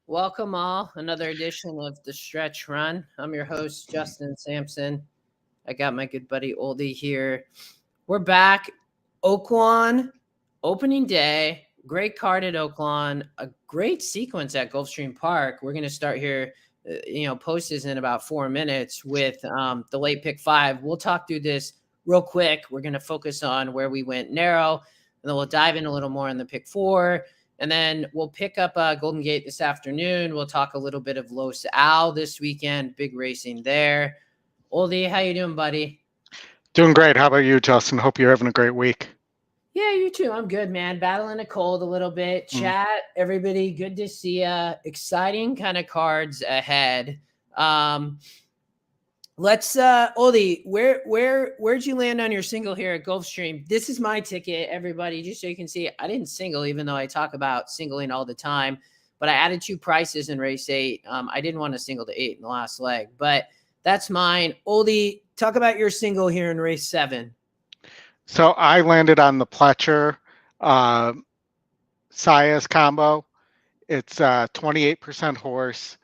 Welcome all, another edition of the Stretch Run. I'm your host, Justin Sampson. I got my good buddy Oldy here. We're back. Oaklawn, opening day. Great card at Oaklawn. A great sequence at Gulfstream Park. We're going to start here. Post is in about 4 minutes with the late pick 5. We'll talk through this real quick. We're going to focus on where we went narrow, and then we'll dive in a little more on the pick 4. And then we'll pick up Golden Gate this afternoon. We'll talk a little bit of Los Al this weekend. Big racing there. Oldy, how you doing, buddy? Doing great. How about you, Justin? Hope you're having a great week. Yeah, you too. I'm good, man. Battling a cold a little bit. Chat, everybody. Good to see ya. Exciting kind of cards ahead. Let's Oldy, where'd you land on your single here at Gulfstream? This is my ticket, everybody, just so you can see. I didn't single, even though I talk about singling all the time, but I added 2 prices in race 8. I didn't want to single to 8 in the last leg, but that's mine. Oldy, talk about your single here in race 7. So I landed on the Pletcher Saez combo. It's 28% horse,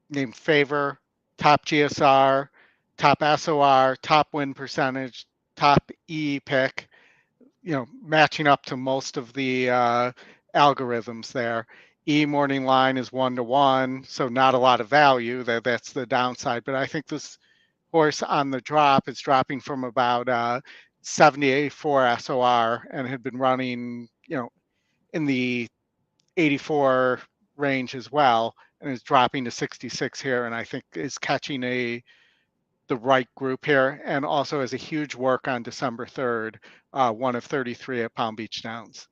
named Favor, top GSR, top SOR, top win percentage, top E pick, matching up to most of the algorithms there. E morning line is 1-1, so not a lot of value. That's the downside. But I think this horse on the drop is dropping from about 74 SOR and had been running, in the 84 range as well, and is dropping to 66 here, and I think is catching the right group here, and also has a huge work on December 3rd, 1 of 33 at Palm Beach Downs.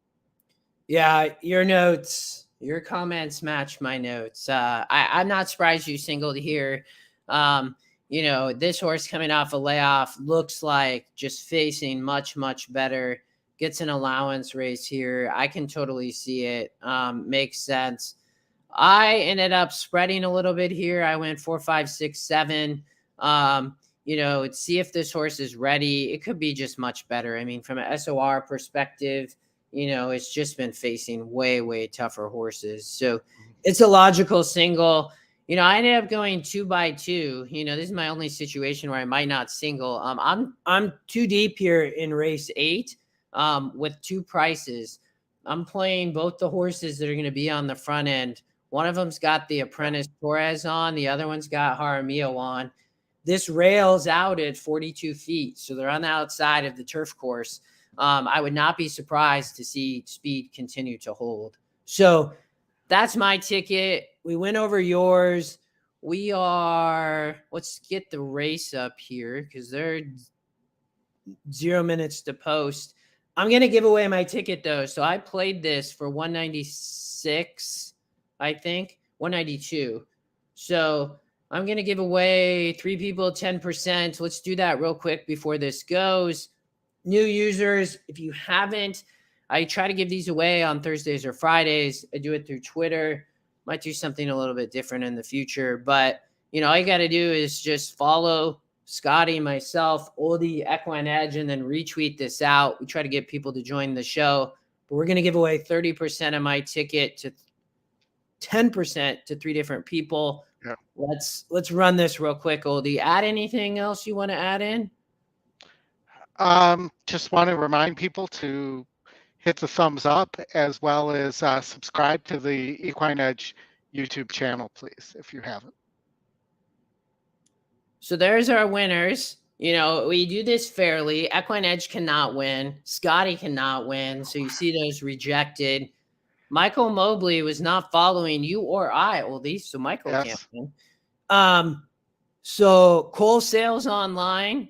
Yeah, your comments match my notes. I'm not surprised you singled here. This horse coming off a layoff looks like just facing much, much better. Gets an allowance race here. I can totally see it. Makes sense. I ended up spreading a little bit here. I went 4, 5, 6, 7. See if this horse is ready. It could be just much better. I mean, from an SOR perspective, it's just been facing way, way tougher horses. So it's a logical single. I ended up going 2 by 2. This is my only situation where I might not single. I'm too deep here in race 8 with 2 prices. I'm playing both the horses that are going to be on the front end. One of them's got the Apprentice Torres on. The other one's got Jaramillo on. This rails out at 42 feet, so they're on the outside of the turf course. I would not be surprised to see speed continue to hold. So that's my ticket. We went over yours. Let's get the race up here because they're 0 minutes to post. I'm going to give away my ticket though. So I played this for 196, I think, 192. So I'm going to give away 3 people 10%. Let's do that real quick before this goes. New users, if you haven't, I try to give these away on Thursdays or Fridays. I do it through Twitter. Might do something a little bit different in the future. But, all you got to do is just follow Scotty, myself, Oldy, EquinEdge, and then retweet this out. We try to get people to join the show. But we're going to give away 30% of my ticket to 10% to 3 different people. Yeah. Let's run this real quick, Oldy. Add anything else you want to add in? Just want to remind people to hit the thumbs up as well as subscribe to the EquinEdge YouTube channel, please, if you haven't. So there's our winners. We do this fairly. EquinEdge cannot win. Scotty cannot win. So you see those rejected. Michael Mobley was not following you or I, Oldy. So Michael can't win. So Cole Sales Online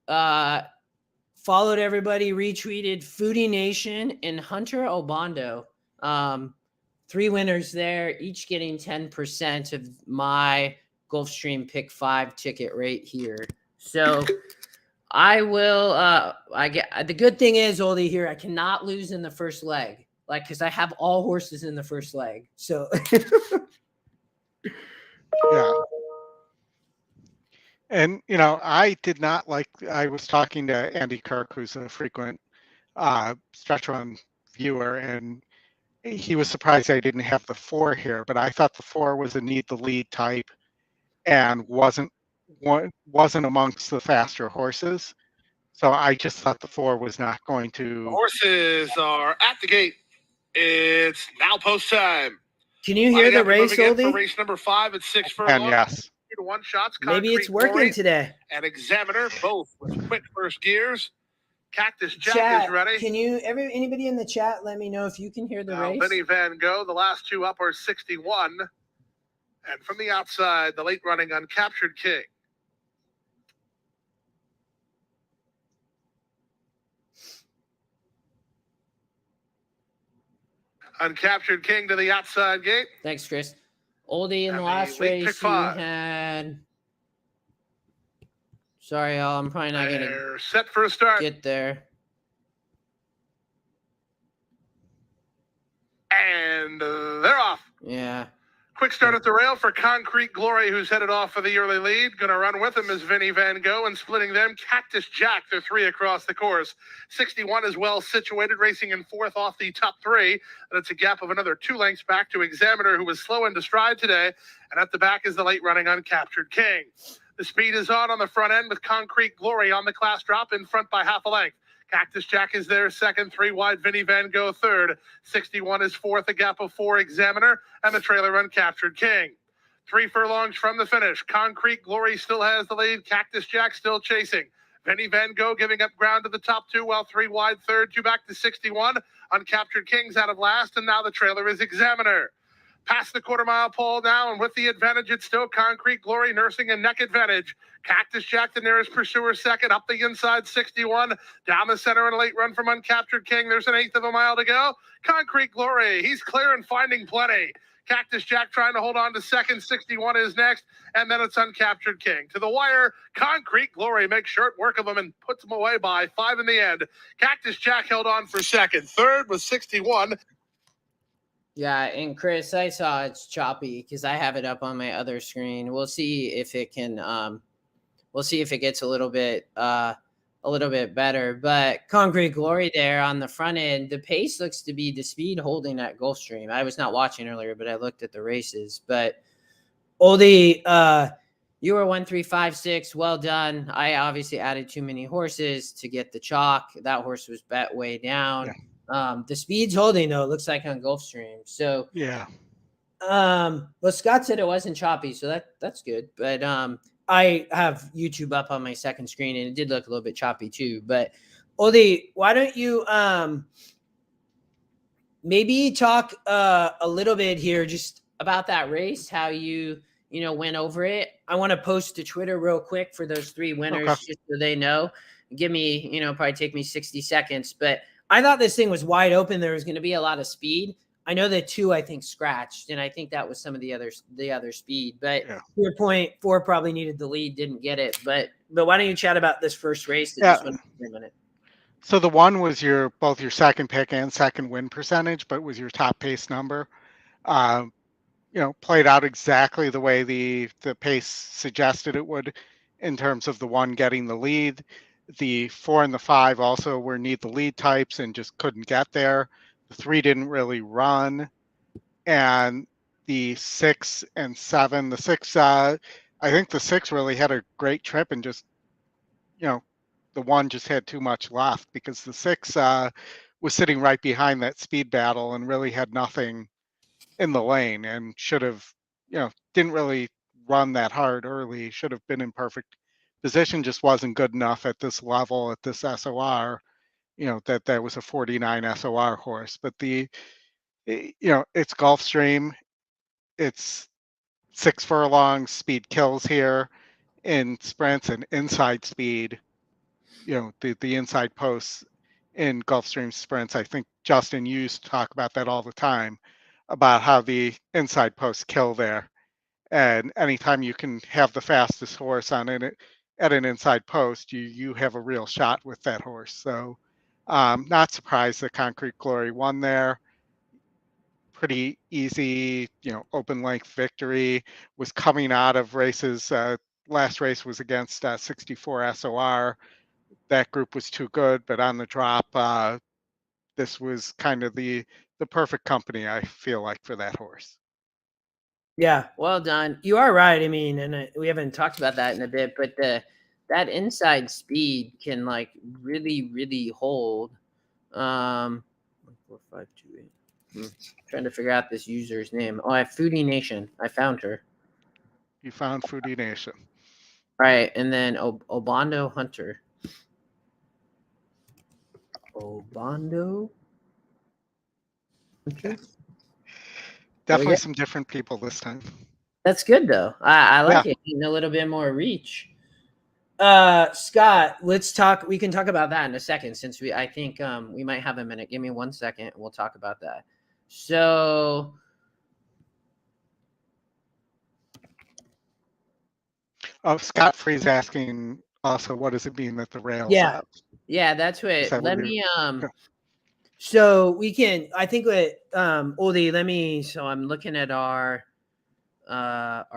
followed everybody, retweeted Foodie Nation and Hunter Obando. 3 winners there, each getting 10% of my Gulfstream pick 5 ticket right here. So I will, the good thing is, Oldy, here, I cannot lose in the first leg, because I have all horses in the first leg. So yeah. And, I did not I was talking to Andy Kirk, who's a frequent Stretch Run viewer, and he was surprised I didn't have the 4 here, but I thought the 4 was a need the lead type and wasn't amongst the faster horses. So I just thought the 4 was not going to. Horses are at the gate. It's now post time. Can you hear the race, Oldy? Race number 5 at 6 And furlongs. yes. 2-1 shots. Maybe it's working today. And Examiner, both with quick first gears. Cactus Jack is ready. Can you anybody in the chat let me know if you can hear the race? Vinny Van Gogh, the last two up are 61. And from the outside, the late running Uncaptured King. Uncaptured King to the outside gate. Thanks, Chris. Oldie in the last race you had. Sorry, y'all. I'm probably not going to set for a start. Get there. And they're off. Yeah. Quick start at the rail for Concrete Glory, who's headed off for the early lead. Going to run with him is Vinny Van Gogh, and splitting them, Cactus Jack. They're 3 across the course. 61 is well situated, racing in 4th off the top 3. And it's a gap of another 2 lengths back to Examiner, who was slow into stride today. And at the back is the late running Uncaptured King. The speed is on the front end with Concrete Glory on the class drop in front by half a length. Cactus Jack is there, second, 3 wide, Vinny Van Gogh third. 61 is 4th, a gap of 4, Examiner, and the trailer Uncaptured King. 3 furlongs from the finish. Concrete Glory still has the lead. Cactus Jack still chasing. Vinny Van Gogh giving up ground to the top 2, while 3 wide, third, 2 back to 61. Uncaptured King's out of last, and now the trailer is Examiner. Past the quarter-mile pole now, and with the advantage, it's still Concrete Glory nursing a neck advantage. Cactus Jack, the nearest pursuer, second. Up the inside, 61. Down the center, and a late run from Uncaptured King. There's an 1/8 of a mile to go. Concrete Glory, he's clear and finding plenty. Cactus Jack trying to hold on to second. 61 is next, and then it's Uncaptured King. To the wire, Concrete Glory makes short work of him and puts him away by 5 in the end. Cactus Jack held on for second. Third was 61. Yeah, and Chris, I saw it's choppy because I have it up on my other screen. We'll see if it can. We'll see if it gets a little bit better. But Concrete Glory there on the front end, the pace looks to be the speed holding at Gulfstream. I was not watching earlier, but I looked at the races. But Oldy, you were 1-3-5-6. Well done. I obviously added too many horses to get the chalk. That horse was bet way down. Yeah. The speed's holding though. It looks like on Gulfstream. So yeah. Well, Scott said it wasn't choppy, so that's good. But I have YouTube up on my second screen, and it did look a little bit choppy too. But Oldy, why don't you maybe talk a little bit here just about that race, how you went over it. I want to post to Twitter real quick for those 3 winners, just so they know. Give me, probably take me 60 seconds, but I thought this thing was wide open. There was going to be a lot of speed. I know that 2, I think, scratched, and I think that was some of the other speed. But to your point, 4 probably needed the lead, didn't get it. But why don't you chat about this first race that just went for a minute? So the 1 was both your second pick and second win percentage, but was your top pace number. Played out exactly the way the pace suggested it would, in terms of the 1 getting the lead. The 4 and the 5 also were need the lead types and just couldn't get there. The 3 didn't really run. And the 6 and 7, the 6, I think the 6 really had a great trip, and just, the 1 just had too much left, because the 6 was sitting right behind that speed battle and really had nothing in the lane, and should have, didn't really run that hard early, should have been in perfect position, just wasn't good enough at this level, at this SOR, that was a 49 SOR horse. But it's Gulfstream. It's 6 furlongs, speed kills here in sprints, and inside speed, the inside posts in Gulfstream sprints. I think, Justin, you used to talk about that all the time, about how the inside posts kill there. And anytime you can have the fastest horse on it at an inside post, you have a real shot with that horse. So not surprised that Concrete Glory won there. Pretty easy, open length victory. Was coming out of races. Last race was against 64 SOR. That group was too good, but on the drop, this was kind of the the perfect company, I feel like, for that horse. Yeah, well done. You are right. I mean, and we haven't talked about that in a bit, but that inside speed can like really hold. 1, 4, 5, 2, 8. Trying to figure out this user's name. Oh, I have Foodie Nation. I found her. You found Foodie Nation. Right, and then Obando Hunter. Obando Hunter. Definitely some different people this time. That's good though. I like it. Getting a little bit more reach. Scott, let's talk. We can talk about that in a second, since I think we might have a minute. Give me 1 second, and we'll talk about that. So, Scott Free's asking also, what does it mean that the rails up? Yeah, that's what. Let me Yeah. So we can. I think what Oldy. Let me. So I'm looking at our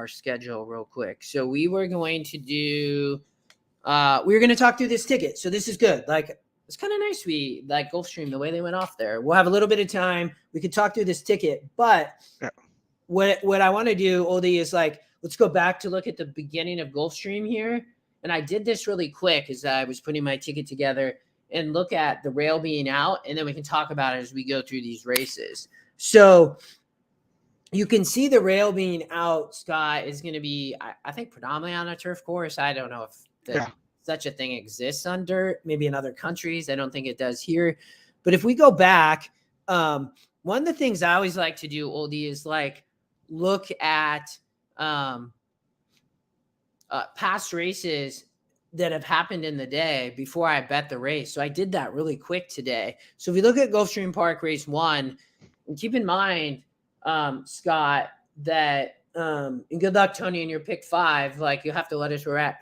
schedule real quick. So we were going to do. We were going to talk through this ticket. So this is good. Like, it's kind of nice. We like Gulfstream, the way they went off there. We'll have a little bit of time. We could talk through this ticket, but what I want to do, Oldy, is like, let's go back to look at the beginning of Gulfstream here. And I did this really quick as I was putting my ticket together, and look at the rail being out, and then we can talk about it as we go through these races. So you can see the rail being out, Scott, is going to be, I think, predominantly on a turf course. I don't know if such a thing exists on dirt, maybe in other countries. I don't think it does here. But if we go back, one of the things I always like to do, Oldie, is like look at past races that have happened in the day before I bet the race. So I did that really quick today. So if you look at Gulfstream Park race 1, and keep in mind, Scott, that and good luck, Tony, in your pick 5. Like, you'll have to let us where we're at.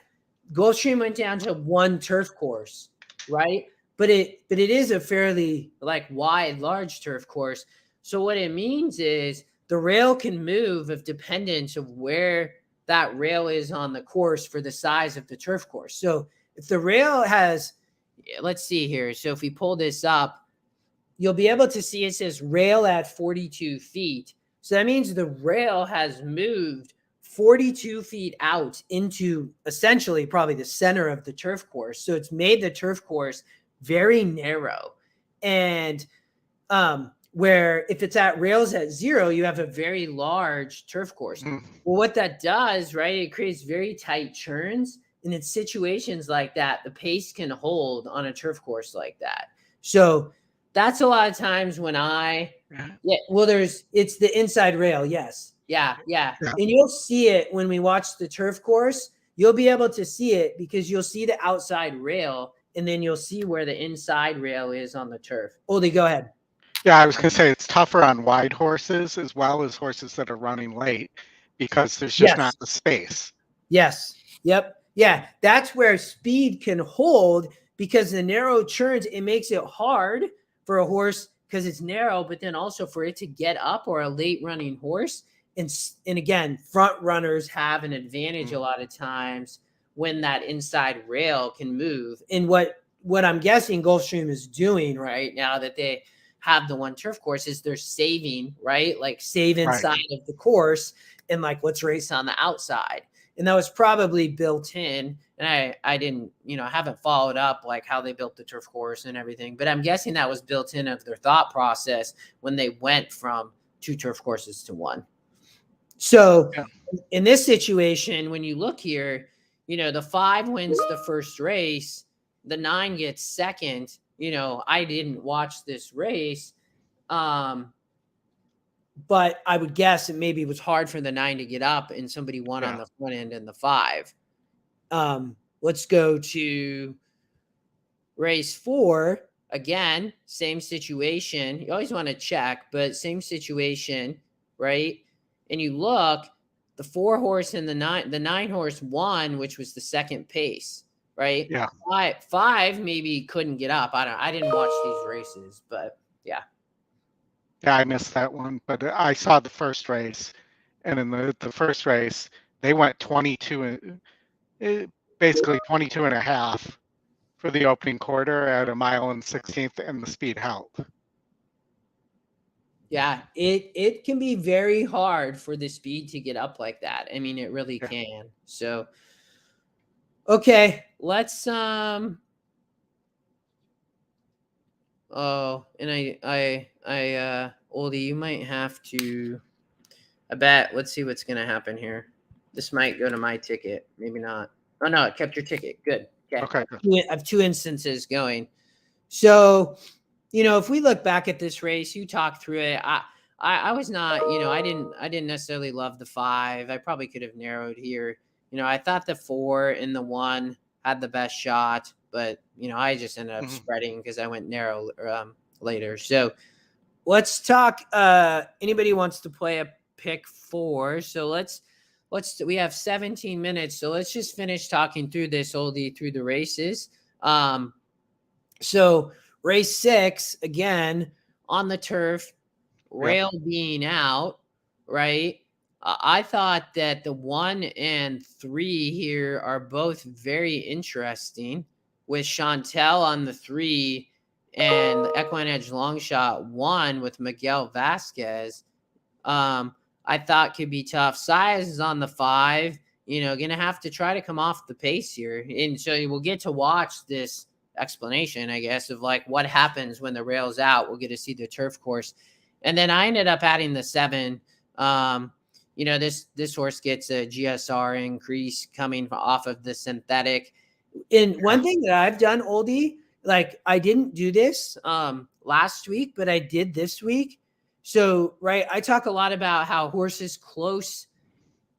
Gulfstream went down to 1 turf course, right? But it is a fairly like wide, large turf course. So what it means is the rail can move of dependence of where that rail is on the course for the size of the turf course. So if the rail has, let's see here. So if we pull this up, you'll be able to see it says rail at 42 feet. So that means the rail has moved 42 feet out into essentially probably the center of the turf course. So it's made the turf course very narrow. And where if it's at rails at 0, you have a very large turf course. Well, what that does, right, it creates very tight turns. And in situations like that, the pace can hold on a turf course like that. So that's a lot of times when it's the inside rail. Yes. Yeah. And you'll see it when we watch the turf course. You'll be able to see it because you'll see the outside rail, and then you'll see where the inside rail is on the turf. Oldy, go ahead. Yeah, I was going to say it's tougher on wide horses as well as horses that are running late because there's just not the space. Yes. Yep. Yeah. That's where speed can hold, because the narrow turns, it makes it hard for a horse because it's narrow, but then also for it to get up, or a late running horse. And again, front runners have an advantage a lot of times when that inside rail can move. And what I'm guessing Gulfstream is doing right now that they have the 1 turf course is they're saving, right? Like save inside of the course, and like, let's race on the outside. And that was probably built in. And I didn't, I haven't followed up like how they built the turf course and everything, but I'm guessing that was built in of their thought process when they went from 2 turf courses to 1. So in this situation, when you look here, the 5 wins the first race, the 9 gets second. I didn't watch this race, but I would guess it maybe was hard for the 9 to get up, and somebody won on the front end and the 5. Let's go to race 4. Again, same situation. You always want to check, but same situation, right? And you look, the 4 horse and the 9 horse won, which was the second pace, right? Yeah. 5 maybe couldn't get up. I didn't watch these races, but yeah. Yeah, I missed that one, but I saw the first race, and in the first race, they went 22, basically 22 and a half for the opening quarter at 1 mile and 16th, and the speed held. Yeah, it can be very hard for the speed to get up like that. I mean, it really Yeah. can. So, okay, let's oh, and Oldy, you might have to. I bet. Let's see what's gonna happen here. This might go to my ticket. Maybe not. Oh no, it kept your ticket. Good. Okay. Okay. I have two instances going. So, if we look back at this race, you talked through it. I was not, I didn't necessarily love the 5. I probably could have narrowed here. I thought the 4 and the 1 had the best shot, but I just ended up spreading because I went narrow later. So let's talk. Anybody wants to play a pick 4? So we have 17 minutes. So let's just finish talking through this, Oldie, through the races. So race 6, again, on the turf, rail being out, right? I thought that the 1 and 3 here are both very interesting, with Chantel on the 3 and the EquinEdge long shot 1 with Miguel Vasquez. I thought could be tough. Size is on the 5, gonna have to try to come off the pace here. And so we'll get to watch this explanation, I guess, of like what happens when the rail's out. We'll get to see the turf course. And then I ended up adding the 7. This horse gets a GSR increase coming off of the synthetic. And one thing that I've done, Oldie, like I didn't do this last week, but I did this week. So, right, I talk a lot about how horses close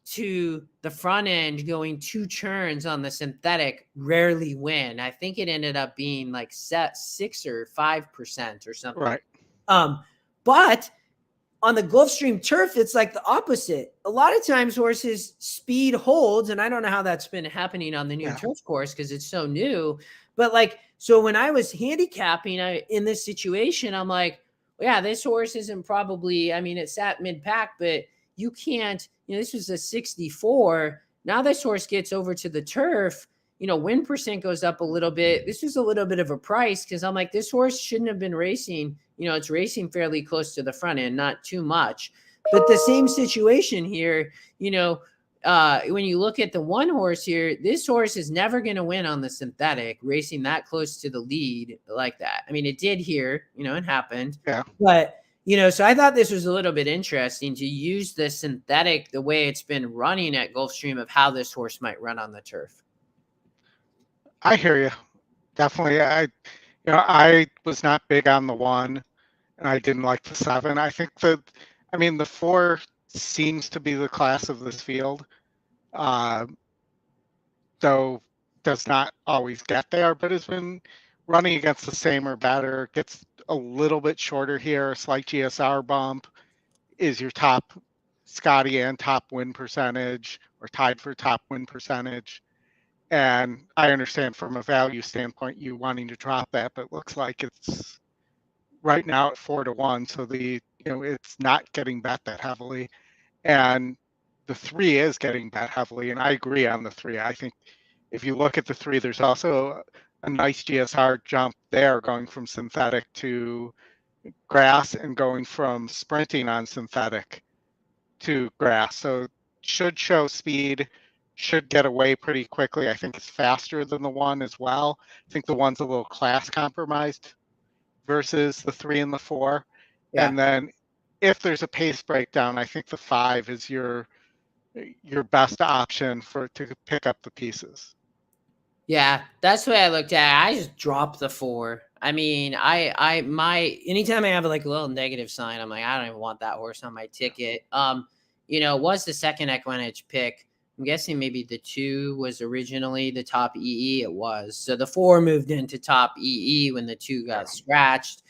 to the front end going 2 turns on the synthetic rarely win. I think it ended up being like 6 or 5% or something. Right. But on the Gulfstream turf, it's like the opposite. A lot of times horses speed holds, and I don't know how that's been happening on the new turf course because it's so new. But so when I was handicapping in this situation, I'm like, yeah, this horse isn't probably, it sat mid-pack, but you can't, this was a 64. Now this horse gets over to the turf, win percent goes up a little bit. This was a little bit of a price because I'm like, this horse shouldn't have been racing. It's racing fairly close to the front end, not too much. But the same situation here, when you look at the 1 horse here, this horse is never going to win on the synthetic racing that close to the lead like that. It did here, it happened. Yeah. But, so I thought this was a little bit interesting to use the synthetic the way it's been running at Gulfstream of how this horse might run on the turf. I hear you. Definitely. I was not big on the 1 and I didn't like the 7. I think the 4 seems to be the class of this field. So does not always get there, but has been running against the same or better, gets a little bit shorter here, a slight GSR bump, is your top Scotty and top win percentage, or tied for top win percentage. And I understand from a value standpoint, you wanting to drop that, but it looks like it's right now at 4-1. So it's not getting bet that heavily. And the 3 is getting bet heavily. And I agree on the 3. I think if you look at the 3, there's also a nice GSR jump there going from synthetic to grass and going from sprinting on synthetic to grass. So should show speed, should get away pretty quickly. I think it's faster than the 1 as well. I think the 1's a little class compromised versus the 3 and the 4. Yeah. And then if there's a pace breakdown, I think the 5 is your best option to pick up the pieces. Yeah, that's the way I looked at it. I just dropped the 4. Anytime I have like a little negative sign, I'm like, I don't even want that horse on my ticket. It was the second EquinEdge pick. I'm guessing maybe the 2 was originally the top EE. It was. So the 4 moved into top EE when the 2 got scratched.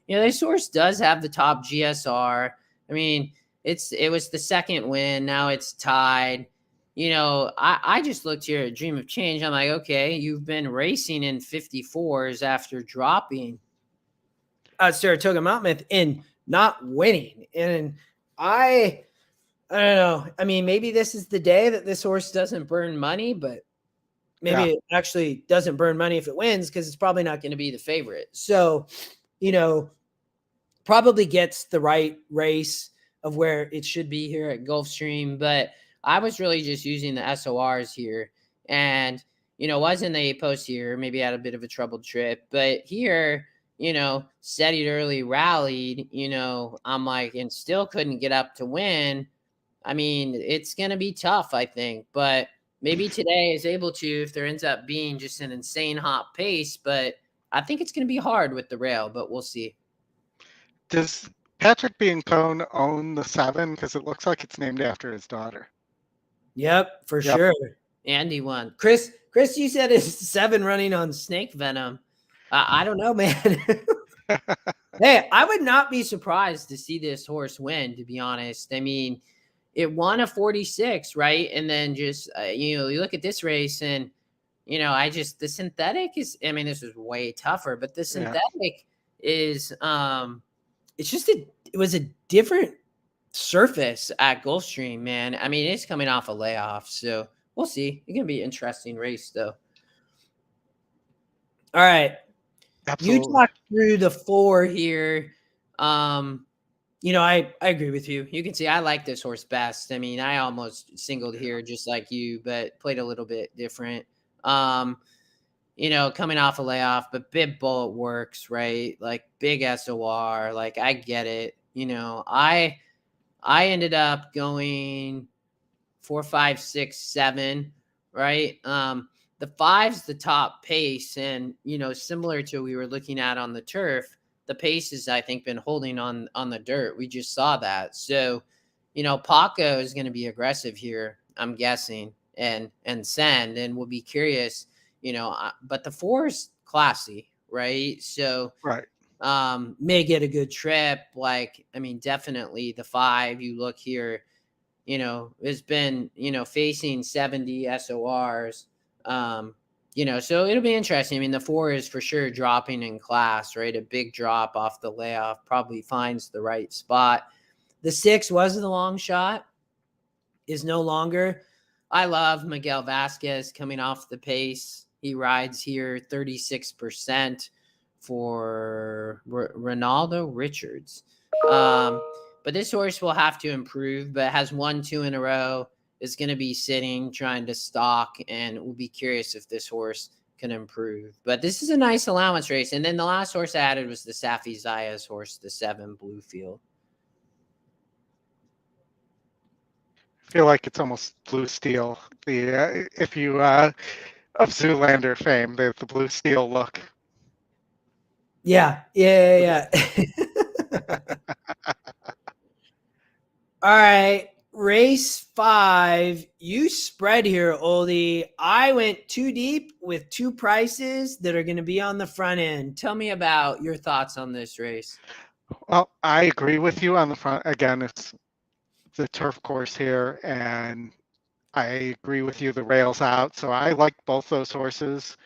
This horse does have the top GSR. It was the second win. Now it's tied. I just looked here at Dream of Change. I'm like, okay, you've been racing in 54s after dropping Saratoga Monmouth and not winning. And I don't know. Maybe this is the day that this horse doesn't burn money, but maybe it actually doesn't burn money if it wins because it's probably not going to be the favorite. So, probably gets the right race of where it should be here at Gulfstream. But I was really just using the SORs here, and was in the 8 post here, maybe had a bit of a troubled trip, but here, steadied early, rallied, I'm like, and still couldn't get up to win. I mean, it's going to be tough, I think, but maybe today is able to, if there ends up being just an insane hot pace, but I think it's going to be hard with the rail, but we'll see. Does Patrick Biancone own the 7? Because it looks like it's named after his daughter. Yep, for sure. Andy won. Chris, you said it's 7 running on snake venom. I don't know, man. Hey, I would not be surprised to see this horse win, to be honest. I mean, it won a 46, right? And then just, you look at this race and, the synthetic is, I mean, this is way tougher, but the synthetic is, it was a different surface at Gulfstream, man. I mean, it's coming off a layoff, so we'll see. It's going to be an interesting race, though. All right. Absolutely. You talked through the 4 here. I agree with you. You can see I like this horse best. I mean, I almost singled here just like you, but played a little bit different. Coming off a layoff, but Big Bullet works, right? Like big SOR, like I get it. I ended up going 4, 5, 6, 7, right? The 5's the top pace, and similar to what we were looking at on the turf, the pace has, I think, been holding on the dirt. We just saw that. So, Paco is going to be aggressive here, I'm guessing, and send, and we'll be curious, but the 4's classy, right? So, right. May get a good trip. Like, I mean, definitely the 5, you look here, has been, facing 70 SORs. So it'll be interesting. I mean, the 4 is for sure dropping in class, right? A big drop off the layoff, probably finds the right spot. The 6 was the long shot, is no longer. I love Miguel Vasquez coming off the pace. He rides here 36% for Ronaldo Richards. But this horse will have to improve, but has 1, 2 in a row. Is going to be sitting, trying to stalk, and we'll be curious if this horse can improve. But this is a nice allowance race. And then the last horse I added was the Safi Zayas horse, the 7 Bluefield. I feel like it's almost Blue Steel. The if you of Zoolander fame, the Blue Steel look. Yeah. All right. Race 5, you spread here, Oldy. I went too deep with 2 prices that are going to be on the front end. Tell me about your thoughts on this race. Well, I agree with you on the front. Again, it's the turf course here, and I agree with you. The rail's out, so I like both those horses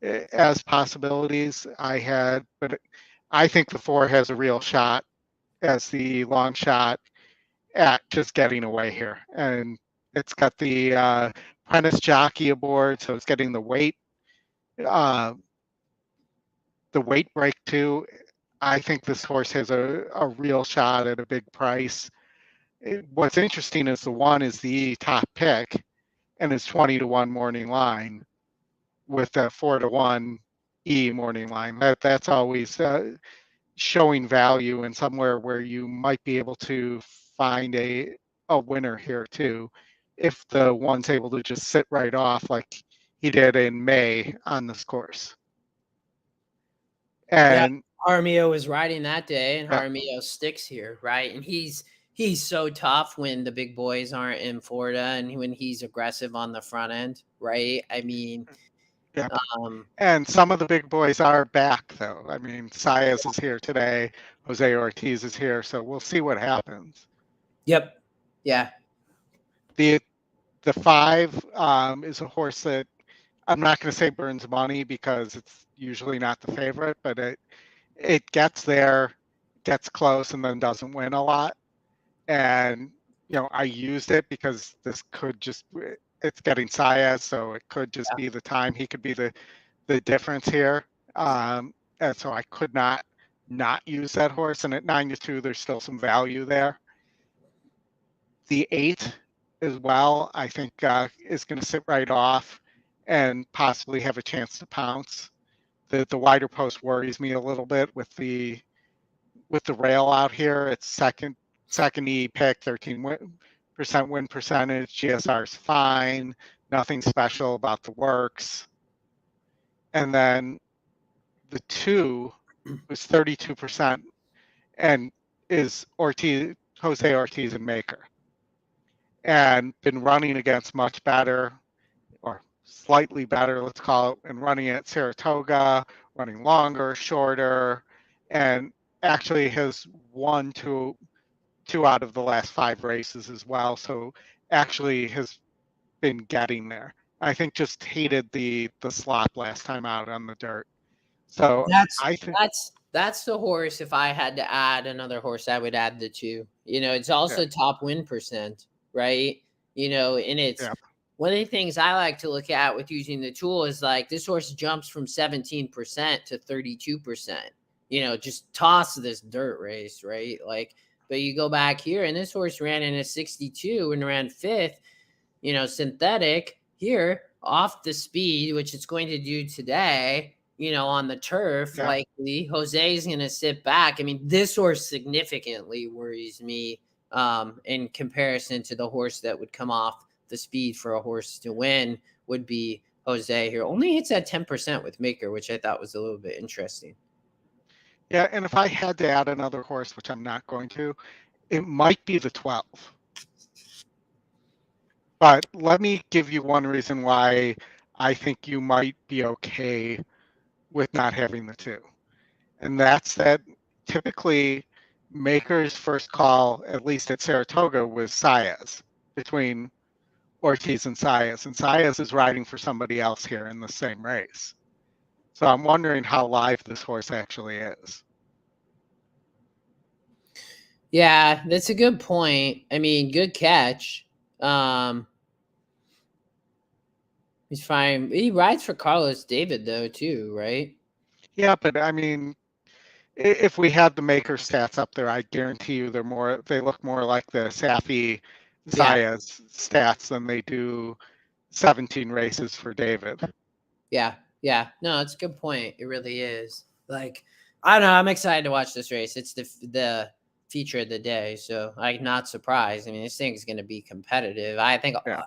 as possibilities. But I think the 4 has a real shot as the long shot at just getting away here, and it's got the apprentice jockey aboard, so it's getting the weight break too. I think this horse has a real shot at a big price. What's interesting is the 1 is the top pick, and it's 20-1 morning line with a 4-1 morning line. That's always showing value in somewhere where you might be able to find a winner here too, if the 1's able to just sit right off like he did in May on this course. And Jaramillo was riding that day, and Jaramillo sticks here, right? And he's so tough when the big boys aren't in Florida, and when he's aggressive on the front end, right? I mean, and some of the big boys are back, though. I mean, Saez is here today. Jose Ortiz is here, so we'll see what happens. Yep. Yeah. The 5 is a horse that I'm not going to say burns money because it's usually not the favorite, but it gets there, gets close, and then doesn't win a lot. And I used it because this could just. It's getting Saez, so it could just be the time. He could be the difference here. And so I could not not use that horse, and at 9-2, there's still some value there. The 8 as well, I think, is going to sit right off and possibly have a chance to pounce. The wider post worries me a little bit with the rail out here. It's second E pick, 13% win percentage. GSR is fine. Nothing special about the works. And then the 2 was 32% and is Jose Ortiz and Maker. And been running against much better or slightly better, let's call it, and running at Saratoga, running longer, shorter, and actually has won two out of the last 5 races as well. So actually has been getting there. I think just hated the slop last time out on the dirt. So that's the horse. If I had to add another horse, I would add the 2. It's also top win percent, right? And it's one of the things I like to look at with using the tool is like this horse jumps from 17% to 32%. Just toss this dirt race, right? Like, but you go back here and this horse ran in a 62 and ran 5th, synthetic here off the speed, which it's going to do today, on the turf. Yeah. Likely Jose is going to sit back. I mean, this horse significantly worries me in comparison to the horse that would come off the speed for a horse to win would be Jose here. Only hits at 10% with Maker, which I thought was a little bit interesting. Yeah, and if I had to add another horse, which I'm not going to, it might be the 12. But let me give you one reason why I think you might be okay with not having the 2. And that's that typically Maker's first call, at least at Saratoga, was Saez, between Ortiz and Saez. And Saez is riding for somebody else here in the same race. So I'm wondering how live this horse actually is. Yeah, that's a good point. I mean, good catch. He's fine. He rides for Carlos David, though, too, right? Yeah, but I mean, if we had the Maker stats up there, I guarantee you they look more like the Safi Saez stats than they do 17 races for David. Yeah. No, it's a good point. It really is. Like, I don't know. I'm excited to watch this race. It's the feature of the day, so I'm not surprised. I mean, this thing's going to be competitive. I think. Yeah.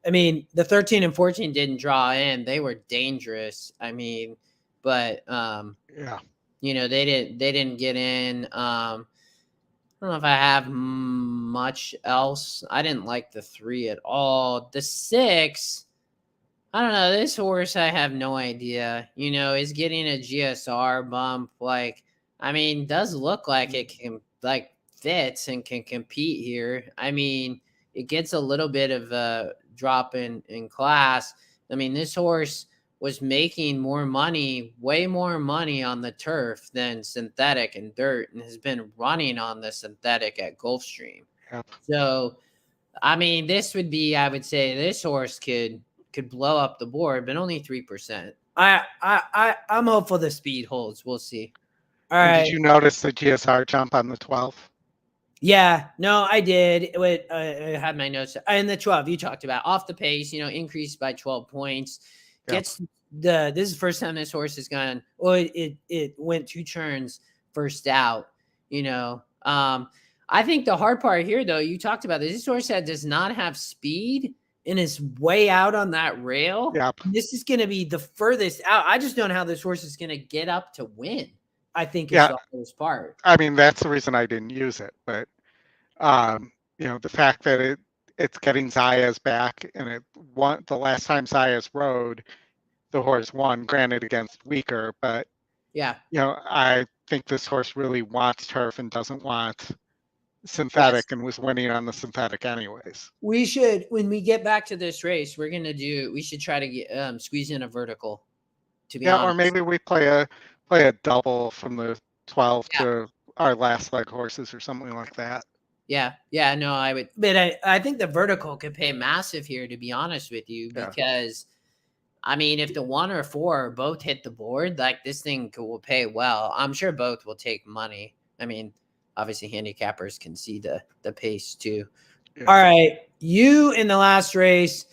I mean, the 13 and 14 didn't draw in. They were dangerous. I mean, but yeah. They didn't get in. I don't know if I have much else. I didn't like the 3 at all. The 6, I don't know. This horse, I have no idea. Is getting a GSR bump. Like, I mean, does look like it can fits and can compete here. I mean, it gets a little bit of a drop in class. I mean, this horse was making way more money on the turf than synthetic and dirt, and has been running on the synthetic at Gulfstream. Yep. So, I mean, I would say this horse could blow up the board, but only 3%. I'm hopeful the speed holds. We'll see. All right. Did you notice the GSR jump on the 12? Yeah, no, I did. I had my notes. And the 12 you talked about off the pace, increased by 12 points. Yep. This is the first time this horse has gone. Well, it went 2 turns first out. I think the hard part here, though, you talked about this horse that does not have speed and is way out on that rail. Yep. This is going to be the furthest out. I just don't know how this horse is going to get up to win. I think is the hardest part. I mean, that's the reason I didn't use it. But the fact that it's getting Zayas back, and the last time Zayas rode, the horse won, granted against weaker, but I think this horse really wants turf and doesn't want synthetic, and was winning on the synthetic anyways. We should, when we get back to this race, we should try to get squeeze in a vertical, to be honest. Or maybe we play a double from the 12 to our last leg horses or something like that. Yeah, no, I would, but I think the vertical could pay massive here, to be honest with you, because I mean, if the 1 or 4 both hit the board, like this thing will pay well. I'm sure both will take money. I mean, obviously handicappers can see the pace too. Yeah. All right. You in the last race,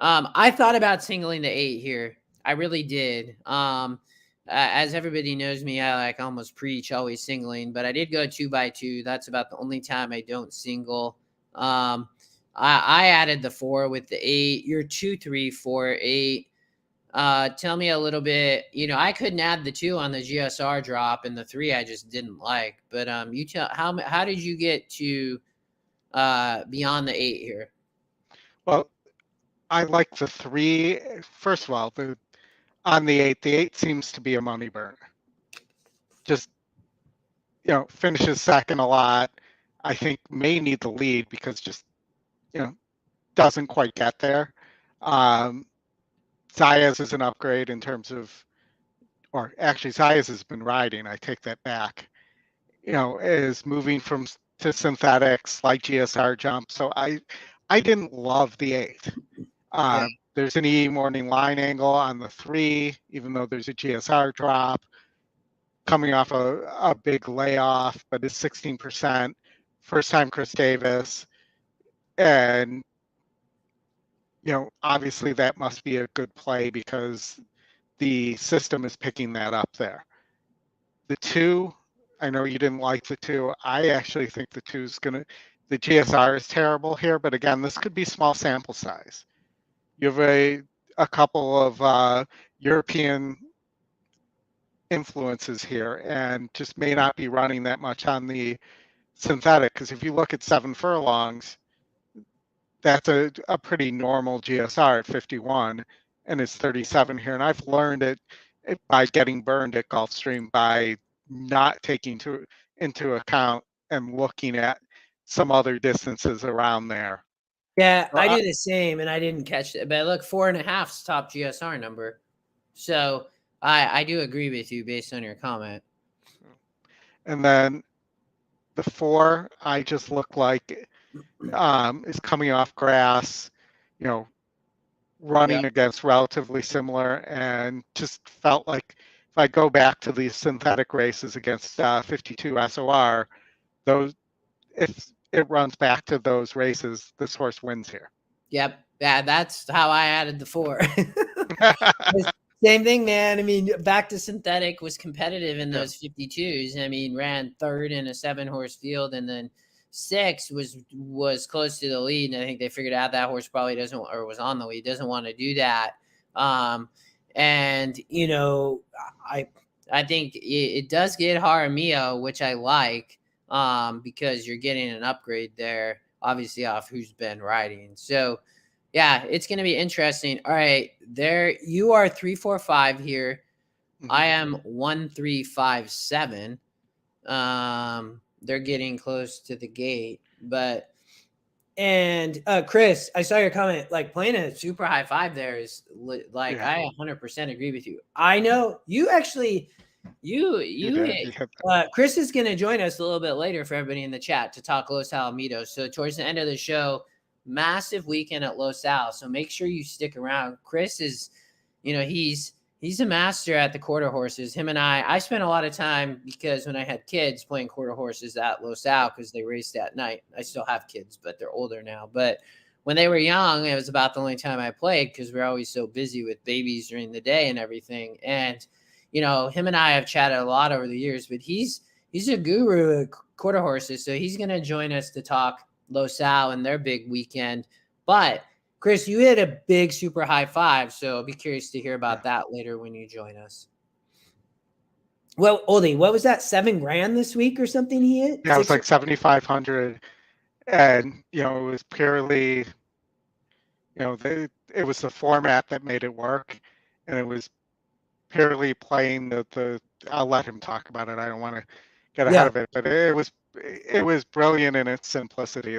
I thought about singling the 8 here. I really did. As everybody knows me, I like almost preach always singling, but I did go 2x2. That's about the only time I don't single. I added the 4 with the 8. You're 2, 3, 4, 8. Tell me a little bit. I couldn't add the 2 on the GSR drop, and the 3 I just didn't like. But you tell how did you get to beyond the 8 here? Well, I like the 3. First of all, on the 8, the 8 seems to be a money burner. Just, finishes second a lot. I think may need the lead because just, doesn't quite get there. Zayas is an upgrade in terms of, or actually Zayas has been riding. I take that back. Is moving to synthetics like GSR jump. So I didn't love the 8. There's an E morning line angle on the 3, even though there's a GSR drop coming off a big layoff, but it's 16%. First time Chris Davis. And, obviously that must be a good play because the system is picking that up there. The 2, I know you didn't like the 2. I actually think the 2 is the GSR is terrible here, but again, this could be small sample size. You have a couple of European influences here and just may not be running that much on the synthetic, because if you look at 7 furlongs, that's a pretty normal GSR at 51, and it's 37 here. And I've learned it by getting burned at Gulfstream by not taking into account and looking at some other distances around there. Yeah, I do the same, and I didn't catch it. But look, 4.5's top GSR number. So I do agree with you based on your comment. And then the 4, I just look like is coming off grass, running against relatively similar, and just felt like if I go back to these synthetic races against 52 SOR, if it runs back to those races, this horse wins here. Yep. Yeah, that's how I added the 4. Same thing, man. I mean, back to synthetic was competitive in those 52s. I mean, ran 3rd in a 7-horse field, and then 6 was close to the lead. And I think they figured out that horse probably was on the lead, doesn't want to do that. And I think it does get Jaramillo, which I like, because you're getting an upgrade there, obviously off who's been riding. So yeah, it's going to be interesting. All right, there you are 3, 4, 5 here. Mm-hmm. I am 1, 3, 5, 7. They're getting close to the gate, and Chris, I saw your comment. Like playing a super high 5 there is like I 100% agree with you. I know you actually. Chris is going to join us a little bit later for everybody in the chat to talk Los Alamitos. So towards the end of the show, massive weekend at Los Al. So make sure you stick around. Chris is, he's a master at the quarter horses. Him and I spent a lot of time because when I had kids playing quarter horses at Los Al because they raced at night. I still have kids, but they're older now. But when they were young, it was about the only time I played because we're always so busy with babies during the day and everything. And him and I have chatted a lot over the years, but he's a guru at quarter horses. So he's going to join us to talk Los Al and their big weekend. But Chris, you hit a big super high 5. So I'll be curious to hear about that later when you join us. Well, Oldy, what was that? $7,000 this week or something he hit? Yeah, it was like 7,500. And, it was purely, it was the format that made it work. And it was purely playing the I'll let him talk about it. I don't want to get ahead of it, but it was brilliant in its simplicity,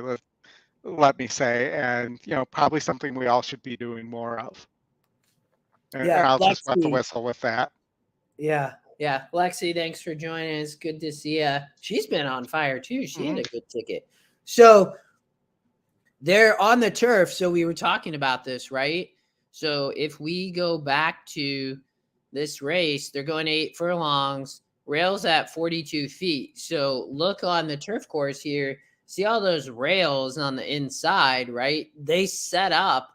let me say, and probably something we all should be doing more of. And I'll just wet the whistle with that. Yeah. Lexi, thanks for joining us. Good to see you. She's been on fire too. She had a good ticket. So they're on the turf. So we were talking about this, right? So if we go back to this race, they're going 8 furlongs, rails at 42 feet. So look on the turf course here. See all those rails on the inside, right? They set up.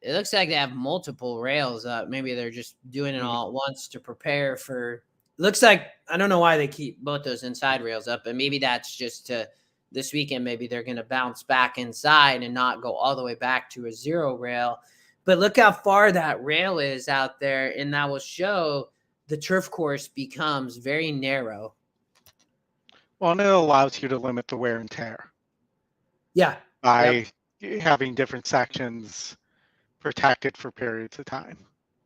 It looks like they have multiple rails up. Maybe they're just doing it all at once to prepare for. Looks like, I don't know why they keep both those inside rails up, but maybe that's just to this weekend. Maybe they're going to bounce back inside and not go all the way back to a 0 rail. But look how far that rail is out there, and that will show the turf course becomes very narrow. Well, and it allows you to limit the wear and tear. Yeah. By having different sections protected for periods of time.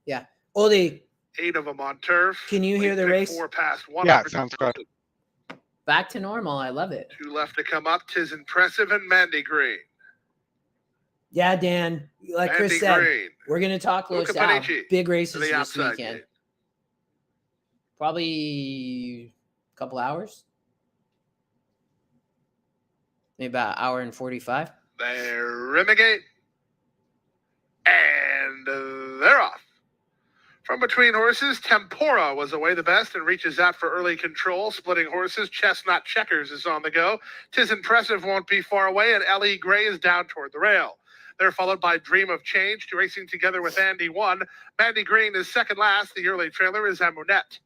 Yeah. Oldy. 8 of them on turf. Can you hear the race? 4 past 1. Yeah, sounds good. Back to normal. I love it. 2 left to come up. Tis Impressive and Mandy Green. Yeah, Dan. Like Mandy Chris said, Green. We're going to talk Los Al. Big races this weekend. Gate. Probably a couple hours. Maybe about an hour and 45. They're in the gate. And they're off. From between horses, Tempora was away the best and reaches out for early control. Splitting horses, Chestnut Checkers is on the go. Tis Impressive won't be far away, and L.E. Gray is down toward the rail. They're followed by Dream of Change, racing together with Andy 1. Mandy Green is second last. The early trailer is Amunet.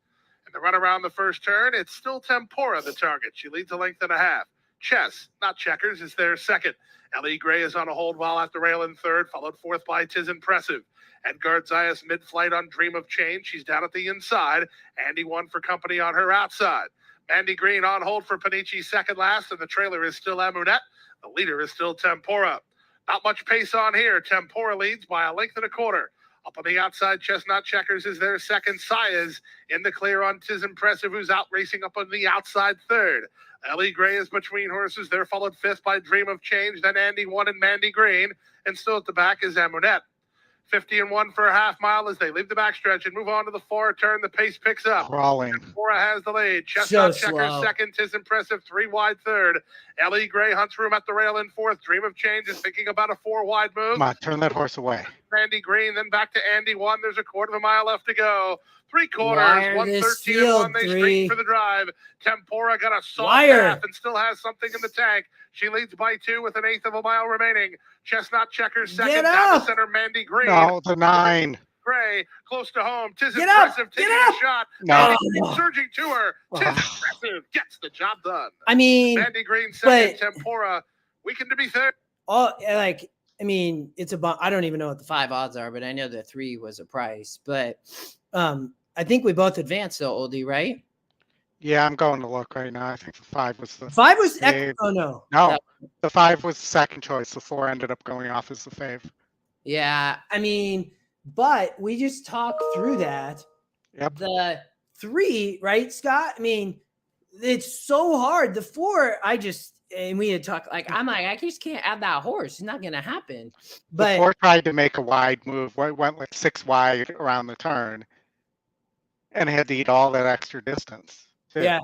And the run around the first turn, it's still Tempora the target. She leads a length and a half. Chess, not Checkers, is there second. L.E. Gray is on a hold while at the rail in third, followed fourth by Tis Impressive. Edgard Zayas mid-flight on Dream of Change. She's down at the inside. Andy 1 for company on her outside. Mandy Green on hold for Panici second last, and the trailer is still Amunet. The leader is still Tempora. Not much pace on here. Tempora leads by a length and a quarter. Up on the outside, Chestnut Checkers is their second. Sayas in the clear on Tis Impressive, who's out racing up on the outside third. L.E. Gray is between horses. They're followed fifth by Dream of Change, then Andy 1 and Mandy Green. And still at the back is Amunet. 50-1 for a half mile as they leave the backstretch and move on to the far turn. The pace picks up. Crawling. Tempora has the lead. Chestnut Checkers slow. second. Tis Impressive 3 wide third. L.E. Gray hunts room at the rail in fourth. Dream of Change is thinking about a 4 wide move. Come on, turn that horse away. Mandy Green, then back to Andy 1. There's a quarter of a mile left to go. 3 quarters, Wire 113-1. They three. straight for the drive. Tempora got a soft Wire. half and still has something in the tank. She leads by 2 with an eighth of a mile remaining. Chestnut Checkers second. Get Down up. the center, Mandy Green. No, the 9. Gray close to home. Tis Get up. Impressive Get taking up. a shot. No. Mandy Green surging to her. Tis Impressive gets the job done. I mean, Mandy Green second. Tempora weakened to be third. it's I don't even know what the 5 odds are, but I know the 3 was a price. But I think we both advanced though, Oldie, right? Yeah, I'm going to look right now. I think the 5 was the 5 was fave. oh no. No, the 5 was the second choice. The 4 ended up going off as the fave. Yeah, but we just talked through that. Yep. The 3, right, Scott? It's so hard. The 4, and we had talked I just can't add that horse. It's not gonna happen. But The 4 tried to make a wide move. Went like 6 wide around the turn, and had to eat all that extra distance. Too. yeah,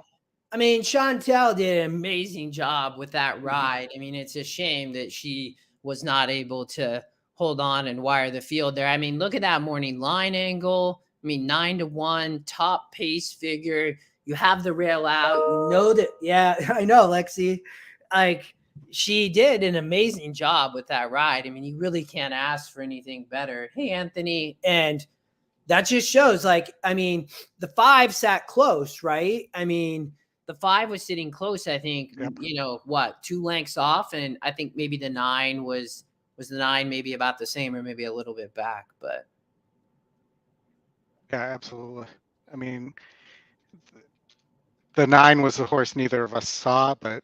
Chantel did an amazing job with that ride. It's a shame that she was not able to hold on and wire the field there. Look at that morning line angle. 9-1, top pace figure. You have the rail out. You know that. Yeah, I know, Lexi. She did an amazing job with that ride. You really can't ask for anything better. Hey, Anthony. And that just shows, the 5 sat close, right? The 5 was sitting close, I think, Yep. 2 lengths off. And I think maybe the 9 was the 9 maybe about the same or maybe a little bit back, but. Yeah, absolutely. The 9 was the horse neither of us saw, but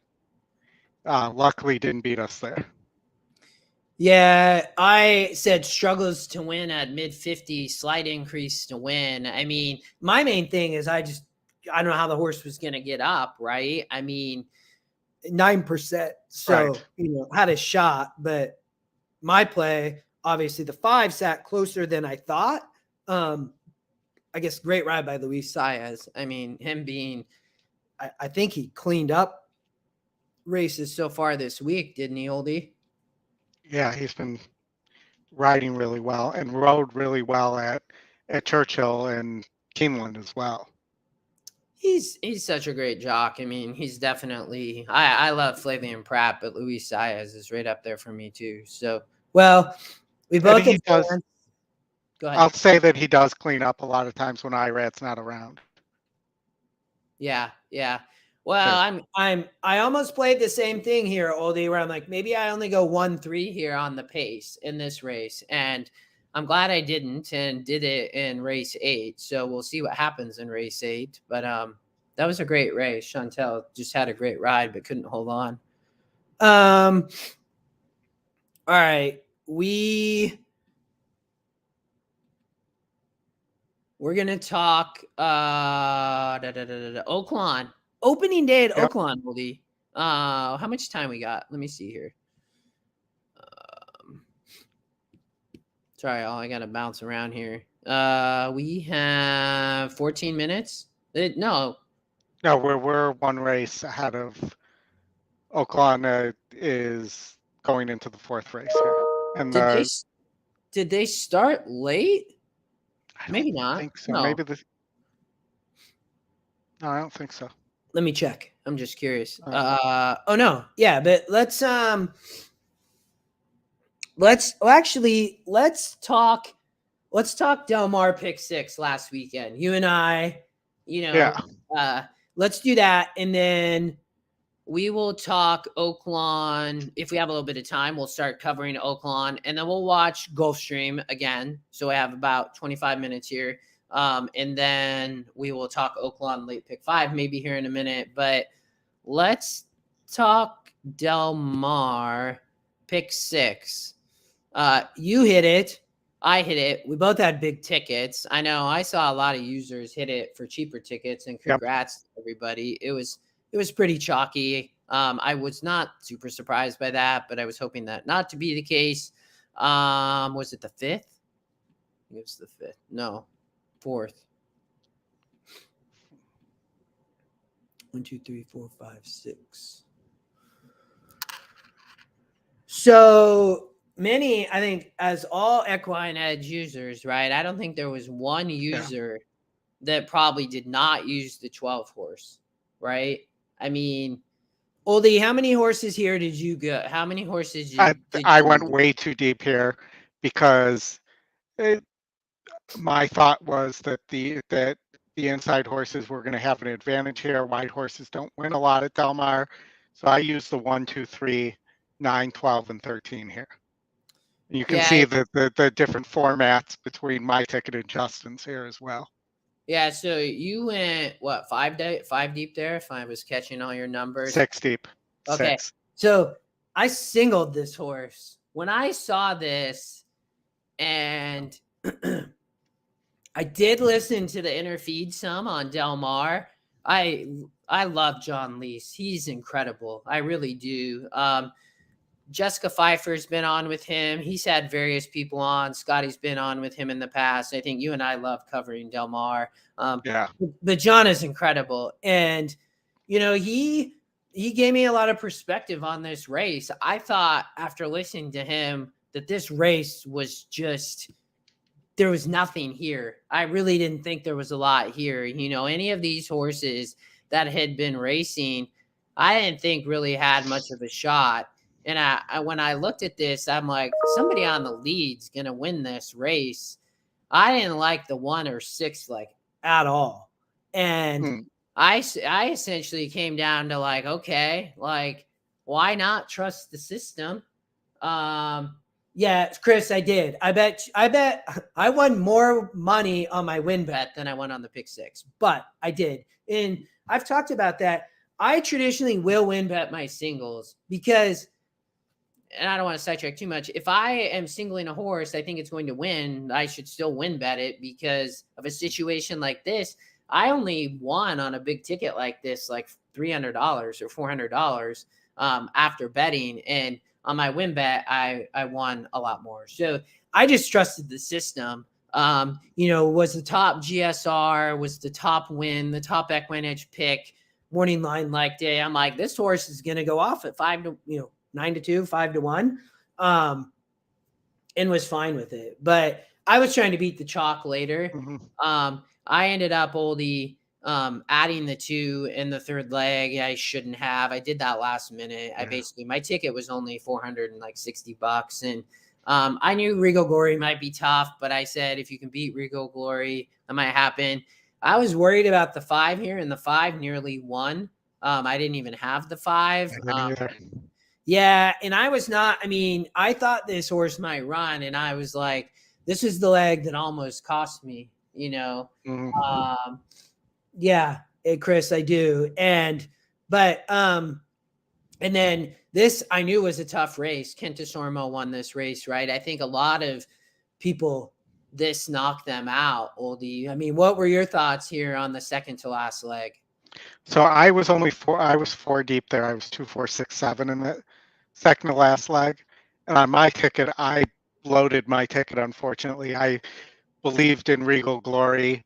luckily didn't beat us there. Yeah, I said struggles to win at mid-50, slight increase to win. My main thing is I don't know how the horse was going to get up, right? 9%. So, Right. Had a shot, but my play, obviously the 5 sat closer than I thought. I guess great ride by Luis Saez. Him being, I think he cleaned up races so far this week, didn't he, Oldie? Yeah, he's been riding really well and rode really well at Churchill and Keeneland as well. He's such a great jock. I mean, he's definitely I love Flavian Pratt, but Luis Saez is right up there for me too. So, well, we both he does. Go ahead. I'll say that he does clean up a lot of times when Irat's not around. Yeah. Well, I almost played the same thing here, Oldy, where I'm like, maybe I only go 1-3 here on the pace in this race. And I'm glad I didn't and did it in race 8. So we'll see what happens in race 8. But that was a great race. Chantel just had a great ride, but couldn't hold on. All right. We're going to talk Oaklawn. Opening day at Oaklawn, Oldy. How much time we got? Let me see here. Sorry, I got to bounce around here. We have 14 minutes. No, we're one race ahead of Oaklawn. Is going into the 4th race here. And did they start late? Maybe not. I think so. No. Maybe No, I don't think so. Let me check. I'm just curious. Oh no. Yeah, but let's talk Del Mar pick 6 last weekend. You and I, let's do that. And then we will talk Oaklawn. If we have a little bit of time, we'll start covering Oaklawn, and then we'll watch Gulfstream again. So I have about 25 minutes here. And then we will talk Oaklawn late pick 5, maybe here in a minute, but let's talk Del Mar pick 6. You hit it. I hit it. We both had big tickets. I know I saw a lot of users hit it for cheaper tickets, and congrats to everybody. It was pretty chalky. I was not super surprised by that, but I was hoping that not to be the case. Was it the 5th? I think it was the 5th. No, 4th. 1, 2, 3, 4, 5, 6. So many, I think, as all EquinEdge users, right? I don't think there was one user that probably did not use the 12 horse, right? I mean, Oldy, how many horses here did you get? How many horses I went way too deep here because my thought was that the inside horses were going to have an advantage here. Wide horses don't win a lot at Del Mar. So I used the 1, 2, 3, 9, 12, and 13 here. You can see the different formats between my ticket and Justin's here as well. Yeah, so you went, what, 5 deep there, if I was catching all your numbers? 6 deep. Okay, 6. So I singled this horse. When I saw this, and I did listen to the inner feed some on Del Mar. I love John Leese. He's incredible. I really do. Jessica Pfeiffer's been on with him. He's had various people on. Scotty's been on with him in the past. I think you and I love covering Del Mar. But John is incredible. And, he gave me a lot of perspective on this race. I thought after listening to him that this race was just, there was nothing here. I really didn't think there was a lot here. Any of these horses that had been racing, I didn't think really had much of a shot. And when I looked at this, I'm like, somebody on the lead's going to win this race. I didn't like the 1 or 6 at all. And I essentially came down to okay, why not trust the system? Yeah, Chris, I did. I bet I won more money on my win bet than I won on the pick 6, but I did. And I've talked about that. I traditionally will win bet my singles because, and I don't want to sidetrack too much, if I am singling a horse, I think it's going to win, I should still win bet it because of a situation like this. I only won on a big ticket like this, like $300 or $400 after betting. And on my win bet, I won a lot more. So I just trusted the system. Was the top GSR, was the top win, the top EquinEdge pick, morning line day. I'm like, this horse is going to go off at 9-2, 5-1. and was fine with it. But I was trying to beat the chalk later. I ended up Oldy adding the 2 in the third leg. I shouldn't have. I did that last minute. I basically, my ticket was only $460, and I knew Regal Glory might be tough, but I said if you can beat Regal Glory, that might happen. I was worried about the 5 here, and the 5 nearly won. I didn't even have the 5. Yeah, and I was not. I mean, I thought this horse might run, and I was like, this is the leg that almost cost me. You know, yeah, Chris, I do, and then this I knew was a tough race. Kentis Ormo won this race, right? I think a lot of people this knocked them out. Oldy, I mean, what were your thoughts here on the second to last leg? So I was only 4. I was 4 deep there. I was 2, 4, 6, 7 in the second to last leg, and on my ticket, I loaded my ticket. Unfortunately, I believed in Regal Glory.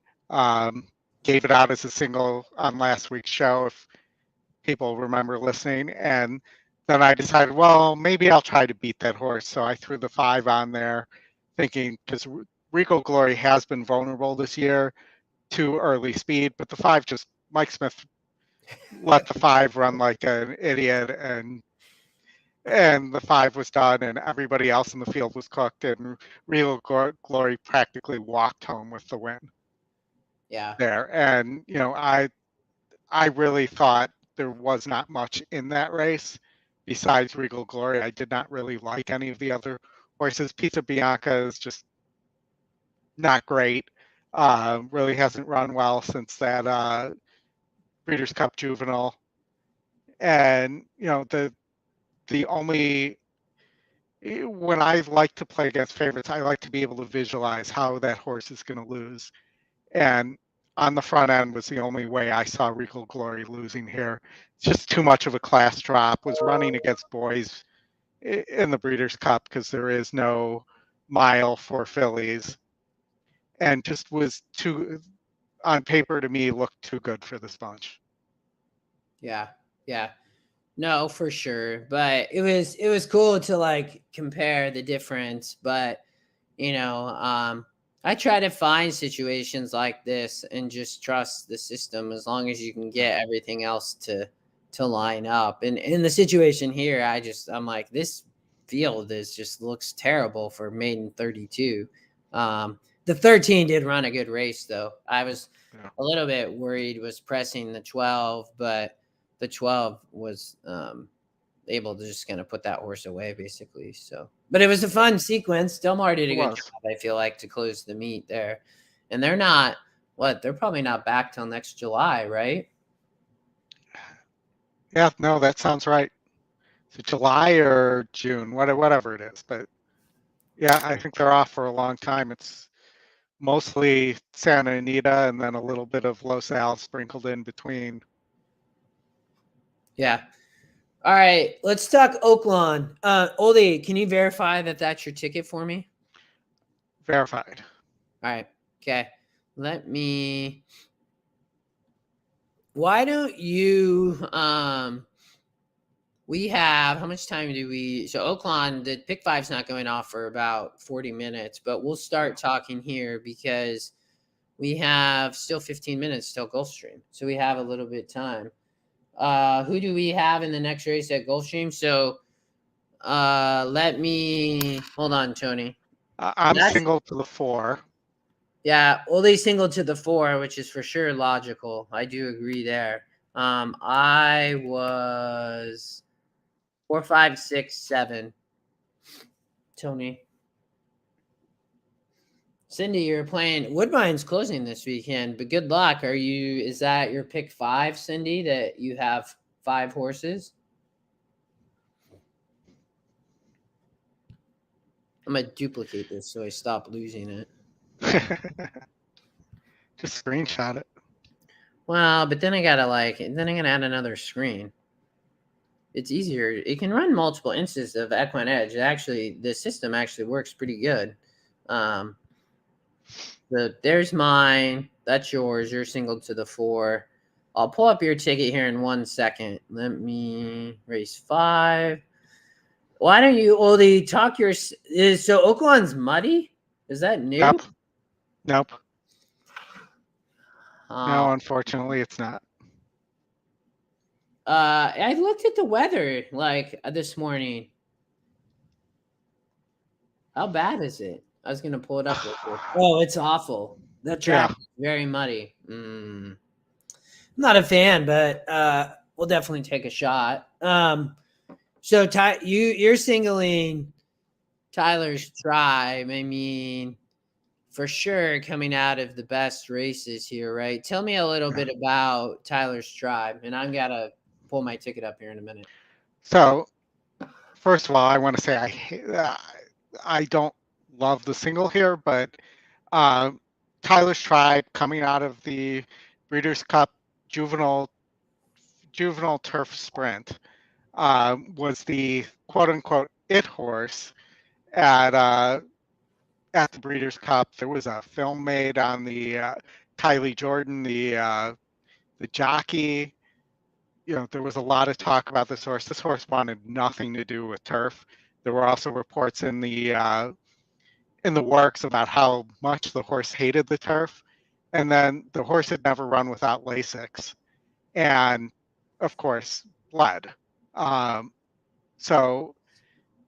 Gave it out as a single on last week's show, if people remember listening. And then I decided, well, maybe I'll try to beat that horse. So I threw the 5 on there, thinking, because Regal Glory has been vulnerable this year to early speed, but the 5 just, Mike Smith let the 5 run like an idiot, and the 5 was done, and everybody else in the field was cooked, and Regal Glory practically walked home with the win. Yeah. There. And, you know, I really thought there was not much in that race besides Regal Glory. I did not really like any of the other horses. Pizza Bianca is just not great. Really hasn't run well since that Breeders' Cup Juvenile. And, you know, the only, when I like to play against favorites, I like to be able to visualize how that horse is going to lose. And on the front end was the only way I saw Regal Glory losing here. It's just too much of a class drop. Was running against boys in the Breeders' Cup because there is no mile for fillies, and just was too, on paper to me, looked too good for this bunch. Yeah. No, for sure. But it was cool to like compare the difference. But you know, I try to find situations like this and just trust the system as long as you can get everything else to line up. And in the situation here, I'm like, this field just looks terrible for maiden 32. The 13 did run a good race though. I was a little bit worried was pressing the 12, but the 12 was able to just kind of put that horse away basically. So, but it was a fun sequence. Delmar did a good job, I feel like, to close the meet there. And they're probably not back till next July, right? Yeah, no, that sounds right. So July or June, whatever it is. But yeah, I think they're off for a long time. It's mostly Santa Anita and then a little bit of Los Al sprinkled in between. Yeah. All right, let's talk Oaklawn. Oldy, can you verify that that's your ticket for me? Verified. All right. Okay. Why don't you, we have, how much time so Oaklawn, the pick 5's not going off for about 40 minutes, but we'll start talking here because we have still 15 minutes till Gulfstream. So we have a little bit of time. Who do we have in the next race at Gulfstream? So hold on, Tony. I'm single to the 4. Yeah, Oldy single to the 4, which is for sure logical. I do agree there. I was 4, 5, 6, 7. Tony. Cindy, you're playing Woodbine's closing this weekend, but good luck. Is that your pick 5, Cindy, that you have 5 horses? I'm going to duplicate this so I stop losing it. Just screenshot it. Well, but then I gotta add another screen. It's easier. It can run multiple instances of EquinEdge. Actually, the system actually works pretty good. There's mine. That's yours. You're single to the 4. I'll pull up your ticket here in 1 second. Let me race 5. Why don't you, Oldy, talk so Oaklawn's muddy? Is that new? Nope. Oh. No, unfortunately, it's not. I looked at the weather like this morning. How bad is it? I was gonna pull it up real quick. Oh, it's awful. The track is very muddy. I'm not a fan, but we'll definitely take a shot. So you're singling Tyler's Tribe. I mean, for sure, coming out of the best races here, right? Tell me a little bit about Tyler's Tribe, and I'm gotta pull my ticket up here in a minute. So, first of all, I want to say I don't love the single here, but Tyler's Tribe coming out of the Breeders' Cup juvenile turf sprint was the quote unquote it horse at the Breeders' Cup. There was a film made on the Kylie Jordan, the jockey. You know, there was a lot of talk about this horse. This horse wanted nothing to do with turf. There were also reports in the works about how much the horse hated the turf, and then the horse had never run without Lasix, and of course bled. So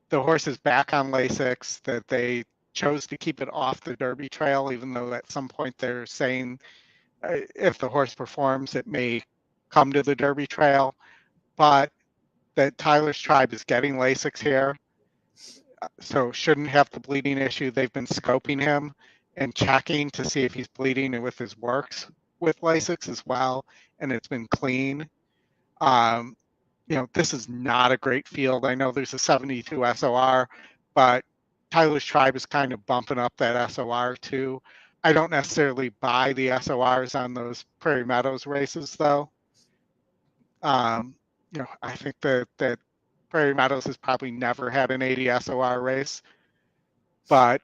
the horse is back on Lasix. That they chose to keep it off the Derby trail, even though at some point they're saying if the horse performs, it may come to the Derby trail. But that Tyler's Tribe is getting Lasix here, so shouldn't have the bleeding issue. They've been scoping him and checking to see if he's bleeding with his works with Lasix as well, and it's been clean. You know, this is not a great field. I know there's a 72 SOR, but Tyler's Tribe is kind of bumping up that SOR too. I don't necessarily buy the SORs on those Prairie Meadows races though. You know, I think that Prairie Meadows has probably never had an 80 SOR race, but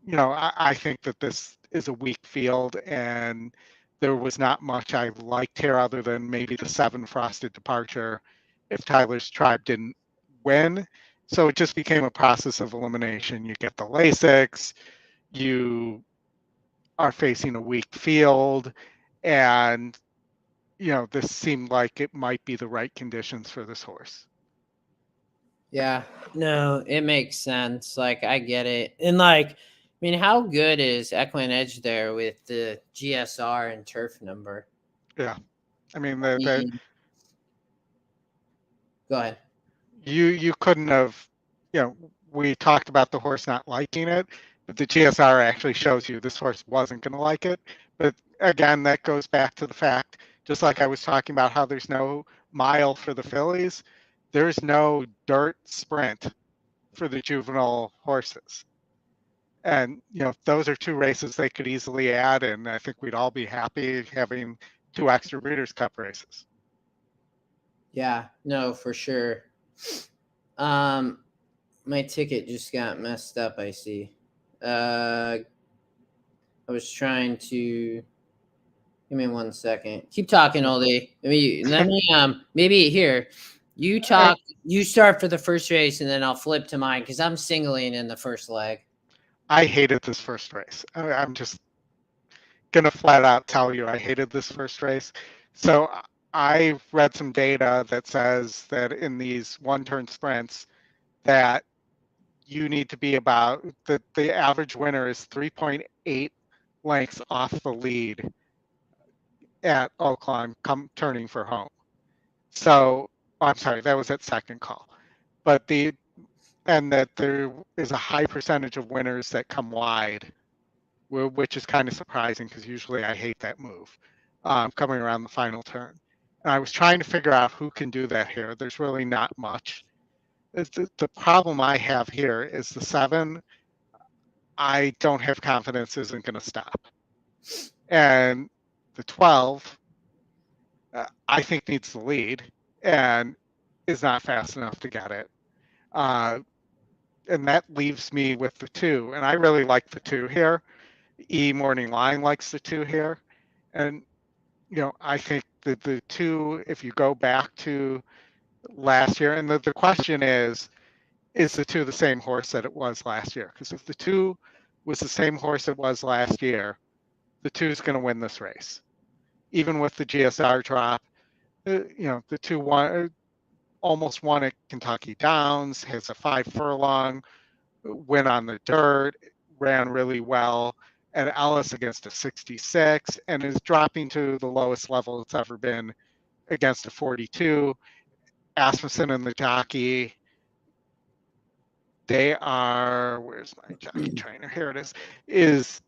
you know, I think that this is a weak field, and there was not much I liked here other than maybe the 7 Frosted Departure if Tyler's Tribe didn't win. So it just became a process of elimination. You get the Lasix, you are facing a weak field, and you know, this seemed like it might be the right conditions for this horse. Yeah, no, it makes sense. Like, I get it. And like, I mean, how good is EquinEdge there with the GSR and turf number? Yeah. I mean, Go ahead. You couldn't have, you know, we talked about the horse not liking it, but the GSR actually shows you this horse wasn't going to like it. But again, that goes back to the fact, just like I was talking about how there's no mile for the fillies, there's no dirt sprint for the juvenile horses. And, you know, those are 2 races they could easily add, and I think we'd all be happy having 2 extra Breeders' Cup races. Yeah, no, for sure. My ticket just got messed up, I see. I was trying to give me 1 second. Keep talking, Oldy. Let me maybe here. You talk, you start for the first race, and then I'll flip to mine because I'm singling in the first leg. I hated this first race. I'm just gonna flat out tell you I hated this first race. So I read some data that says that in these 1-turn sprints that you need to be about the average winner is 3.8 lengths off the lead at Oaklawn turning for home. So I'm sorry, that was at second call. But that there is a high percentage of winners that come wide, which is kind of surprising because usually I hate that move coming around the final turn. And I was trying to figure out who can do that here. There's really not much. The problem I have here is the 7, I don't have confidence isn't going to stop. And the 12, I think needs the lead and is not fast enough to get it. And that leaves me with the 2. And I really like the 2 here. Morning Line likes the 2 here. And, you know, I think that the 2, if you go back to last year, and the question is, is the 2 the same horse that it was last year? Because if the 2 was the same horse it was last year, the 2 is going to win this race. Even with the GSR drop, the 2 almost won at Kentucky Downs, has a 5 furlong, win on the dirt, ran really well at Ellis against a 66, and is dropping to the lowest level it's ever been against a 42. Asmussen and the jockey, they are, where's my jockey trainer? Here it is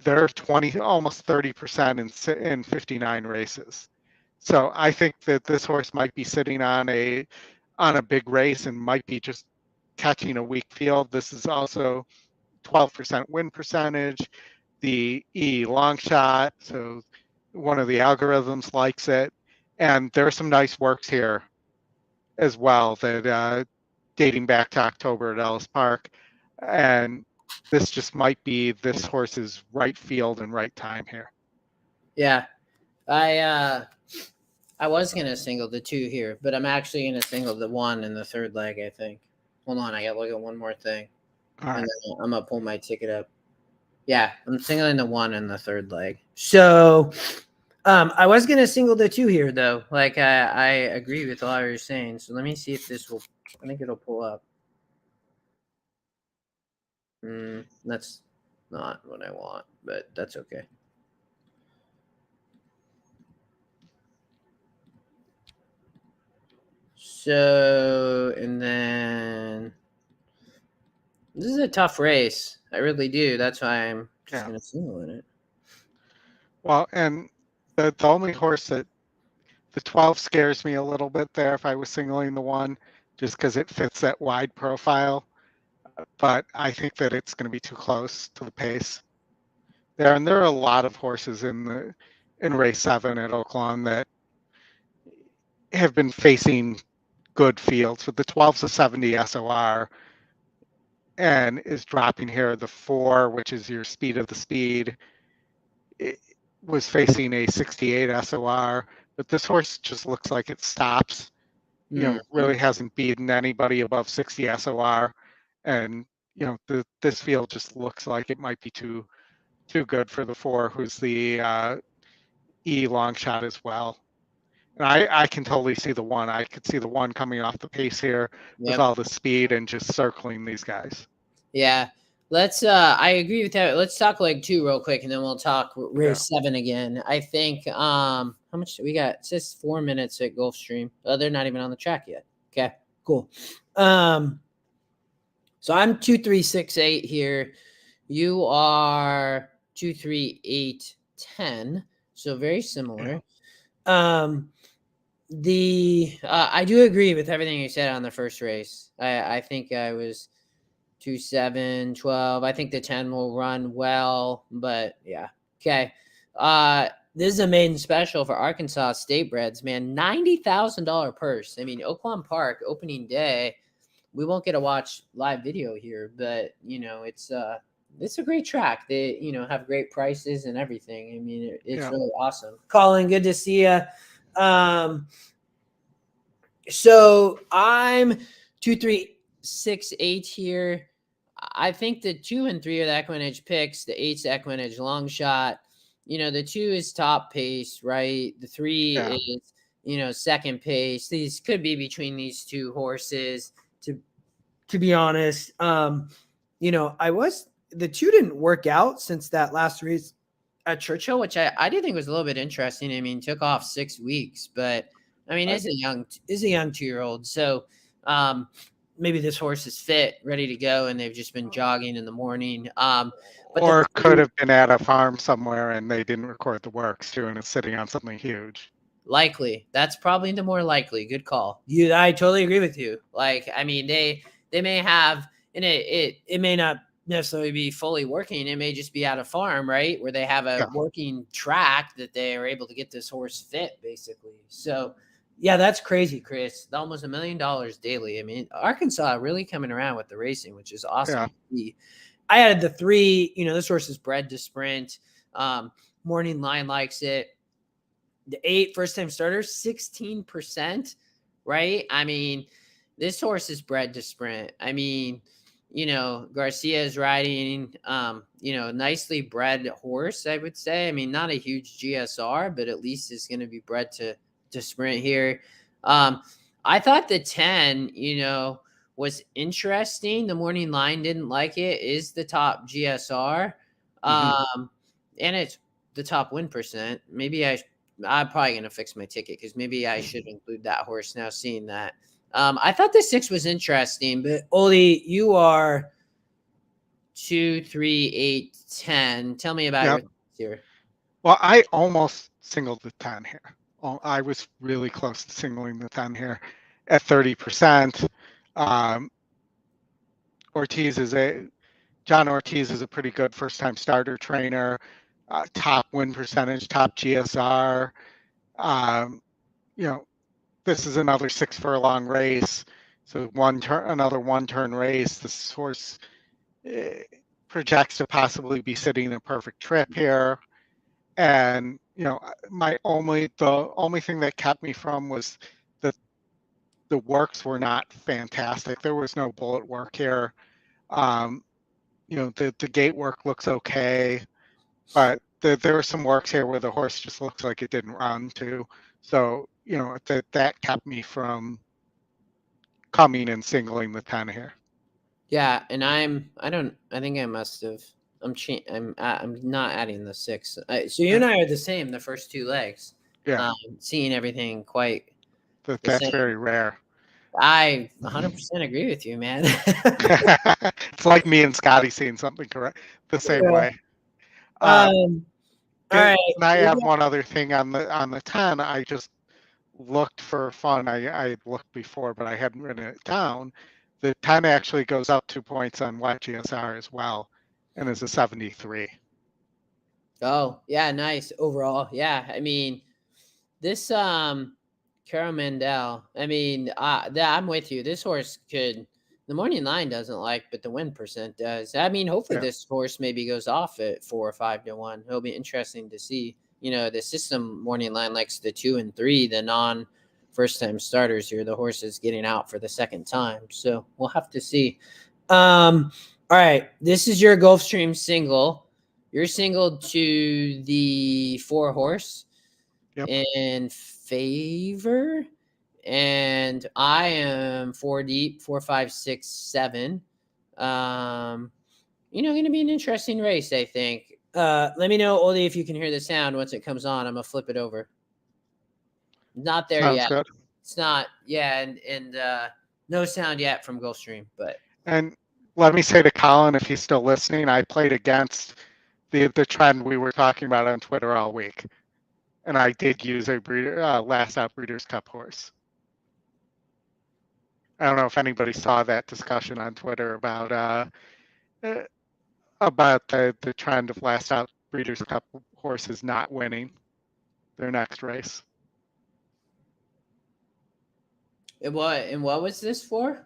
they're 20, almost 30% in 59 races. So I think that this horse might be sitting on a big race and might be just catching a weak field. This is also 12% win percentage. The E long shot, so one of the algorithms likes it. And there's some nice works here as well that dating back to October at Ellis Park. And this just might be this horse's right field and right time here. Yeah. I was going to single the 2 here, but I'm actually going to single the 1 in the third leg, I think. Hold on, I got to look at one more thing. All right. And then I'm going to pull my ticket up. Yeah, I'm singling the 1 in the third leg. So I was going to single the 2 here, though. Like, I agree with all you're saying. So let me see if this will – I think it'll pull up. That's not what I want, but that's okay. So, and then this is a tough race. I really do. That's why I'm just going to single in it. Well, and the only horse that the 12 scares me a little bit there if I was singling the 1, just because it fits that wide profile. But I think that it's going to be too close to the pace there. And there are a lot of horses in race 7 at Oaklawn that have been facing good fields. With the 12's a 70 SOR and is dropping here. The 4, which is your speed of the speed, it was facing a 68 SOR. But this horse just looks like it stops. Really hasn't beaten anybody above 60 SOR. And, this field just looks like it might be too good for the 4, who's the E long shot as well. And I can totally see the 1. I could see the 1 coming off the pace here with all the speed and just circling these guys. Yeah. Let's I agree with that. Let's talk leg 2 real quick, and then we'll talk race 7 again. I think how much we got? It says 4 minutes at Gulfstream. They're not even on the track yet. Okay, cool. So I'm 2-3-6-8 here. You are 2-3-8-10. So very similar. I do agree with everything you said on the first race. I think I was 2-7-12. I think the 10 will run well, but yeah. Okay. This is a maiden special for Arkansas State Breds, man. $90,000 purse. I mean, Oaklawn Park opening day. We won't get to watch live video here, but it's a great track. They have great prices and everything. I mean, it's really awesome. Colin, good to see you. So I'm 2-3-6-8 here. I think the 2 and 3 are the EquinEdge picks. The 8's the EquinEdge long shot. The 2 is top pace, right? The 3 is, second pace. These could be between these 2 horses. To be honest, the 2 didn't work out since that last race at Churchill, which I did think was a little bit interesting. I mean, took off 6 weeks, but I mean, is a young 2-year-old. So maybe this horse is fit, ready to go, and they've just been jogging in the morning. Or could have been at a farm somewhere and they didn't record the works too, and it's sitting on something huge. Likely. That's probably the more likely. Good call. I totally agree with you. Like, I mean, they may have, and it may not necessarily be fully working. It may just be at a farm, right, where they have a working track that they are able to get this horse fit, basically. So, yeah, that's crazy, Chris. Almost $1 million daily. I mean, Arkansas really coming around with the racing, which is awesome. Yeah. I added the 3. This horse is bred to sprint. Morning Line likes it. The 8 first-time starters, 16%, right? I mean, this horse is bred to sprint. I mean, Garcia is riding, nicely bred horse, I would say. I mean, not a huge GSR, but at least is going to be bred to sprint here. I thought the 10, was interesting. The morning line didn't like it. Is the top GSR. And it's the top win percent. Maybe I'm probably going to fix my ticket because maybe I should include that horse now seeing that. I thought the 6 was interesting, but Oldy, you are 2, 3, 8, 10. Tell me about your here. Well, I almost singled the 10 here. I was really close to singling the 10 here at 30%. John Ortiz is a pretty good first-time starter trainer. Top win percentage, top GSR. This is another 6 furlong race. So another one-turn race. This horse projects to possibly be sitting in a perfect trip here. And the only thing that kept me from was that the works were not fantastic. There was no bullet work here. The gate work looks okay, but there were some works here where the horse just looks like it didn't run too. So that kept me from coming and singling the 10 here. Yeah, and I think I must have. I'm not adding the 6. So you and I are the same. The first 2 legs. Yeah, seeing everything quite. That's same. very rare. I 100% agree with you, man. It's like me and Scotty seeing something correct the same way. All right. And I have one other thing on the 10. I just looked for fun. I looked before, but I hadn't written it down. The 10 actually goes up 2 points on wet GSR as well, and is a 73. Oh, yeah, nice overall. Yeah, I mean, this Caro Mandel. I mean, I'm with you. This horse could. The morning line doesn't like, but the win percent does. I mean, hopefully this horse maybe goes off at 4 or 5 to 1. It'll be interesting to see. The system morning line likes the 2 and 3, the non first time starters here. The horse is getting out for the second time. So we'll have to see. All right. This is your Gulfstream single. You're singled to the 4 horse in favor. And I am 4 deep, 4, 5, 6, 7. Going to be an interesting race, I think. Let me know, Oldy, if you can hear the sound once it comes on. I'm gonna flip it over. Not there yet. Good. It's not. Yeah, and no sound yet from Gulfstream. And let me say to Colin, if he's still listening, I played against the trend we were talking about on Twitter all week, and I did use a last out Breeders' Cup horse. I don't know if anybody saw that discussion on Twitter about the trend of last out Breeders' Cup horses not winning their next race. And what was this for?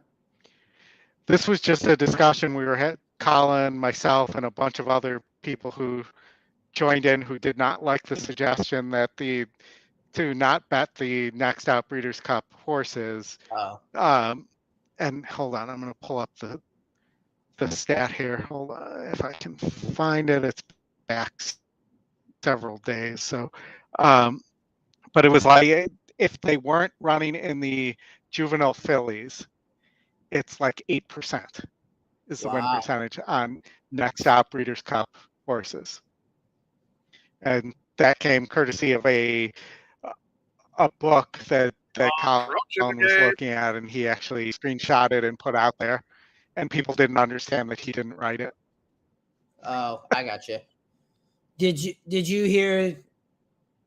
This was just a discussion we were Colin, myself, and a bunch of other people who joined in who did not like the suggestion that to not bet the next out Breeders' Cup horses. And hold on, I'm going to pull up the stat here. Hold on, if I can find it. It's back several days. So, but it was like if they weren't running in the juvenile fillies, it's like 8% is the win percentage on next out Breeders' Cup horses. And that came courtesy of a book that Colin was looking at, and he actually screenshotted and put out there, and people didn't understand that he didn't write it. Oh, I got you. Did you hear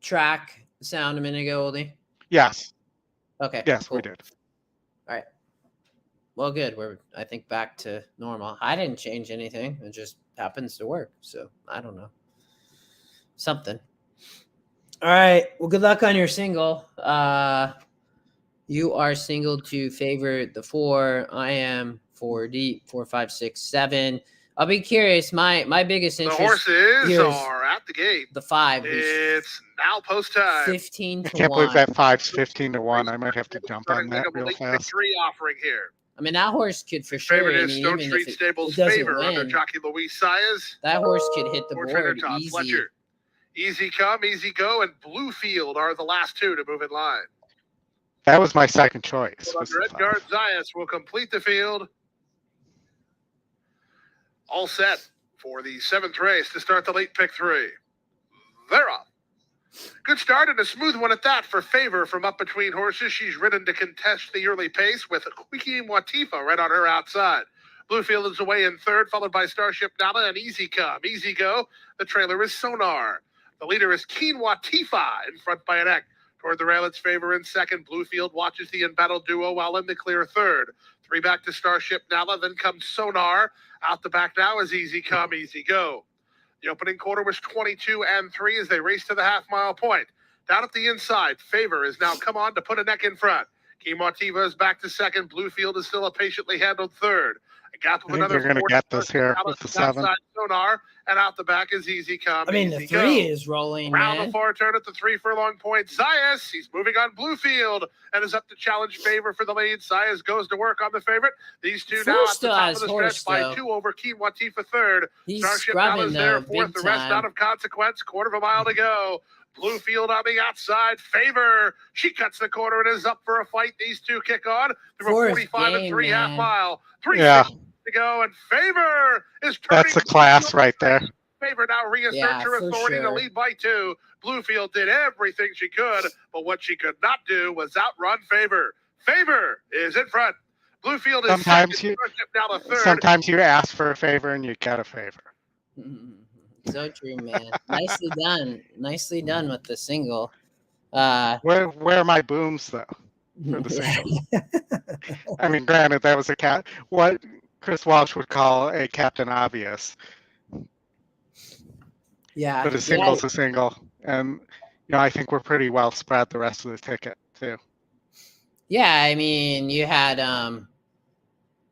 track sound a minute ago, Oldy? Yes. Okay. Yes, cool. we did. All right. Well, good. We're, I think, back to normal. I didn't change anything. It just happens to work. So I don't know. Something. All right. Well, good luck on your single. You are singled to favor the 4. I am 4 deep, 4, 5, 6, 7. I'll be curious. My biggest The interest horses here is are at the gate. the 5. It's now post time. 15 I to can't 1. believe that 5's 15 to 1. I might have to jump on Starting that leg of a real late fast. victory offering here. I mean, that horse could for sure. Favorite I is mean, Stone even Street if Stable's it doesn't favor under win, jockey Luis Saez. that horse could hit the Or trainer board Todd easy. Fletcher. Easy Come, Easy Go, and Bluefield are the last two to move in line. That was my second choice. Was Under the Edgar 5. Zayas will complete the field. All set for the 7th race to start the late pick 3. They're off. Good start and a smooth one at that for Favor from up between horses. She's ridden to contest the early pace with EquinEdge right on her outside. Bluefield is away in 3rd, followed by Starship Nala and Easy Come. Easy Go. The trailer is Sonar. The leader is Quinoa in front by an neck. Toward the rail, it's Favor in 2nd. Bluefield watches the embattled duo while in the clear 3rd. 3 back to Starship Nala, then comes Sonar. Out the back now is Easy Come, Easy Go. The opening quarter was 22 and 3 as they race to the half-mile point. Down at the inside, Favor is now come on to put a neck in front. Quinoa is back to 2nd. Bluefield is still a patiently handled 3rd. A gap of I think another you're going to 40 get this here with the 7. outside Sonar, and out the back is Easy Come, I mean, Easy the 3 Go. is rolling, Round man. the far turn at the 3 furlong point. Zayas, he's moving on Bluefield and is up to challenge Favor for the lead. Zayas goes to work on the favorite. These two Four now at the still top has of the horse, stretch by though. 2 over Quinoa 3rd. He's Starship Nala scrubbing is there though, 4th. big The rest time. out of consequence. Quarter of a mile to go. Bluefield on the outside. Favor. She cuts the corner and is up for a fight. These two kick on through Fourth a 45 and game, 3 half man. mile. 3 Yeah. to go, and Favor is turning. That's a class right there. Favor now reasserts Yeah, her for authority to sure. lead by 2. Bluefield did everything she could, but what she could not do was outrun Favor. Favor is in front. Bluefield is Sometimes second. Starship now the 3rd. Sometimes you ask for a favor and you get a favor. So true, man. Nicely done. Nicely done with the single. Where are my booms though? For the single. I mean, granted, that was what Chris Walsh would call a Captain Obvious, Yeah. but a single's a single, and I think we're pretty well spread the rest of the ticket too. Yeah, I mean, you had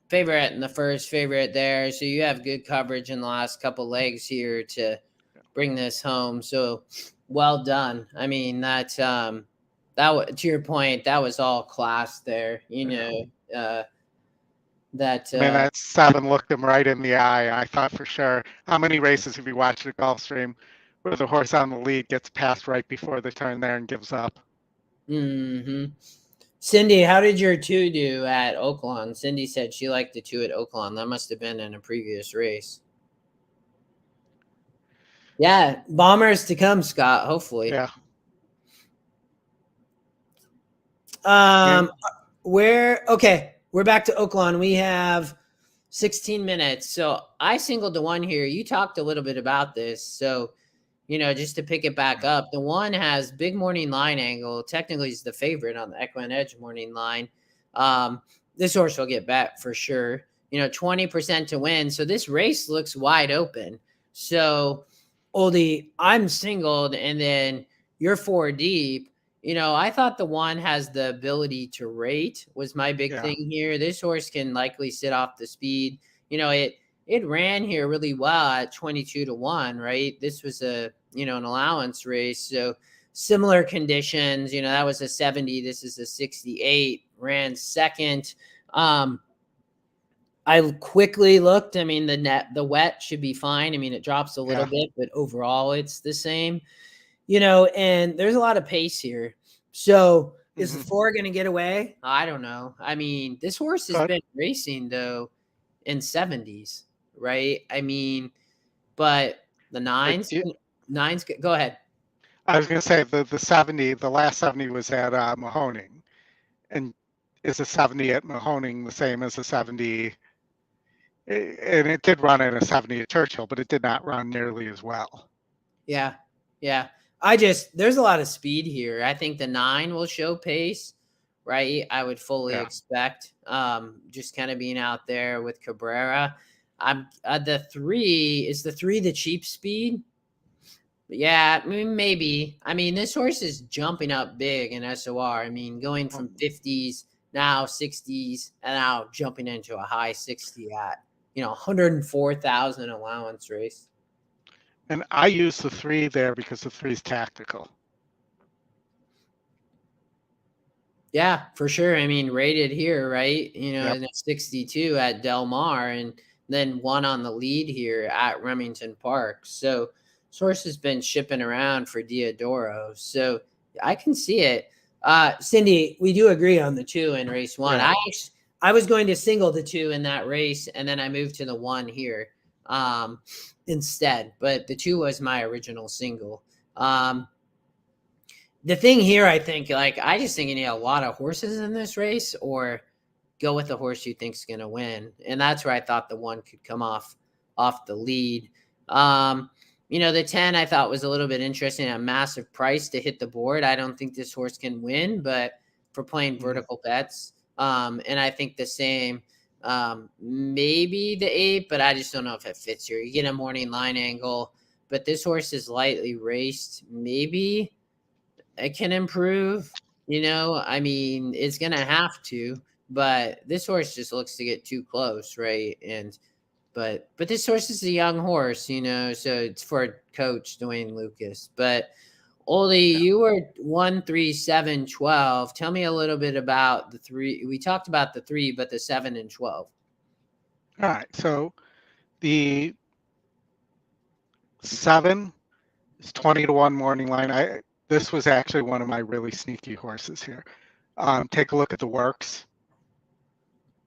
favorite in the first, favorite there, so you have good coverage in the last couple legs here to bring this home. So well done. I mean, that to your point, that was all class there. That I mean, that 7 looked him right in the eye. I thought for sure. How many races have you watched at Gulfstream where the horse on the lead gets passed right before the turn there and gives up? Mm-hmm. Cindy, how did your 2 do at Oaklawn? Cindy said she liked the 2 at Oaklawn. That must have been in a previous race. Yeah, bombers to come, Scott. Hopefully. Yeah. We're back to Oaklawn. We have 16 minutes. So I singled the 1 here. You talked a little bit about this. So, just to pick it back up, the 1 has big morning line angle. Technically, it's the favorite on the EquinEdge morning line. This horse will get bet for sure. 20% to win. So this race looks wide open. So, Oldy, I'm singled, and then you're 4 deep. I thought the 1 has the ability to rate was my big thing here. This horse can likely sit off the speed. It ran here really well at 22 to 1, right? This was an allowance race. So similar conditions, that was a 70. This is a 68, ran second. I quickly looked. I mean, the wet should be fine. I mean, it drops a little bit, but overall it's the same. And there's a lot of pace here. So is the 4 going to get away? I don't know. I mean, this horse has been racing, though, in 70s, right? I mean, but the 9s, go ahead. I was going to say the 70, the last 70 was at Mahoning. And is a 70 at Mahoning the same as a 70? And it did run at a 70 at Churchill, but it did not run nearly as well. Yeah. There's a lot of speed here. I think the 9 will show pace, right? I would fully expect just kind of being out there with Cabrera. The 3, is the 3 the cheap speed? Yeah, maybe. I mean, this horse is jumping up big in SOR. I mean, going from 50s, now 60s, and now jumping into a high 60 at 104,000 allowance race. And I use the 3 there because the 3 is tactical. Yeah, for sure. I mean, rated here, right? Yep. In a 62 at Del Mar, and then one on the lead here at Remington Park. So Source has been shipping around for Diodoro. So I can see it. Cindy, we do agree on the 2 in race 1. Yeah. I was going to single the 2 in that race, and then I moved to the 1 here instead. But the 2 was my original single. The thing here, I think, I just think you need a lot of horses in this race, or go with the horse you think's going to win. And that's where I thought the 1 could come off the lead. The 10 I thought was a little bit interesting, a massive price to hit the board. I don't think this horse can win, but for playing vertical bets, and I think the same, maybe the 8, but I just don't know if it fits here. You get a morning line angle, but this horse is lightly raced. Maybe it can improve, I mean, it's going to have to, but this horse just looks to get too close. Right. But this horse is a young horse, so it's for Coach Dwayne Lucas. But Oldy, you were 1, 3, 7, 12. Tell me a little bit about the 3. We talked about the 3, but the 7 and 12. All right. So the 7 is 20-1 morning line. This was actually one of my really sneaky horses here. Take a look at the works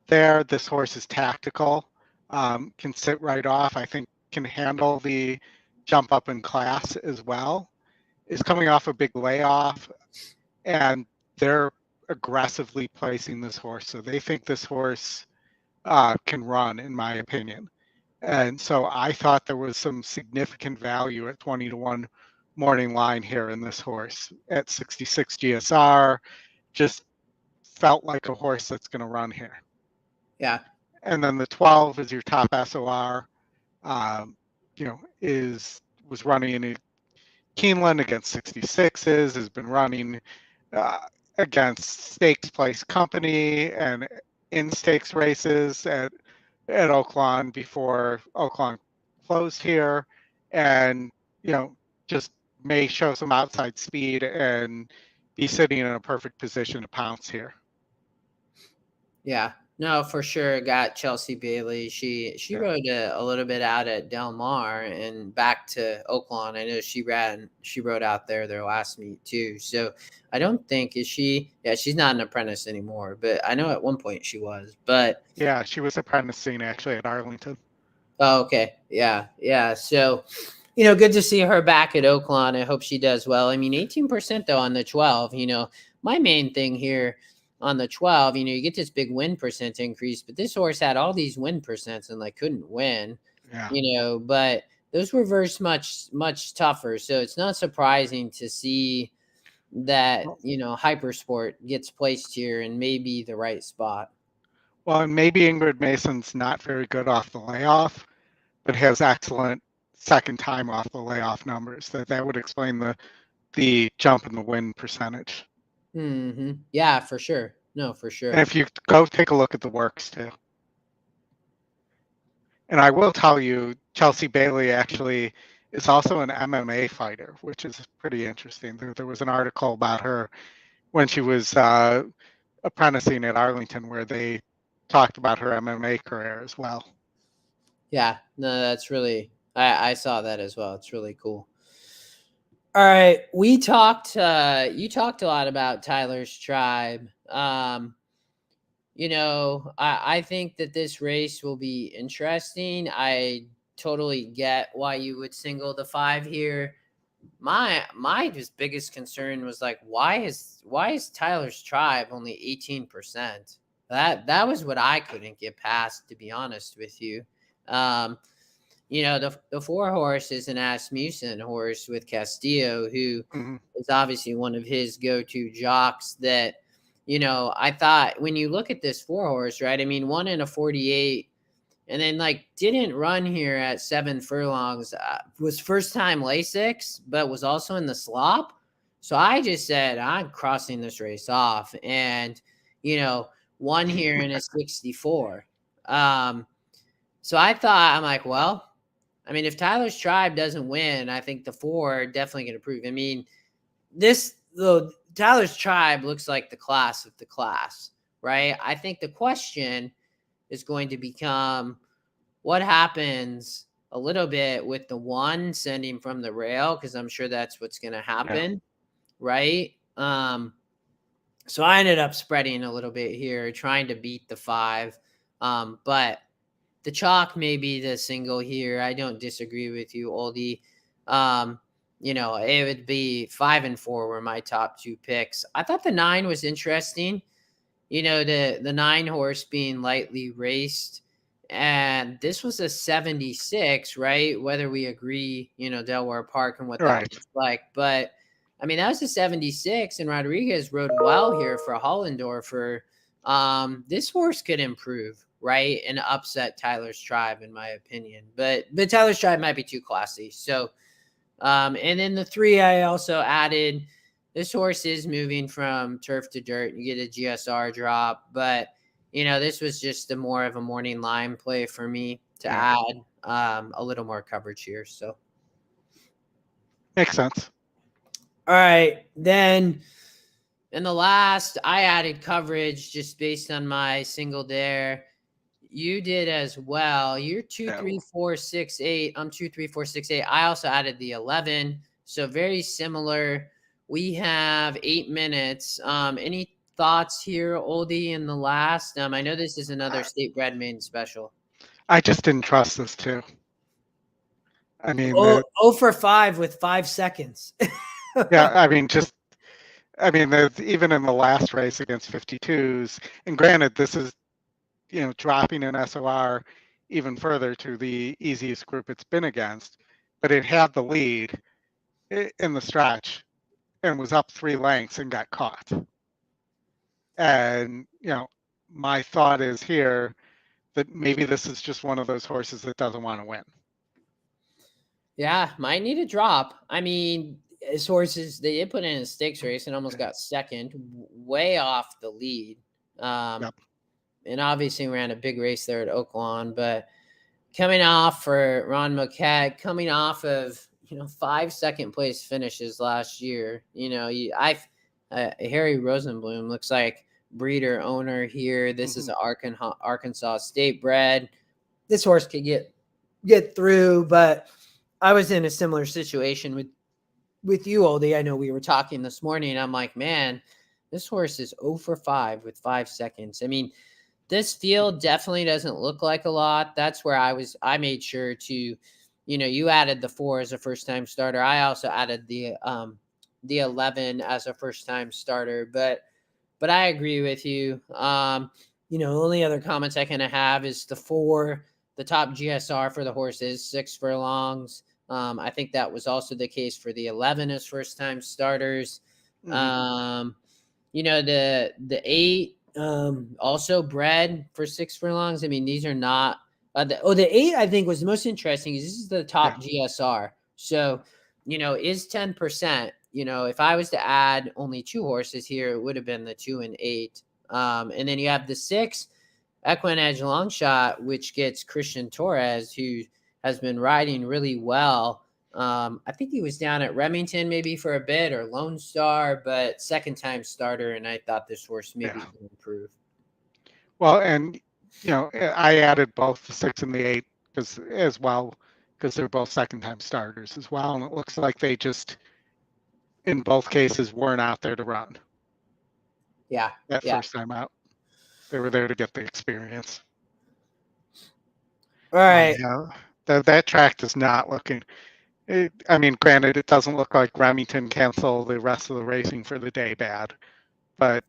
there. This horse is tactical, can sit right off. I think can handle the jump up in class as well. Is coming off a big layoff, and they're aggressively placing this horse. So they think this horse can run, in my opinion. And so I thought there was some significant value at 20-1 morning line here in this horse at 66 GSR. Just felt like a horse that's going to run here. Yeah. And then the 12 is your top SOR. Was running in Keeneland against 66s, has been running against stakes place company and in stakes races at Oaklawn before Oaklawn closed here, and just may show some outside speed and be sitting in a perfect position to pounce here. Yeah, no, for sure. Got Chelsea Bailey. She rode a little bit out at Del Mar and back to Oaklawn. I know she rode out their last meet too. So I don't think she's not an apprentice anymore, but I know at one point she was. But yeah, she was apprenticing actually at Arlington. Oh, okay. Yeah. So, good to see her back at Oaklawn. I hope she does well. I mean, 18% though on the 12, my main thing here on the 12, you get this big win percent increase, but this horse had all these win percents and couldn't win, but those were versed much, much tougher. So it's not surprising to see that, Hypersport gets placed here and maybe the right spot. Well, and maybe Ingrid Mason's not very good off the layoff, but has excellent second time off the layoff numbers. That would explain the jump in the win percentage. Mm-hmm. Yeah, for sure. No, for sure. And if you go take a look at the works too. And I will tell you, Chelsea Bailey actually is also an MMA fighter, which is pretty interesting. There was an article about her when she was apprenticing at Arlington where they talked about her MMA career as well. Yeah, no, that's really, I saw that as well. It's really cool. All right. You talked a lot about Tyler's Tribe. I think that this race will be interesting. I totally get why you would single the 5 here. My just biggest concern was why is Tyler's Tribe only 18%? That was what I couldn't get past, to be honest with you. The 4 horse is an Asmussen horse with Castillo, who is obviously one of his go-to jocks that, I thought when you look at this 4 horse, right? I mean, 1 in a 48 and then didn't run here at 7 furlongs, was first time Lasix, but was also in the slop. So I just said, I'm crossing this race off and, won here in a 64. So I thought, I'm like, well, I mean, if Tyler's Tribe doesn't win, I think the 4 definitely going to prove. I mean, Tyler's Tribe looks like the class of the class, right? I think the question is going to become what happens a little bit with the 1 sending from the rail, because I'm sure that's what's going to happen, right? So I ended up spreading a little bit here, trying to beat the 5. But the chalk may be the single here. I don't disagree with you, Oldy. It would be 5 and 4 were my top 2 picks. I thought the 9 was interesting. The 9 horse being lightly raced. And this was a 76, right? Whether we agree, Delaware Park and what that looks like. But, I mean, that was a 76, and Rodriguez rode well here for Hollendorfer. This horse could improve, right, and upset Tyler's Tribe, in my opinion. But Tyler's Tribe might be too classy. So, and then the 3, I also added, this horse is moving from turf to dirt. You get a GSR drop, but this was just more of a morning line play for me to add a little more coverage here. So makes sense. All right, then in the last, I added coverage just based on my single there. You did as well. You're 2, 3, 4, 6, 8. I'm 2, 3, 4, 6, 8. I also added the 11. So very similar. We have 8 minutes. Any thoughts here, Oldie, in the last? I know this is another State Bred main special. I just didn't trust this too. I mean, 0 for 5 with 5 seconds. Yeah, I mean, even in the last race against 52s, and granted, this is, dropping an SOR even further to the easiest group it's been against, but it had the lead in the stretch and was up 3 lengths and got caught. And, my thought is here that maybe this is just one of those horses that doesn't want to win. Yeah, might need a drop. I mean, his horses, they did put in a stakes race and almost got second, way off the lead. And obviously ran a big race there at Oaklawn, but coming off for Ron Moquette, coming off of, 5 second place finishes last year, Harry Rosenblum looks like breeder owner here. This is an Arkansas State bred. This horse could get through, but I was in a similar situation with you, Oldie. I know we were talking this morning. I'm like, man, this horse is 0 for 5 with 5 seconds. I mean, this field definitely doesn't look like a lot. That's where I made sure to, you added the 4 as a first-time starter. I also added the 11 as a first-time starter, but I agree with you. Only other comments I kind of have is the 4, the top GSR for the horses, 6 furlongs. I think that was also the case for the 11 as first-time starters. The 8 also bred for 6 furlongs. I mean, these are not the 8 I think was the most interesting because this is the top GSR. So, is 10%. If I was to add only 2 horses here, it would have been the 2 and 8. And then you have the 6 EquinEdge long shot, which gets Christian Torres, who has been riding really well. I think he was down at Remington maybe for a bit, or Lone Star, but second-time starter, and I thought this horse maybe could improve. Well, and, I added both the 6 and the 8 because they're both second-time starters as well, and it looks like they just, in both cases, weren't out there to run. Yeah. First time out. They were there to get the experience. All right. That track does not looking. Granted, it doesn't look like Remington canceled the rest of the racing for the day bad, but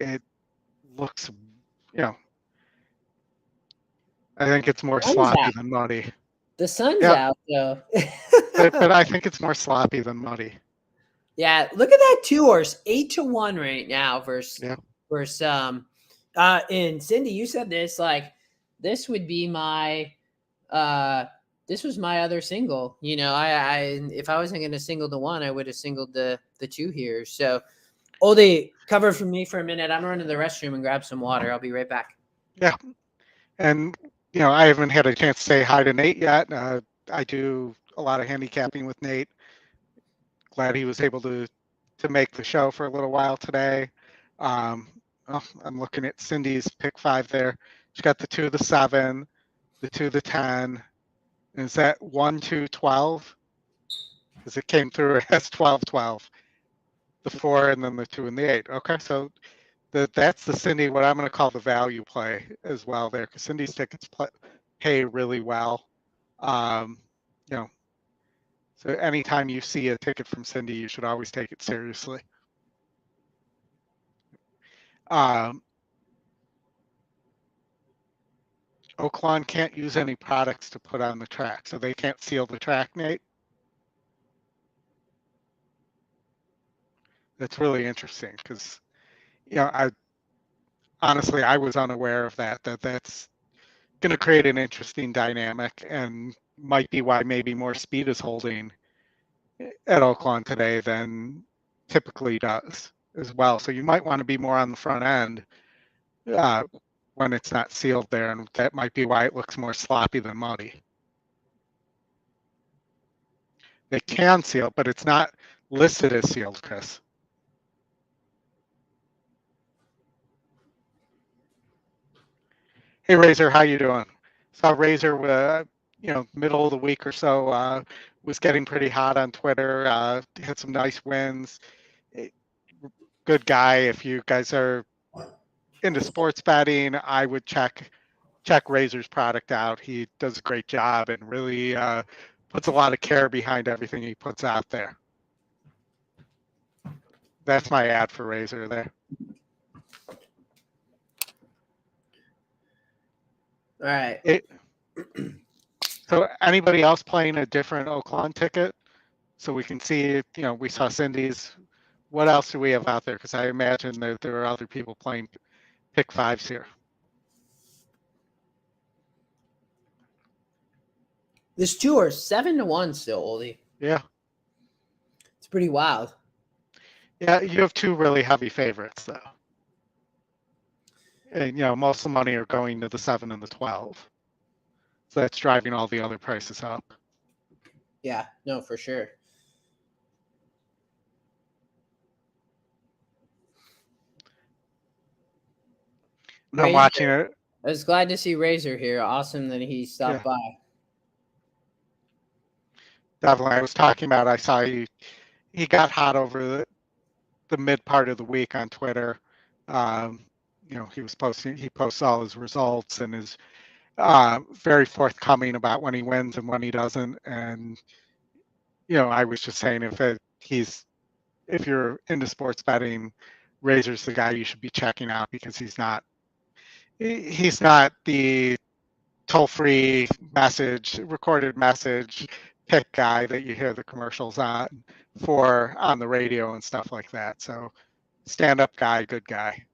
it looks, I think it's more sloppy than muddy. The sun's out, though. but I think it's more sloppy than muddy. Yeah, look at that 2 horse, 8-1 right now versus and Cindy, you said this, like, this would be my this was my other single. I if I wasn't going to single the 1, I would have singled the 2 here. So, Oldie, cover for me for a minute. I'm running to the restroom and grab some water. I'll be right back. Yeah. And I haven't had a chance to say hi to Nate yet. I do a lot of handicapping with Nate. Glad he was able to make the show for a little while today. I'm looking at Cindy's pick 5 there. She's got the 2 the 7, the 2 the 10. Is that 1 2 12? Because it came through as 12 12. The 4 and then the 2 and the 8. Okay, so that's the Cindy, what I'm going to call the value play as well there, because Cindy's tickets pay really well. So anytime you see a ticket from Cindy, you should always take it seriously. Oaklawn can't use any products to put on the track, so they can't seal the track, Nate. That's really interesting because, I was unaware of that. That's going to create an interesting dynamic and might be why maybe more speed is holding at Oaklawn today than typically does as well. So you might want to be more on the front end when it's not sealed there, and that might be why it looks more sloppy than muddy. They can seal, but it's not listed as sealed, Chris. Hey, Razor, how you doing? Saw Razor, middle of the week or so, was getting pretty hot on Twitter, had some nice wins. Good guy. If you guys are into sports betting, I would check Razor's product out. He does a great job and really puts a lot of care behind everything he puts out there. That's my ad for Razor there. All right. So anybody else playing a different Oaklawn ticket? So we can see, we saw Cindy's. What else do we have out there? Because I imagine that there are other people playing pick 5s here. This 2 are 7-1 still, Oldy. Yeah. It's pretty wild. Yeah, you have 2 really heavy favorites, though. And, most of the money are going to the 7 and the 12. So that's driving all the other prices up. Yeah, no, for sure. I'm watching it. I was glad to see Razor here. Awesome that he stopped by. Definitely. I was talking about, I saw he got hot over the mid part of the week on Twitter. He posts all his results and is very forthcoming about when he wins and when he doesn't. And, I was just saying if you're into sports betting, Razor's the guy you should be checking out because he's not the toll-free recorded message pick guy that you hear the commercials on the radio and stuff like that. So stand-up guy, good guy.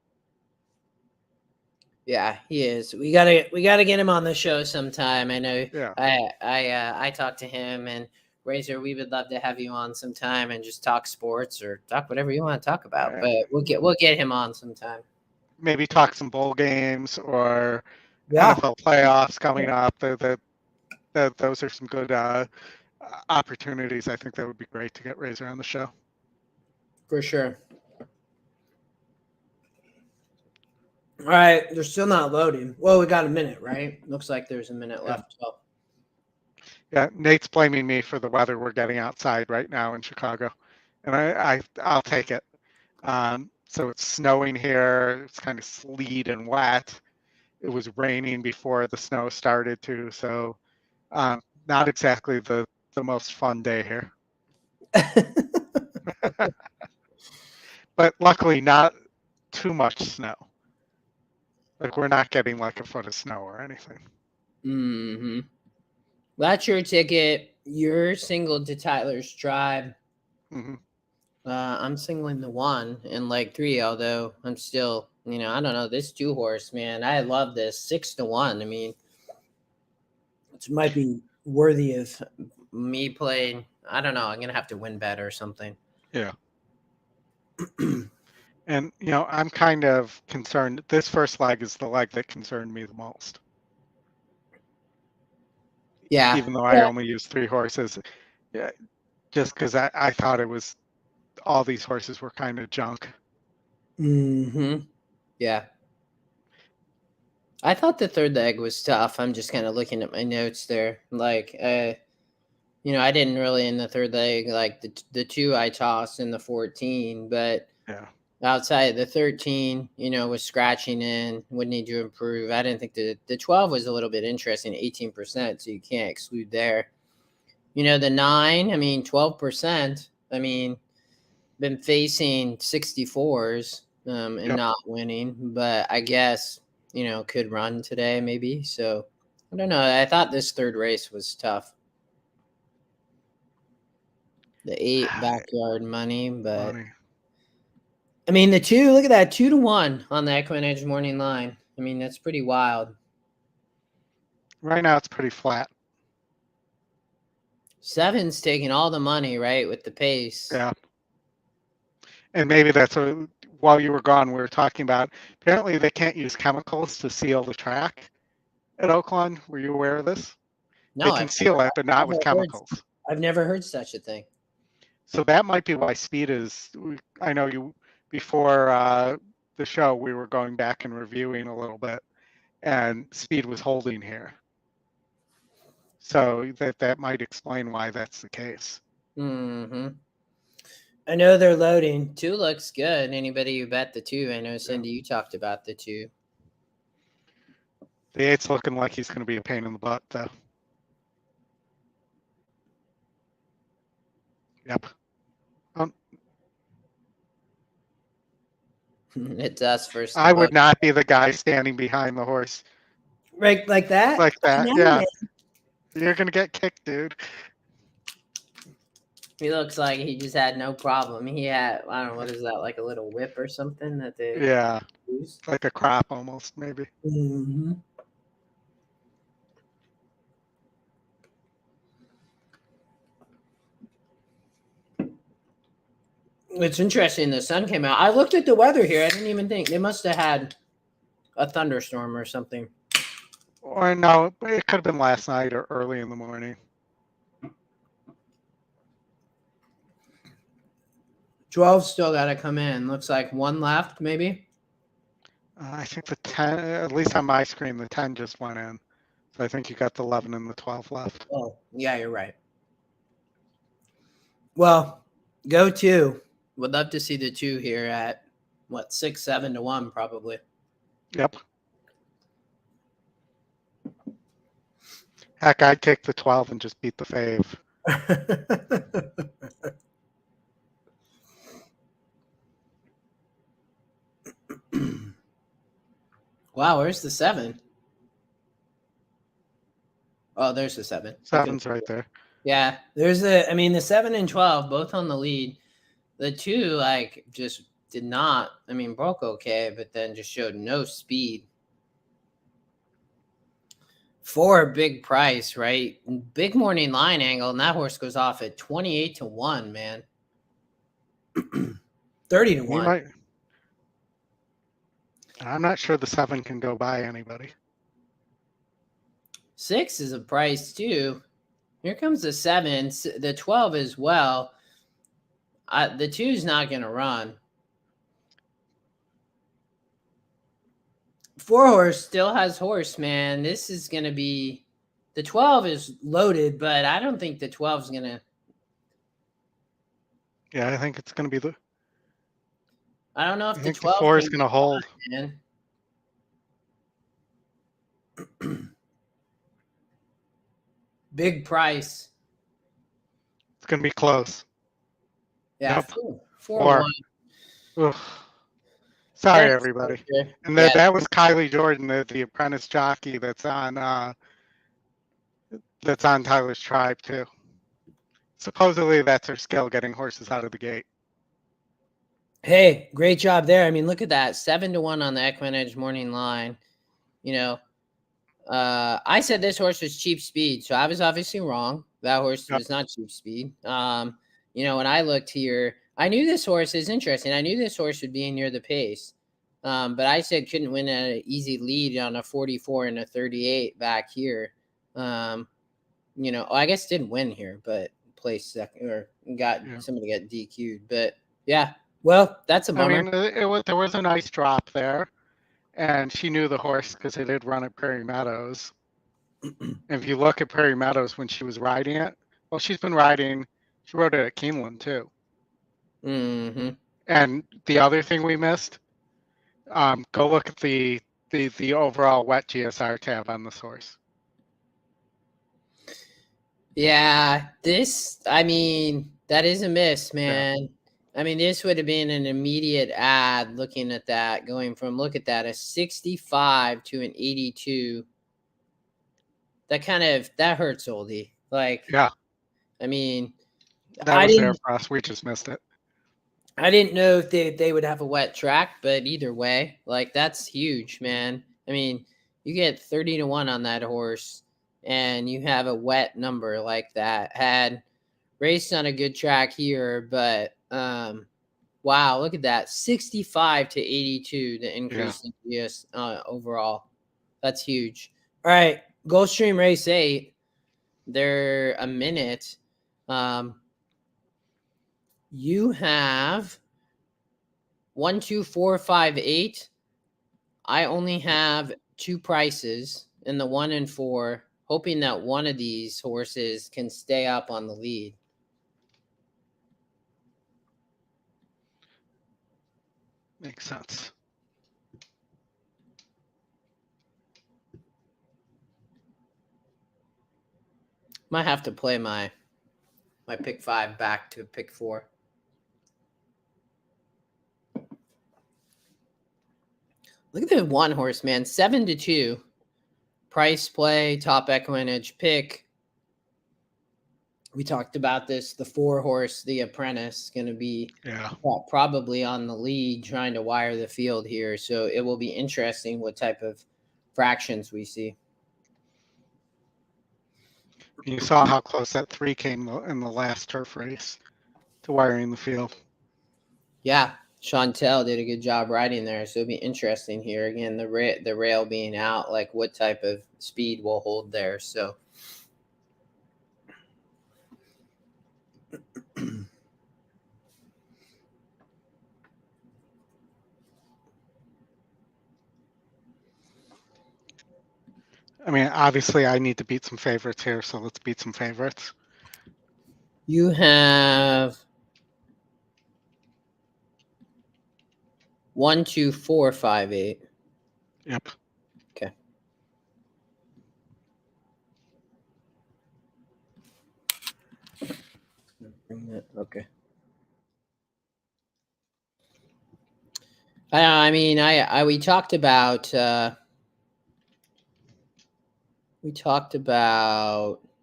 Yeah, he is. We gotta get him on the show sometime. I know. Yeah. I talked to him and Razor. We would love to have you on sometime and just talk sports or talk whatever you want to talk about. Yeah. But we'll get him on sometime. Maybe talk some bowl games or NFL playoffs coming up. Those are some good opportunities. I think that would be great to get Razor on the show. For sure. All right, they're still not loading. Well, we got a minute, right? Looks like there's a minute left. So. Yeah, Nate's blaming me for the weather we're getting outside right now in Chicago, and I'll take it. So it's snowing here. It's kind of sleet and wet. It was raining before the snow started too, so not exactly the most fun day here. But luckily not too much snow. Like we're not getting like a foot of snow or anything. Mm-hmm. That's your ticket. You're singled to Tyler's tribe. Mm-hmm. I'm singling the 1 and leg 3, although I'm still, I don't know, this 2 horse, man. I love this 6-1. I mean, it might be worthy of me playing. I don't know. I'm going to have to win bet or something. Yeah. And, I'm kind of concerned. This first leg is the leg that concerned me the most. Yeah. even though I only used 3 horses. Yeah, just because I thought it was all these horses were kind of junk. Mm-hmm. Yeah. I thought the third leg was tough. I'm just kind of looking at my notes there. Like, you know, I didn't really in the third leg like the 2 I tossed in the 14, but Yeah. outside the 13, you know, was scratching in, would need to improve. I didn't think the 12 was a little bit interesting, 18%, so you can't exclude there. You know, the 9, I mean, 12%. I mean, been facing 64s and Yep. not winning, but I guess, you know, could run today maybe. So I don't know. I thought this third race was tough. The 8 backyard money, but Money. I mean, the 2, look at that, 2-1 on the EquinEdge morning line. I mean, that's pretty wild. Right now it's pretty flat. 7's taking all the money, right, with the pace. Yeah. And maybe that's while you were gone, we were talking about apparently they can't use chemicals to seal the track at Oaklawn. Were you aware of this? No, They can seal it, but not with chemicals. I've never heard such a thing. So that might be why speed is. I know you before the show we were going back and reviewing a little bit, and speed was holding here. So that might explain why that's the case. Mm-hmm. I know they're loading. 2 looks good. Anybody who bet the 2, I know Cindy, you talked about the 2. The 8's looking like he's going to be a pain in the butt, though. Yep. It's us first. I would not be the guy standing behind the horse. Right, like that? Like that, No, yeah. man. You're going to get kicked, dude. He looks like he just had no problem. He had, I don't know, what is that, like a little whip or something that they Yeah. use? Like a crop almost, maybe. Mm-hmm. It's interesting. The sun came out. I looked at the weather here. I didn't even think they must have had a thunderstorm or something. Or no, it could have been last night or early in the morning. 12 still got to come in. Looks like 1 left, maybe. I think the 10, at least on my screen, the 10 just went in. So I think you got the 11 and the 12 left. Oh, yeah, you're right. Well, go 2. Would love to see the 2 here at, what, 6, 7 to 1, probably. Yep. Heck, I'd take the 12 and just beat the fave. Wow, where's the 7? Oh, there's the 7. 7's right there. Yeah, there's the 7 and 12 both on the lead. The 2 like just did not. I mean, broke okay, but then just showed no speed. 4 big price, right? Big morning line angle, and that horse goes off at 28 to 1, man. 30 to 1. I'm not sure the 7 can go by anybody. 6 is a price too. Here comes the 7, the 12 as well. The 2 is not going to run. 4 horse still has horse, man. This is going to be, the 12 is loaded, but I don't think the 12 is going to. Yeah, I think it's going to be I don't know if the 12 the 4 is going to hold. Man. Big price. It's going to be close. Yeah, Yep. 4-1. Ugh. Sorry, everybody. And that was Kylie Jordan, the apprentice jockey that's on Tyler's Tribe too. Supposedly that's her skill, getting horses out of the gate. Hey, great job there. I mean, look at that, 7 to 1 on the EquinEdge morning line. You know, I said this horse was cheap speed, so I was obviously wrong. That horse was not cheap speed. You know, when I looked here, I knew this horse is interesting. I knew this horse would be near the pace, but I said couldn't win at an easy lead on a 44 and a 38 back here. I guess didn't win here, but placed second or got somebody got DQ'd. But yeah, well, that's a bummer. I mean, there was a nice drop there, and she knew the horse because it had run at Prairie Meadows. If you look at Prairie Meadows when she was riding it, well, she rode it at Keeneland too. Mm-hmm. And the other thing we missed, go look at the overall wet GSR tab on this horse. Yeah, that is a miss, man. Yeah. I mean, this would have been an immediate ad looking at that, going from, look at that, a 65 to an 82. That hurts Oldy. Like, yeah. I mean, that was there for us. We just missed it. I didn't know if they would have a wet track, but either way, like, that's huge, man. I mean, you get 30-1 on that horse, and you have a wet number like that. Had raced on a good track here, but wow, look at that, 65 to 82, the increase in GS overall. That's huge. All right, Gulfstream race 8. They're a minute. You have 1, 2, 4, 5, 8. I only have 2 prices in the 1 and 4, hoping that one of these horses can stay up on the lead. Makes sense. Might have to play my pick 5 back to pick 4. Look at the one horse, man. 7-2. Price play, top EquinEdge pick. We talked about this. The 4 horse, the Apprentice, going to be probably on the lead, trying to wire the field here. So it will be interesting what type of fractions we see. You saw how close that 3 came in the last turf race to wiring the field. Yeah, Chantel did a good job riding there, so it'll be interesting here. Again, the rail being out, like what type of speed will hold there. So, I mean, obviously, I need to beat some favorites here, so let's beat some favorites. You have 1, 2, 4, 5, 8. Yep. Okay. Okay. I mean, we talked about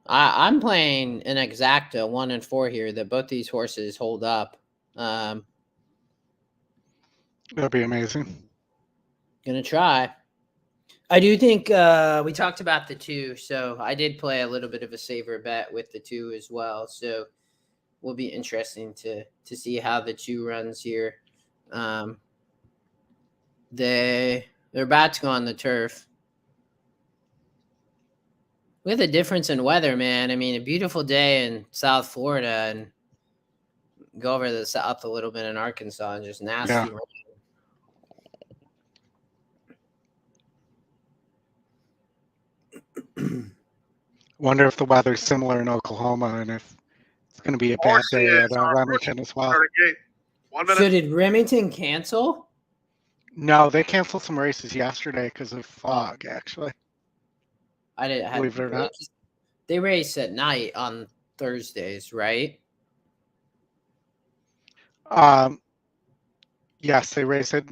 I'm playing an exacta 1 and 4 here that both these horses hold up. That'd be amazing. Gonna try. I do think we talked about the 2, so I did play a little bit of a saver bet with the 2 as well. So will be interesting to see how the 2 runs here. They're about to go on the turf. Look at the difference in weather, man. I mean, a beautiful day in South Florida and go over to the south a little bit in Arkansas and just nasty rain. Wonder if the weather's similar in Oklahoma and if it's going to be a bad day at Remington as well. 1 minute. So did Remington cancel? No, they canceled some races yesterday because of fog, actually. I didn't believe it or not. They race at night on Thursdays, right? Yes, they race it.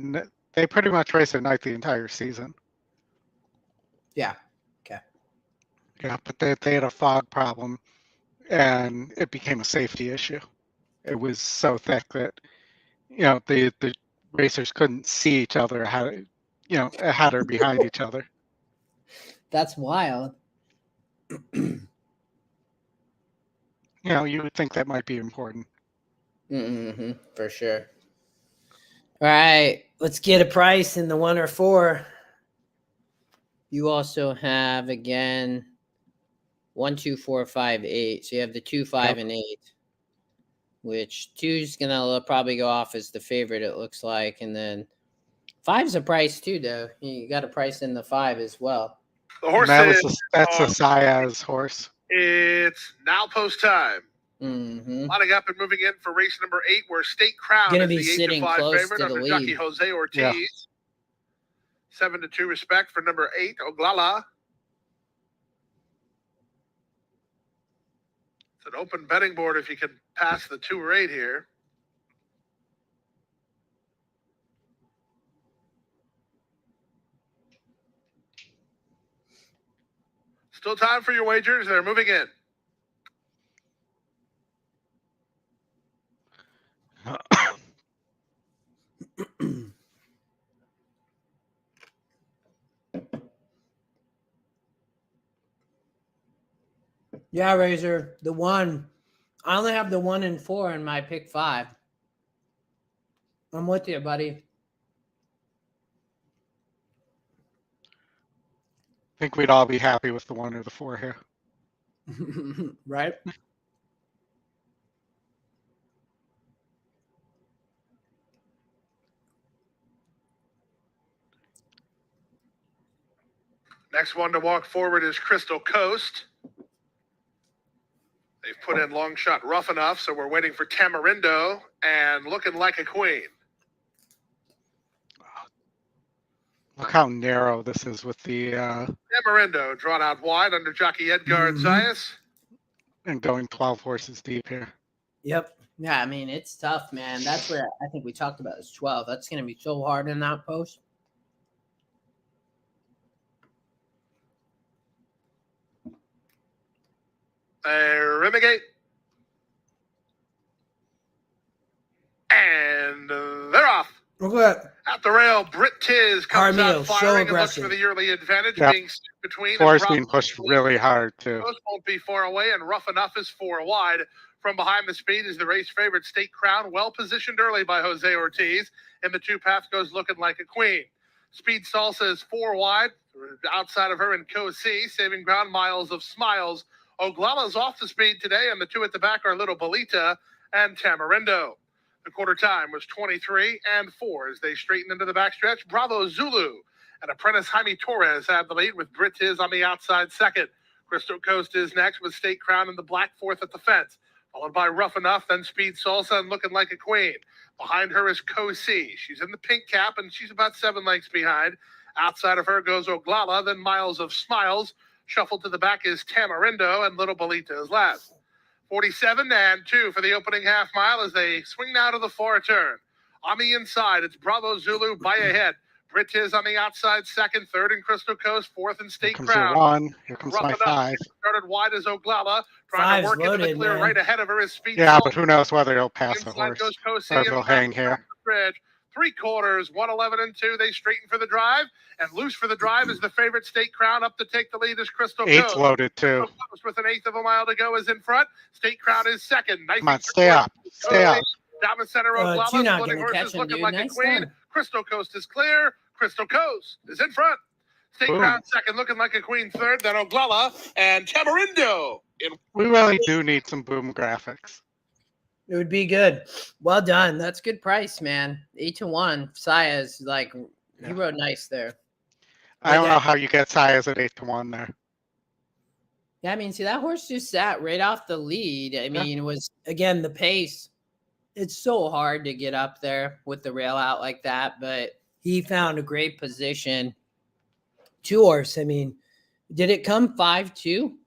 They pretty much race at night the entire season. Yeah. Okay. Yeah, but they had a fog problem, and it became a safety issue. It was so thick that the racers couldn't see each other ahead or behind each other. That's wild. You would think that might be important. Mm-hmm, for sure. All right, let's get a price in the 1 or 4. You also have, again, 1, 2, 4, 5, 8. So you have the 2, 5, and 8, which 2's gonna probably go off as the favorite. It looks like, and then 5's a price too, though. You got a price in the 5 as well. The And that was horses. that's a Saez horse. It's now post time. Mm-hmm. Lining up and moving in for race number 8, where State Crown Gonna is be the 8 sitting to 5 close favorite to the under jockey lead. Jose Ortiz. Yeah. 7 to 2 respect for number 8, Oglala. It's an open betting board if you can pass the 2 or 8 here. Still time for your wagers. They're moving in. Yeah, Razor. The 1. I only have the 1 and 4 in my pick 5. I'm with you, buddy. I think we'd all be happy with the 1 or the 4 here. Right? Next one to walk forward is Crystal Coast. They've put in long shot rough enough, so we're waiting for Tamarindo and looking like a queen. Look how narrow this is with the Tamarindo drawn out wide under jockey Edgar Zayas. and going 12 horses deep here. Yep. Yeah, I mean, it's tough, man. That's where I think we talked about is 12. That's going to be so hard in that post. Renegade. And they're off. Look at At the rail, Britt Tiz comes Armijo, out so firing and looks aggressive. for the early advantage, Yep. being between. 4 and is being pushed really hard too. Coast won't be far away, and rough enough is 4 wide. From behind the speed is the race favorite State Crown, well positioned early by Jose Ortiz. And the 2 path goes looking like a queen. Speed Salsa is 4 wide. Outside of her in Co C, saving ground Miles of Smiles. Oglala's off the speed today, and the 2 at the back are Little Bolita and Tamarindo. The quarter time was 23-4 as they straighten into the backstretch. Bravo Zulu and apprentice Jaime Torres have the lead, with Britt Tiz on the outside second. Crystal Coast is next with State Crown in the black 4th at the fence, followed by Rough Enough, then Speed Salsa and looking like a queen. Behind her is Co C. She's in the pink cap, and she's about 7 lengths behind. Outside of her goes Oglala, then Miles of Smiles. Shuffled to the back is Tamarindo, and Little Bolita is last. 47-2 for the opening half mile as they swing now to the far turn. On the inside, it's Bravo Zulu by a head. Britt Tiz on the outside second, third in Crystal Coast, 4th in State Here comes your Crown. 1. Here comes Rough my enough. 5. Started wide as Oglala, trying to 5's work into the loaded, clear. man. Right ahead of her is Speed Yeah, Salsa. but who knows whether he'll pass the Inside horse. goes Co C, Or and he'll back hang to here. the bridge. 3/4, 111-2. They straighten for the drive, and loose for the drive is the favorite State Crown. Up to take the lead is Crystal 8's Coast. loaded too. Crystal Coast with an 1/8 of a mile to go is in front. State Crown is second. Nice. Come on, stay up. Stay up. Down the center, Oglala, 2 not splitting gonna catch horses him, looking dude. like a Nice queen. done. Crystal Coast is clear. Crystal Coast is in front. State Boom. Crown second, looking like a queen third. Then Oglala and Tamarindo in. We really do need some boom graphics. It would be good. Well done. That's good price, man. 8-1. Saez, like, he Yeah. rode nice there. I don't know how you get Saez at 8-1 there. Yeah, I mean, see, that horse just sat right off the lead. I mean, it was, again, the pace. It's so hard to get up there with the rail out like that, but he found a great position. 2 horse, I mean, did it come 5-2?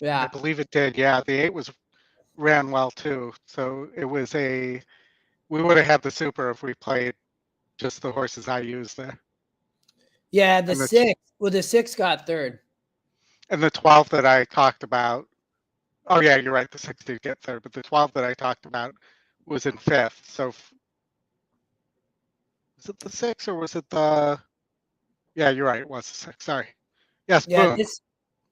I Yeah. believe it did. Yeah, the 8 ran well too. So it was we would have had the super if we played just the horses I used there. Yeah, the And the 6. Well, the 6 got third. And the 12 that I talked about. Oh yeah, you're right. The 6 did get third, but the 12 that I talked about was in 5th. So was it the 6 or was it the? Yeah, you're right. It was the 6. Sorry. Yes. Yeah, Boom.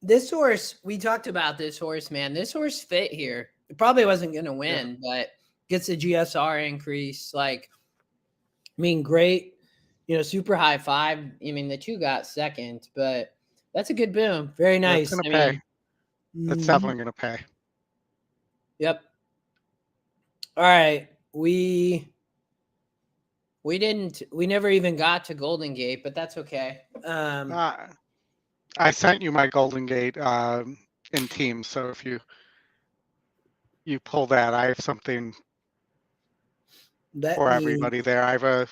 this horse, we talked about this horse, man. This horse fit here. It probably wasn't going to win, but gets a GSR increase. Like, I mean, great, super high 5. I mean, the 2 got second, but that's a good boom. Very nice. It's I gonna mean, That's Mhm. definitely going to pay. Yep. All right. We never even got to Golden Gate, but that's okay. I sent you my Golden Gate in Teams, so if you pull that, I have something for everybody there. I have a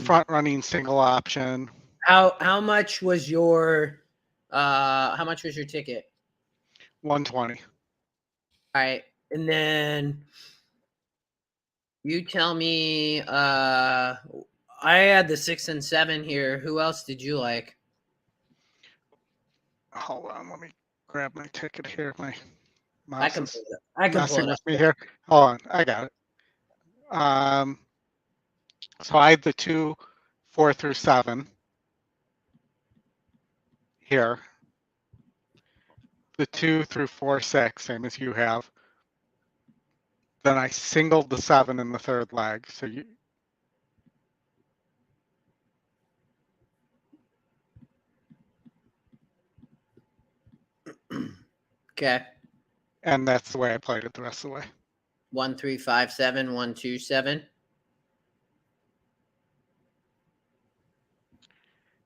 front running single option. How much was your ticket? 120. All right. And then you tell me, I had the 6 and 7 here. Who else did you like? Hold on, let me grab my ticket here. My I mouse can is pull it up. I can pull messing it with up. me here. Hold on, I got it. So I had the 2, 4 through 7 here. The 2 through 4, 6, same as you have. Then I singled the 7 in the third leg. So you. Okay. And that's the way I played it the rest of the way. 1, 3, 5, 7, 1, 2, 7.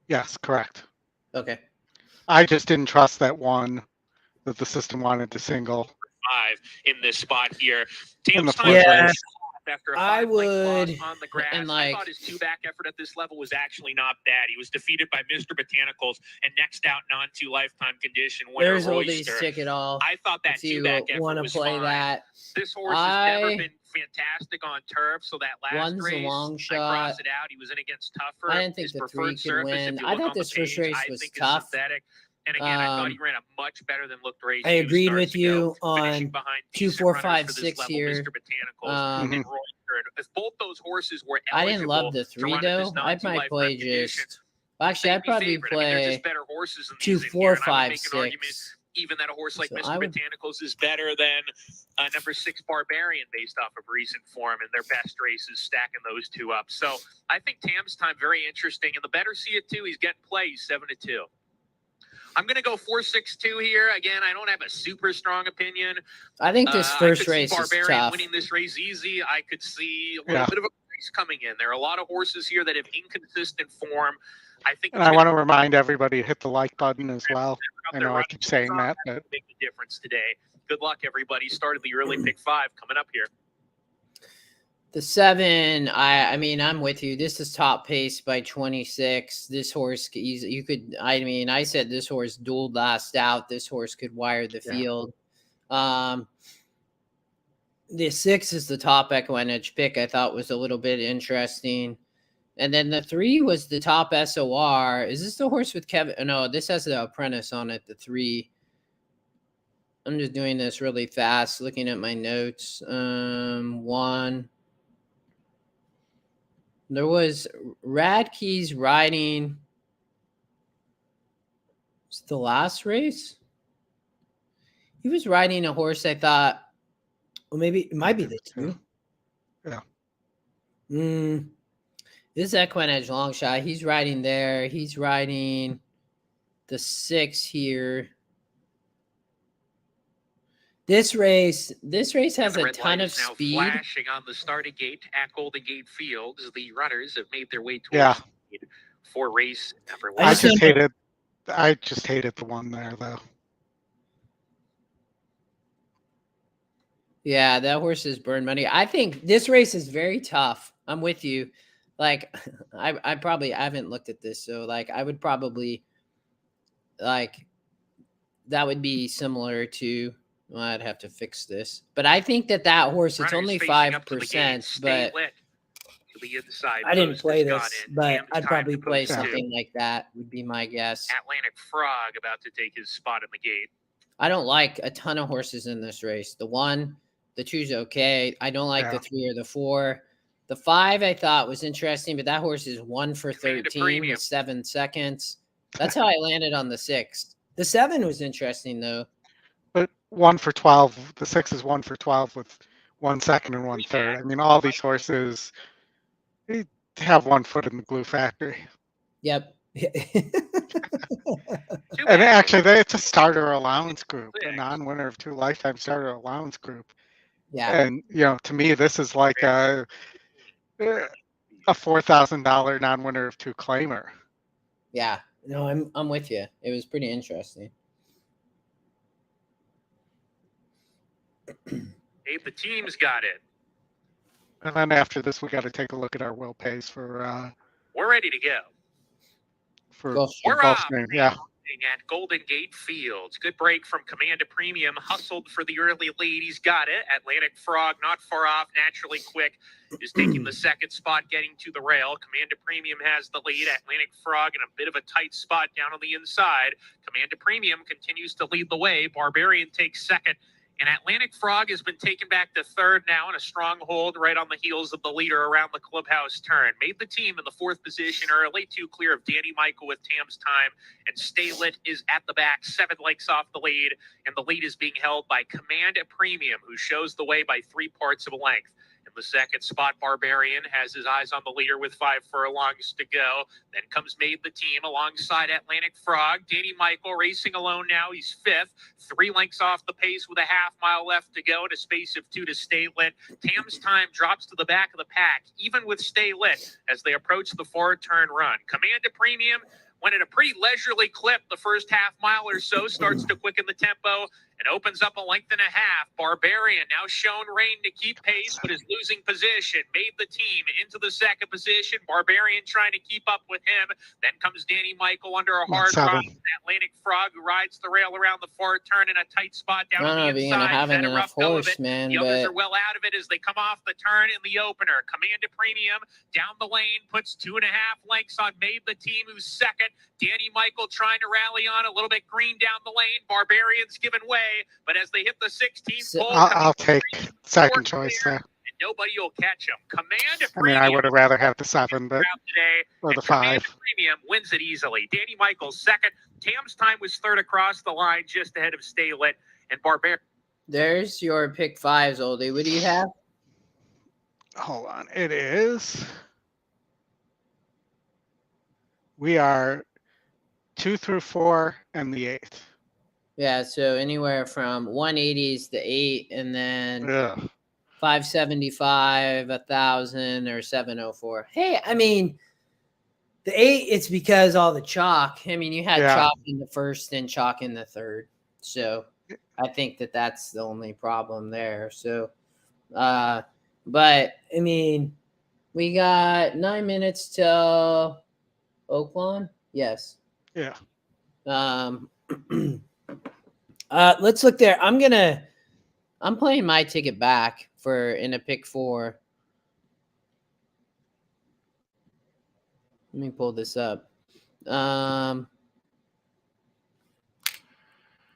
Yes, correct. Okay. I just didn't trust that one that the system wanted to single. 5 in this spot here. In the Team's fourth time race. after a I 5-length loss would, on the grass. and I like, thought his 2-back effort at this level was actually not bad. He was defeated by Mr. Botanicals and next out non 2 lifetime condition winner there's Oldy's Royster. ticket all. I thought that If you 2-back effort want to was play fine. that, This horse has never been fantastic on turf, so that last one's race, a long I shot. crossed it out. He was in against tougher. I didn't think His the 3 preferred could surface, win. if you I look thought on the this first page, race I was think tough. is synthetic. And again, I thought he ran a much better than looked race. I agreed with you on 2, 4, 5, 6 here. Mr. Botanicals and Royster. If both those horses were I eligible didn't love the 3 though. I might play just. Actually, I'd probably play 2, 4, 5, 6. Even that a horse like So Mr. Botanicals is better than number 6 Barbarian based off of recent form and their best races, stacking those two up. So I think Tam's time very interesting, and the better see it too. He's getting play. He's 7-2. I'm going to go 4-6-2 here. Again, I don't have a super strong opinion. I think this first race is Barbarian tough. winning this race easy. I could see a little bit of a race coming in. There are a lot of horses here that have inconsistent form. I think. And I want to remind everybody to hit the like button as well. I know I keep saying that, but make the difference today. Good luck, everybody. Start of the early pick 5 coming up here. The 7, I mean, I'm with you. This is top pace by 26. This horse, you could, I mean, I said this horse dueled last out. This horse could wire the field. The 6 is the top EquinEdge pick. I thought was a little bit interesting. And then the 3 was the top SOR. Is this the horse with Kevin? No, this has the apprentice on it, the 3. I'm just doing this really fast, looking at my notes. 1. There was Radke's riding. Was it the last race? He was riding a horse. I thought, well, maybe it might be the 2. Yeah. This is EquinEdge long shot. He's riding there. He's riding the 6 here. This race has a ton of speed. Flashing on the starting gate at Golden Gate Fields. The runners have made their way towards for race number 1. I just hated the one there though. Yeah, that horse is burn money. I think this race is very tough. I'm with you. Like, I haven't looked at this, so like I would probably like that would be similar to. Well, I'd have to fix this, but I think that horse, it's only 5%, but I didn't play this, but I'd probably play something like that would be my guess. Atlantic Frog about to take his spot in the gate. I don't like a ton of horses in this race. The 1, the 2's okay. I don't like the 3 or the 4. The 5 I thought was interesting, but that horse is 1 for 13 with 7 seconds. That's how I landed on the 6. The 7 was interesting though. But 1 for 12. The 6 is 1 for 12 with 1 second and 1/3. I mean, all these horses they have 1 foot in the glue factory. Yep. Too And bad. actually, it's a starter allowance group, a Six. non-winner of 2 lifetime starter allowance group. Yeah. And, to me, this is like a $4,000 non-winner of 2 claimer. Yeah. No, I'm with you. It was pretty interesting. Hey, the team's got it. And then after this, we got to take a look at our will pays for We're ready to go. Gulfstream. We're off. Gulfstream. Yeah. At Golden Gate Fields. Good break from Commander Premium. Hustled for the early lead. He's got it. Atlantic Frog, not far off. Naturally Quick is taking the second spot, getting to the rail. Commander Premium has the lead. Atlantic Frog in a bit of a tight spot down on the inside. Commander Premium continues to lead the way. Barbarian takes second. And Atlantic Frog has been taken back to third now in a strong hold right on the heels of the leader around the clubhouse turn. Made the team in the fourth position early, 2 clear of Danny Michael with Tam's time. And Stay Lit is at the back, 7 lengths off the lead. And the lead is being held by Command Premium, who shows the way by 3 parts of a length. In the second spot, Barbarian has his eyes on the leader with 5 furlongs to go. Then comes Made the Team alongside Atlantic Frog. Danny Michael racing alone now. He's 5th, 3 lengths off the pace with a half-mile left to go, and a space of 2 to Stay Lit. Tam's time drops to the back of the pack, even with Stay Lit, as they approach the forward-turn run. Command Premium went at a pretty leisurely clip the first half mile or so, starts to quicken the tempo and opens up a length and a half. Barbarian now shown rein to keep pace, but is losing position. Made the team into the second position. Barbarian trying to keep up with him. Then comes Danny Michael under a hard ride. Atlantic Frog, who rides the rail around the far turn in a tight spot down on the inside. You're gonna have He's had a enough rough go of horse, it. man. The others But are well out of it as they come off the turn in the opener. Command Premium down the lane, puts 2.5 lengths on Made the Team, who's second. Danny Michael trying to rally on, a little bit green down the lane. Barbarian's giving way, but as they hit the 16th pole, I'll take second choice there. and nobody will catch him. Command I mean, I would have rather had the 7, but today, or the and Command 5. Premium wins it easily. Danny Michael's second. Tam's time was third across the line, just ahead of Stay Lit and Barbarian. there's your pick 5s, Oldie. What do you have? Hold on. It is. We are 2 through 4 and the 8. Yeah, so anywhere from 180s to 8, and then Ugh. 575, 1,000, or 704. Hey, I mean, the 8, it's because all the chalk. I mean, you had chalk in the first and chalk in the third. So I think that's the only problem there. So, but I mean, we got 9 minutes till Oaklawn. Yes. Yeah. Let's look there. I'm playing my ticket back in a pick 4. Let me pull this up.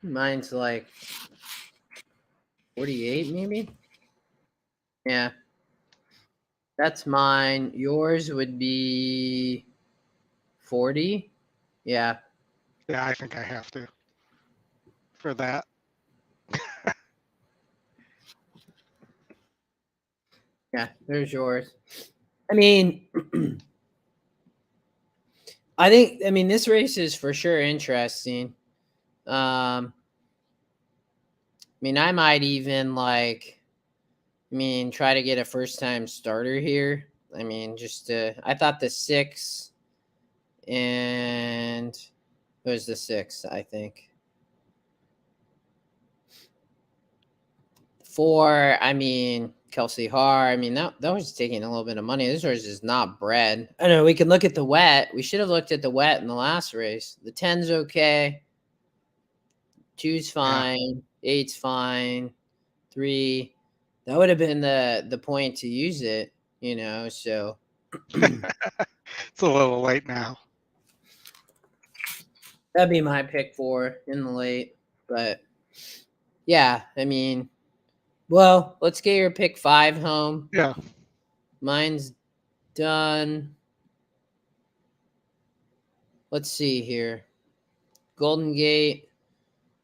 Mine's like 48 maybe. Yeah. That's mine. Yours would be 40. Yeah. Yeah, I think I have to for that. Yeah, there's yours. I mean, I mean, this race is for sure interesting. I mean, I might even try to get a first time starter here. I mean, I thought the 6 and it was the 6, I think. 4, I mean, Kelsey Har. I mean, that was taking a little bit of money. This race is not bred. I know we can look at the wet. We should have looked at the wet in the last race. The 10's okay. 2's fine. 8's fine. 3. That would have been the point to use it, so. It's a little late now. That'd be my pick 4 in the late. But, yeah, I mean, well, let's get your pick 5 home. Yeah. Mine's done. Let's see here. Golden Gate.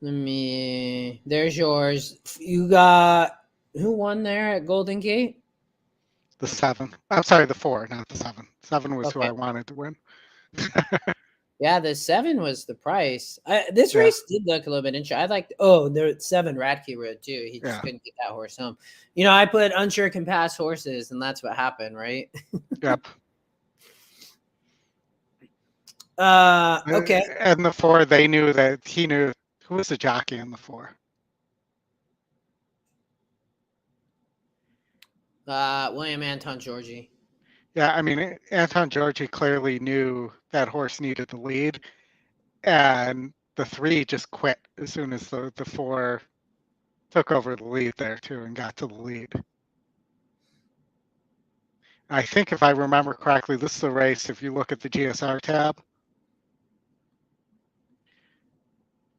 There's yours. You got, who won there at Golden Gate? The 7. I'm sorry, the 4, not the 7. 7 was who Okay. I wanted to win. Yeah, the 7 was the price. This Yeah. race did look a little bit interesting. I like. Oh, the 7 Radke rode too. He just Yeah. couldn't get that horse home. I put unsure can pass horses, and that's what happened, right? Yep. Okay. And the 4, they knew that he knew who was the jockey in the 4. William Anton Georgie. Yeah, I mean, Anton Georgi clearly knew that horse needed the lead, and the 3 just quit as soon as the 4 took over the lead there too and got to the lead. I think if I remember correctly, this is the race, if you look at the GSR tab,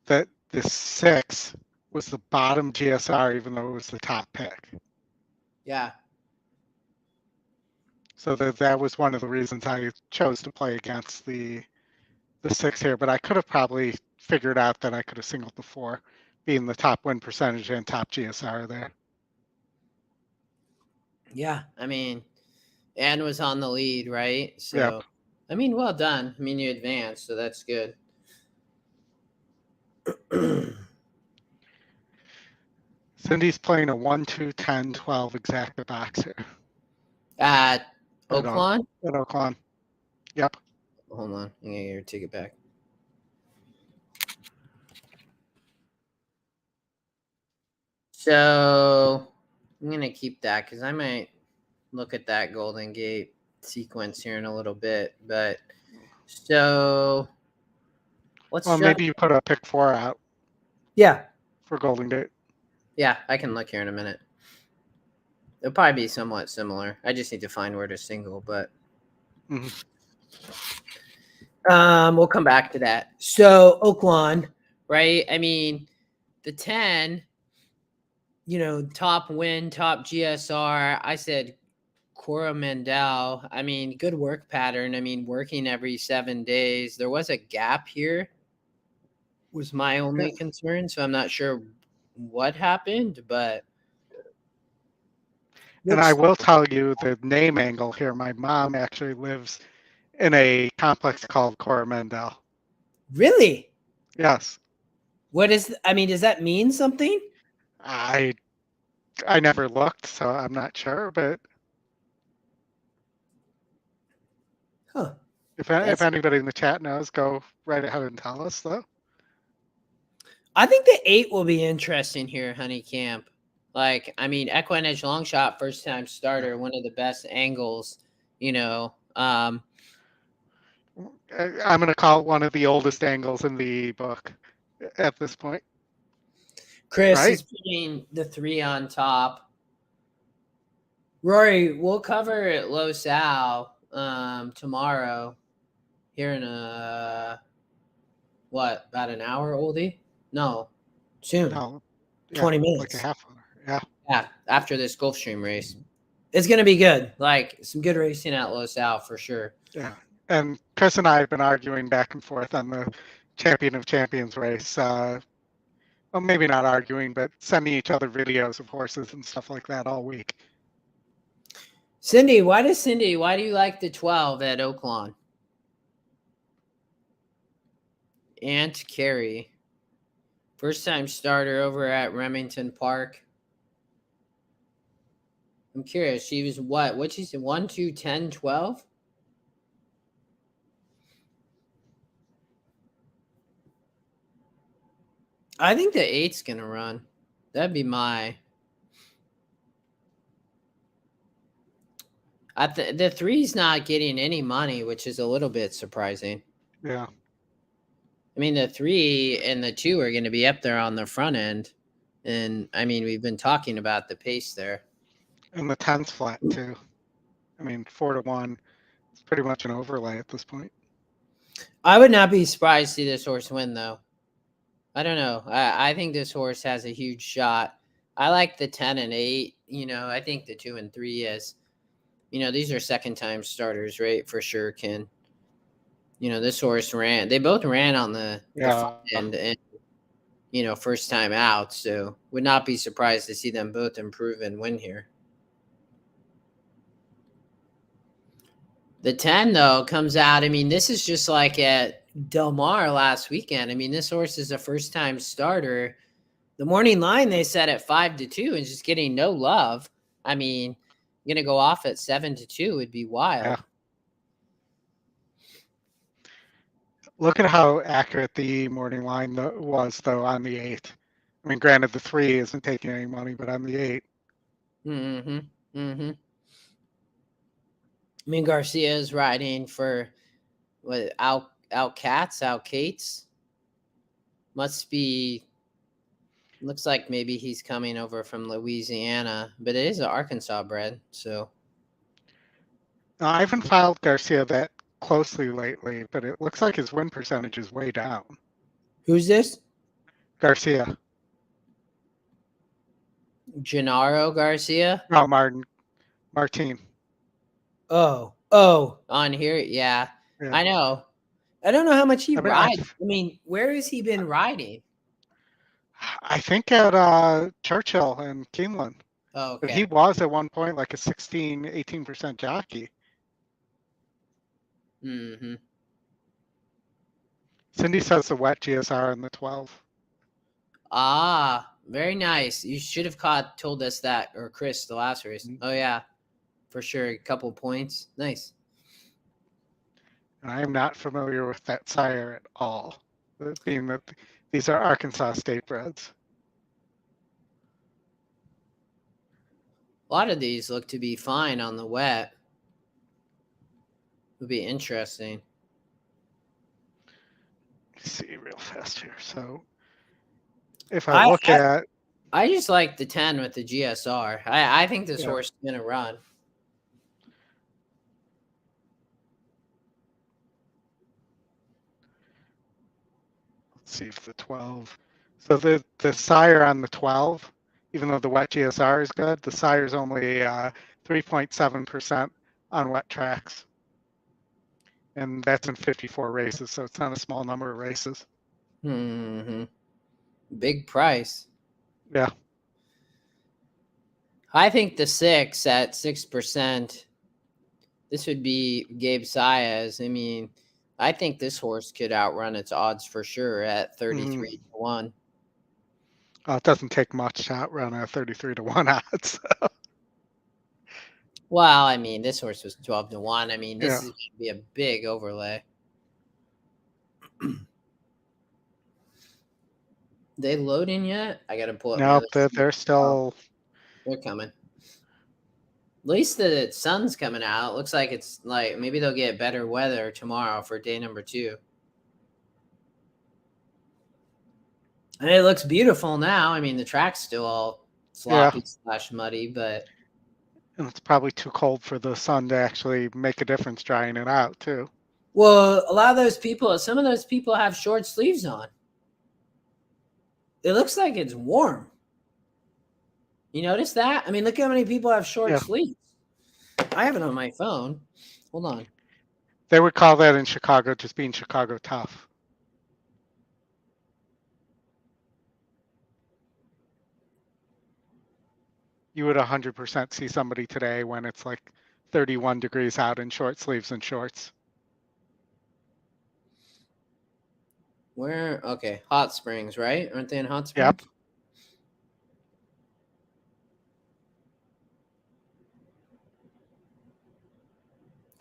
that the 6 was the bottom GSR, even though it was the top pick. Yeah. So that was one of the reasons I chose to play against the 6 here, but I could have probably figured out that I could have singled the 4, being the top win percentage and top GSR there. Yeah. I mean, Ann was on the lead, right? So, Yep. I mean, well done. I mean, you advanced, so that's good. Cindy's playing a 1, 2, 10, 12 exacta box here. At Oaklawn? At Oaklawn. Yep. Hold on. I'm going to get your ticket back. So I'm going to keep that because I might look at that Golden Gate sequence here in a little bit. But so let's Maybe you put a pick 4 out. Yeah. For Golden Gate. Yeah, I can look here in a minute. It'll probably be somewhat similar. I just need to find where to single, but we'll come back to that. So Oaklawn, right? I mean, the 10, top win, top GSR. I said Cora Mendel. I mean, good work pattern. I mean, working every 7 days. There was a gap here, was my only concern. So I'm not sure what happened, but. And I will tell you the name angle here. My mom actually lives in a complex called Coromandel. Really? Yes. Does that mean something? I never looked, so I'm not sure, but if anybody in the chat knows, go right ahead and tell us, though. I think the 8 will be interesting here, Honey Camp. EquinEdge long shot, first time starter, one of the best angles, I'm going to call it one of the oldest angles in the book at this point. Chris is putting the 3 on top. Rory, we'll cover Los Al tomorrow here in about an hour, Oldie? No, soon. No, 20 minutes. Like a half hour. Yeah. Yeah, after this Gulfstream race. It's going to be good. Some good racing at Los Al for sure. Yeah. And Chris and I have been arguing back and forth on the Champion of Champions race. Well, maybe not arguing, but sending each other videos of horses and stuff like that all week. Cindy, why do you like the 12 at Oaklawn? Aunt Carrie. First time starter over at Remington Park. I'm curious. She was what? What'd she say? 1, 2, 10, 12? I think the 8's going to run. That'd be my. The 3's not getting any money, which is a little bit surprising. Yeah. I mean, the 3 and the 2 are going to be up there on the front end. And, we've been talking about the pace there. And the 10's flat, too. 4-1. It's pretty much an overlay at this point. I would not be surprised to see this horse win, though. I don't know. I think this horse has a huge shot. I like the 10 and 8. I think the 2 and 3 is, these are second-time starters, right? For sure, Ken. This horse ran. They both ran on the front end and, first time out. So would not be surprised to see them both improve and win here. The 10, though, comes out. This is just like at Del Mar last weekend. I mean, this horse is a first-time starter. The morning line they set at 5-2 and just getting no love. I mean, going to go off at 7-2 would be wild. Yeah. Look at how accurate the morning line was, though, on the 8. I mean, granted, the 3 isn't taking any money, but on the 8. Mm-hmm. Mm-hmm. I mean, Garcia is riding for what? Out Cates. Must be. Looks like maybe he's coming over from Louisiana, but it is an Arkansas bred. So I haven't followed Garcia that closely lately, but it looks like his win percentage is way down. who's this? Garcia. Gennaro Garcia. No, Martin. Oh, on here, yeah. Yeah. I know. I don't know how much he I mean, rides. I mean, where has he been riding? I think at Churchill and Keeneland. Oh, But okay. he was at one point like a 18% jockey. Mm-hmm. Cindy says the wet GSR in the 12. Ah, very nice. You should have told us that, or Chris, the last race. Oh yeah, for sure. A couple points. Nice. And I am not familiar with that sire at all, being that these are Arkansas state breds. A lot of these look to be fine on the wet. Would be interesting. Let's see real fast here. So if I look at, I just like the 10 with the GSR. I think this Yeah. horse is gonna run. let's see if the 12. So the sire on the 12, even though the wet GSR is good, the sire is only 3.7% on wet tracks. And that's in 54 races, so it's not a small number of races. Mm-hmm. Big price. Yeah. I think the 6 at 6%. This would be Gabe Saez. I mean, I think this horse could outrun its odds for sure at 33-1. It doesn't take much to outrun a 33-1 odds. Well, I mean, this horse was 12-1. I mean, this Yeah. is going to be a big overlay. They loading yet? I got to pull up. No, they're still. They're coming. At least the sun's coming out. Looks like it's like maybe they'll get better weather tomorrow for day number 2. And it looks beautiful now. I mean, the track's still all sloppy / muddy, but And it's probably too cold for the sun to actually make a difference drying it out, too. well, a lot of those people, some of those people have short sleeves on. It looks like it's warm. You notice that? I mean, look how many people have short sleeves. I have it on my phone. Hold on. They would call that in Chicago just being Chicago tough. You would 100% see somebody today when it's like 31 degrees out in short sleeves and shorts. Where? Okay, Hot Springs, right? Aren't they in Hot Springs? Yep.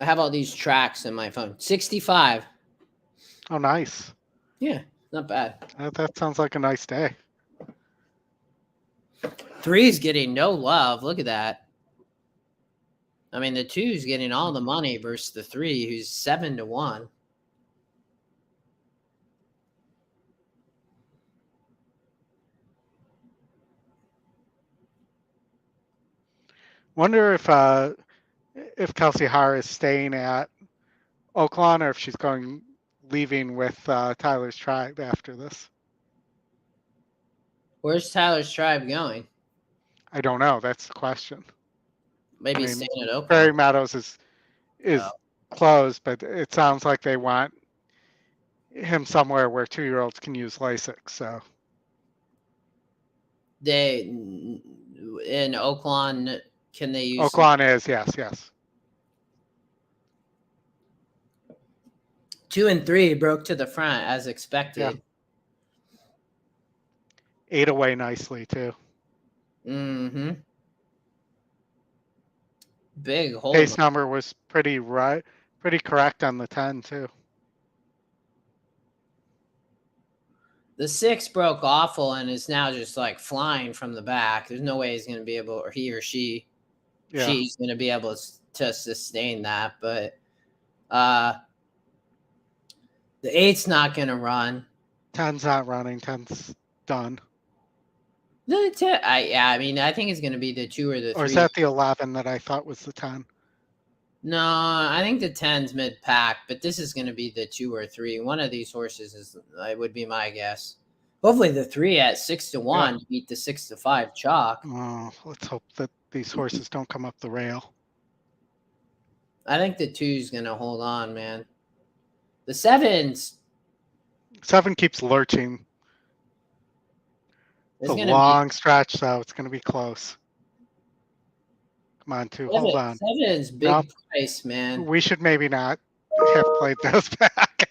I have all these tracks in my phone. 65. Oh, nice. Yeah, not bad. That sounds like a nice day. 3 is getting no love. Look at that. I mean, the 2 is getting all the money versus the 3, who's 7-1. Wonder if Kelsey Haar is staying at Oaklawn or if she's leaving with Tyler's Tribe after this. Where's Tyler's Tribe going? I don't know. That's the question. Maybe staying at Oakland. Prairie Meadows is closed, but it sounds like they want him somewhere where 2-year-olds can use LASIK. So They in Oaklawn, can they use? Oaklawn is yes. 2 and 3 broke to the front as expected. 8 away nicely too. Mm-hmm. Big hold. Pace number was pretty correct on the 10 too. The 6 broke awful and is now just like flying from the back. There's no way he's going to be able, or he or she, she's going to be able to sustain that. But the 8's not going to run. 10's not running. 10's done. I mean, I think it's going to be the 2 or the 3. Or is that the 11 that I thought was the 10? No, I think the 10's mid-pack, but this is going to be the 2 or 3. One of these horses would be my guess. Hopefully the 3 at 6-1 to beat the 6-5 chalk. Oh, let's hope that these horses don't come up the rail. I think the 2's going to hold on, man. The 7's... 7 keeps lurching. It's a long stretch, though. It's going to be close. Come on, 2. Hold on. 7's big price, man. We should maybe not have played those back.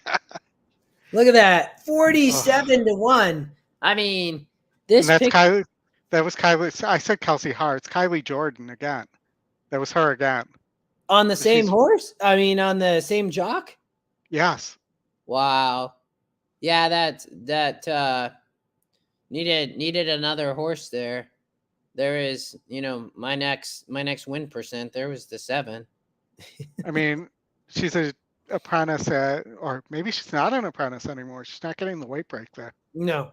Look at that. 47-1. I mean, this and that's Kylie. That was Kylie. I said Kelsey Hart. It's Kylie Jordan again. That was her again. On the same horse? I mean, on the same jock? Yes. Wow. Yeah, that needed another horse there. There is, my next win percent. There was the 7. I mean, she's an apprentice or maybe she's not an apprentice anymore. She's not getting the weight break there. No.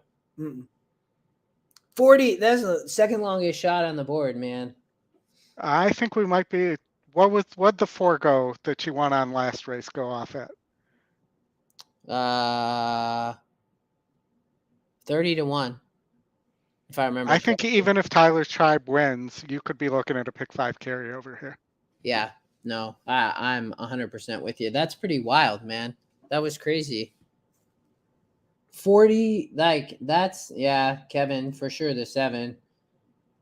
40. That's the second longest shot on the board, man. I think we might be. What'd the 4 go that she won on last race go off at? 30-1. If I remember. I think even if Tyler's Tribe wins, you could be looking at a pick 5 carryover here. Yeah, no, I'm 100% with you. That's pretty wild, man. That was crazy. 40, Kevin, for sure, the 7.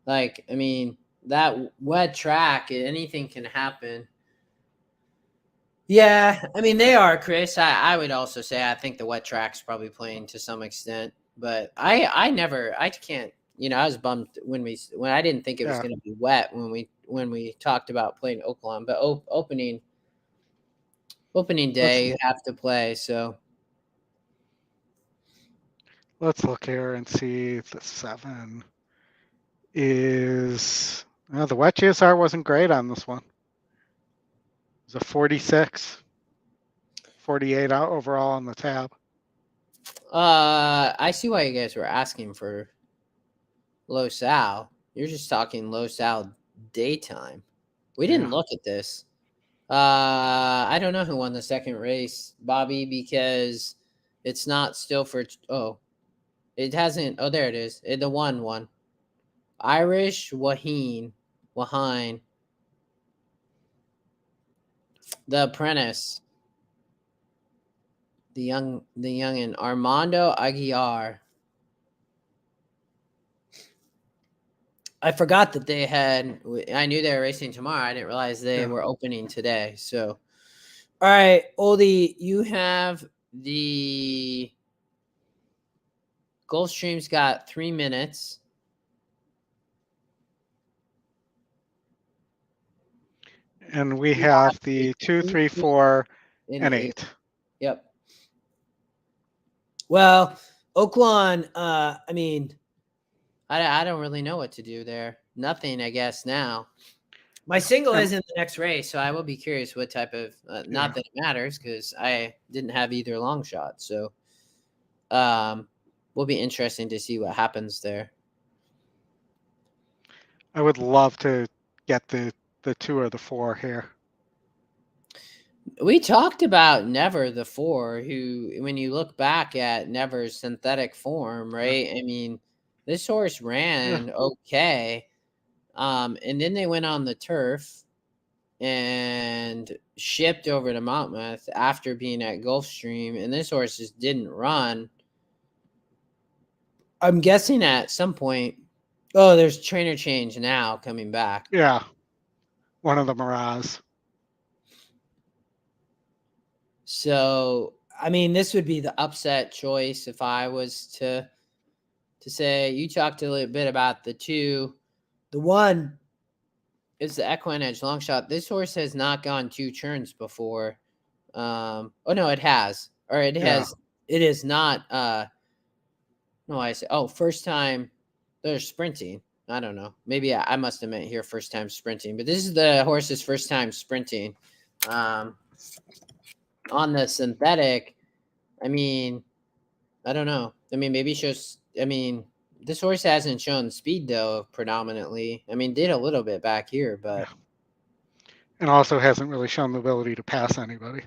I mean, that wet track, anything can happen. Yeah, I mean, they are, Chris. I would also say I think the wet track's probably playing to some extent. But I can't. I was bummed when I didn't think it was going to be wet when we talked about playing Oaklawn, but opening day you have to play. So let's look here and see if the 7 is. The wet GSR wasn't great on this one. It was a 46, 48 out overall on the tab. I see why you guys were asking for low sal. You're just talking low sal daytime. We didn't look at this. I don't know who won the second race, Bobby, because it's not still for. It hasn't. Oh, there it is. The one. Irish Wahine, the apprentice, the youngin, Armando Aguiar. I forgot that they had. I knew they were racing tomorrow. I didn't realize they were opening today. So, all right, Oldy, you have the Gulfstream's got 3 minutes. And we have the 2, 3, 4, and 8. Yep. Well, Oaklawn, I mean, I don't really know what to do there. Nothing, I guess, now. My single is in the next race, so I will be curious what type of not that it matters because I didn't have either long shot. So will be interesting to see what happens there. I would love to get the 2 or the 4 here. We talked about Never the 4, who, when you look back at Never's synthetic form, right? I mean, this horse ran okay. And then they went on the turf and shipped over to Monmouth after being at Gulfstream, and this horse just didn't run. I'm guessing at some point, there's trainer change now coming back. Yeah. One of the Miraz. So I mean, this would be the upset choice if I was to say. You talked a little bit about the two. The one is the EquinEdge long shot. This horse has not gone 2 turns before. Oh no, it has. Or it has. It is not. No, I say. Oh, first time they're sprinting. I don't know. Maybe I must have meant here first time sprinting. But this is the horse's first time sprinting. On the synthetic, I mean, I don't know. I mean, maybe shows. I mean, this horse hasn't shown speed though predominantly. I mean, did a little bit back here, but and also hasn't really shown the ability to pass anybody.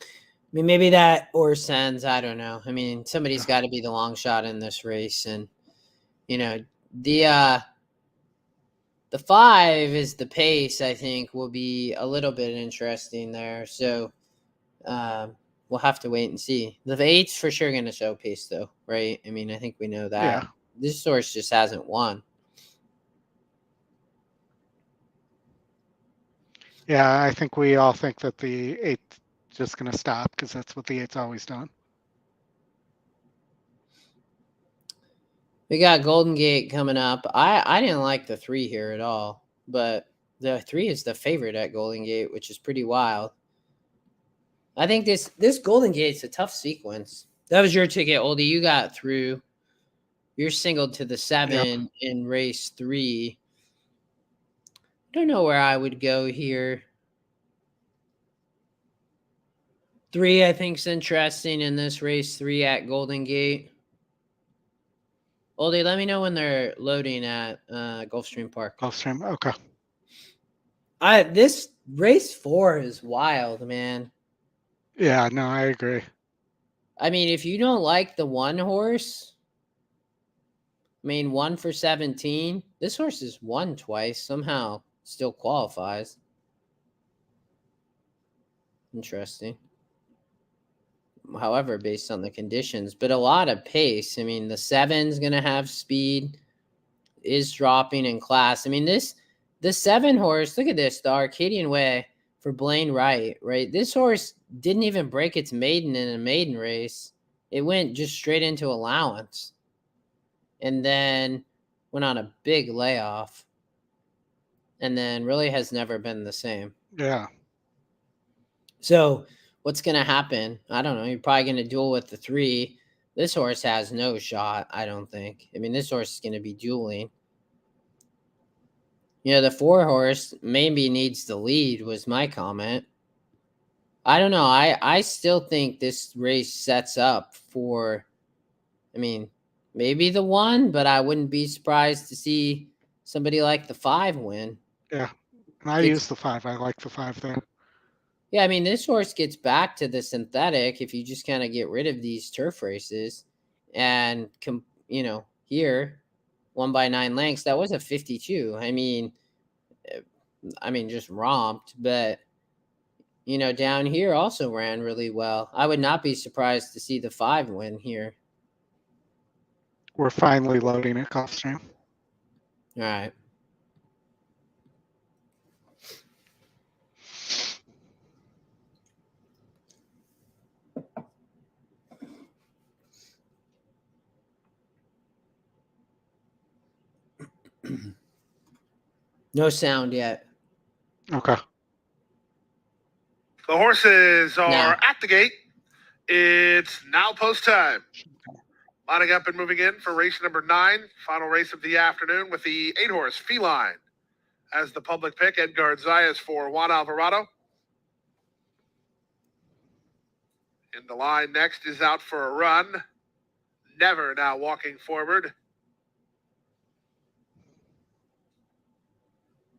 I mean, maybe that or sends. I don't know. I mean, somebody's got to be the long shot in this race, and you know the 5 is the pace. I think will be a little bit interesting there. So we'll have to wait and see. The 8's for sure going to show pace, though, right? I mean, I think we know that. Yeah. This horse just hasn't won. Yeah, I think we all think that the 8's just going to stop because that's what the 8's always done. We got Golden Gate coming up. I didn't like the 3 here at all, but the 3 is the favorite at Golden Gate, which is pretty wild. I think this Golden Gate's a tough sequence. That was your ticket, Oldy. You got through. You're singled to the 7 in race 3. I don't know where I would go here. 3, I think, is interesting in this race 3 at Golden Gate. Oldy, let me know when they're loading at Gulfstream Park. Gulfstream, okay. This race 4 is wild, man. Yeah, no, I agree. I mean, if you don't like the 1 horse, I mean, 1 for 17. This horse has won twice. Somehow still qualifies. Interesting. However, based on the conditions, but a lot of pace. I mean, the 7's going to have speed, is dropping in class. I mean, the 7 horse, look at this, the Arcadian Way for Blaine Wright, right? This horse didn't even break its maiden in a maiden race. It went just straight into allowance and then went on a big layoff and then really has never been the same. Yeah. So what's going to happen? I don't know. You're probably going to duel with the 3. This horse has no shot, I don't think. I mean, this horse is going to be dueling. You know, the 4 horse maybe needs the lead was my comment. I don't know. I still think this race sets up for, I mean, maybe the 1, but I wouldn't be surprised to see somebody like the 5 win. Yeah. And I use the 5. I like the 5 there. Yeah, I mean, this horse gets back to the synthetic if you just kind of get rid of these turf races and, you know, here, 1 by 9 lengths, that was a 52. I mean, just romped, but, you know, down here also ran really well. I would not be surprised to see the 5 win here. We're finally loading at Gulfstream. All right. No sound yet. Okay. The horses are Now. at the gate. It's now post time. Lining up and moving in for race number 9, final race of the afternoon with the 8 horse Feline as the public pick. Edgard Zayas for Juan Alvarado. In the line next is Out for a Run. Never now walking forward.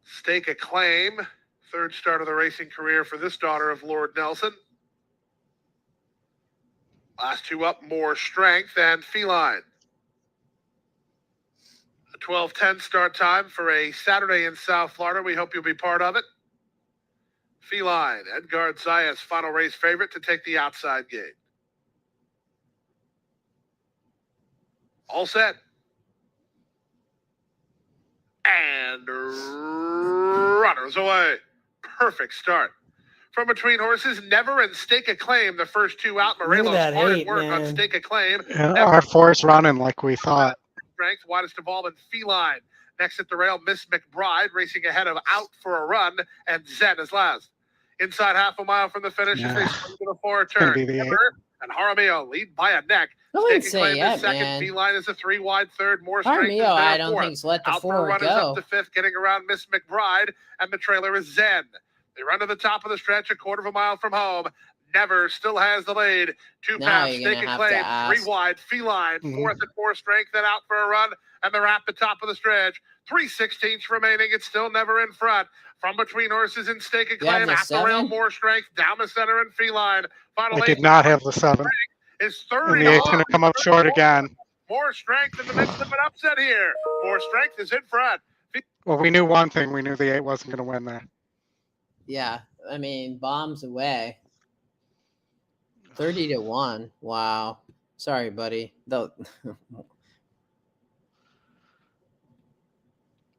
Stake a Claim. 3rd start of the racing career for this daughter of Lord Nelson. Last 2 up, More Strength and Feline. A 12:10 start time for a Saturday in South Florida. We hope you'll be part of it. Feline, Edgard Zayas, final race favorite to take the outside gate. All set. And runners away. Perfect start From between horses, Never and Stake a Claim, the first two out. Morelos that hard at eight, work on man. Stake a Claim. Yeah, our four's running like we thought. Strength, widest of all, and Feline. Next at the rail, Miss McBride racing ahead of Out for a Run, and Zen is last. Inside half a mile from the finish as they swing to the fore turn. be the eight. Never and Jaramillo lead by a neck. I wouldn't Stake a say Claim yet, is second. man. Feline is a 3 wide third. More strength is Jaramillo, I there don't fourth. think's let the Out for a four Run is go. up to fifth, getting around Miss McBride, and the trailer is Zen. They run to the top of the stretch, a quarter of a mile from home. Never still has the lead. Two Now paths, you're Stake gonna a have to Claim, ask. 3 wide, Feline, Mhm. fourth and more strength, then Out for a Run, and they're at the top of the stretch. 3/16 remaining. It's still Never in front. From between horses and Stake a You have Claim, the at the rail, seven? more strength, down the center and Feline. Final I eight did not have the 7. is And 30 the to 8's going to 1. come up short again. More strength in the midst of an upset here. More strength is in front. Well, we knew one thing. We knew the 8 wasn't going to win there. Yeah, I mean, bombs away. 30 to 1. Wow. Sorry, buddy. Though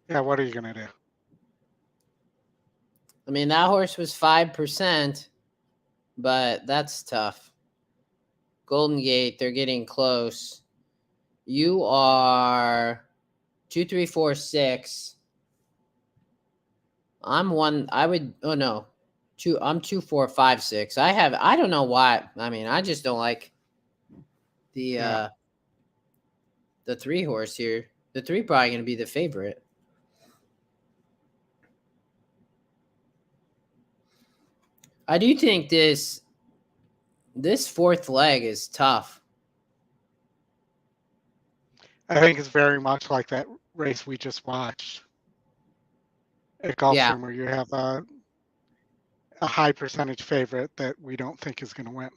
Yeah, what are you going to do? I mean, that horse was 5%, but that's tough. Golden Gate, they're getting close. You are 2, 3, 4, 6. I'm 1. I would. Oh no, 2. I'm 2, 4, 5, 6. I don't know why. I mean, I just don't like the 3 horse here. The 3 probably going to be the favorite. I do think this fourth leg is tough. I think it's very much like that race we just watched at Gulfstream, Yeah. where you have a high percentage favorite that we don't think is going to win.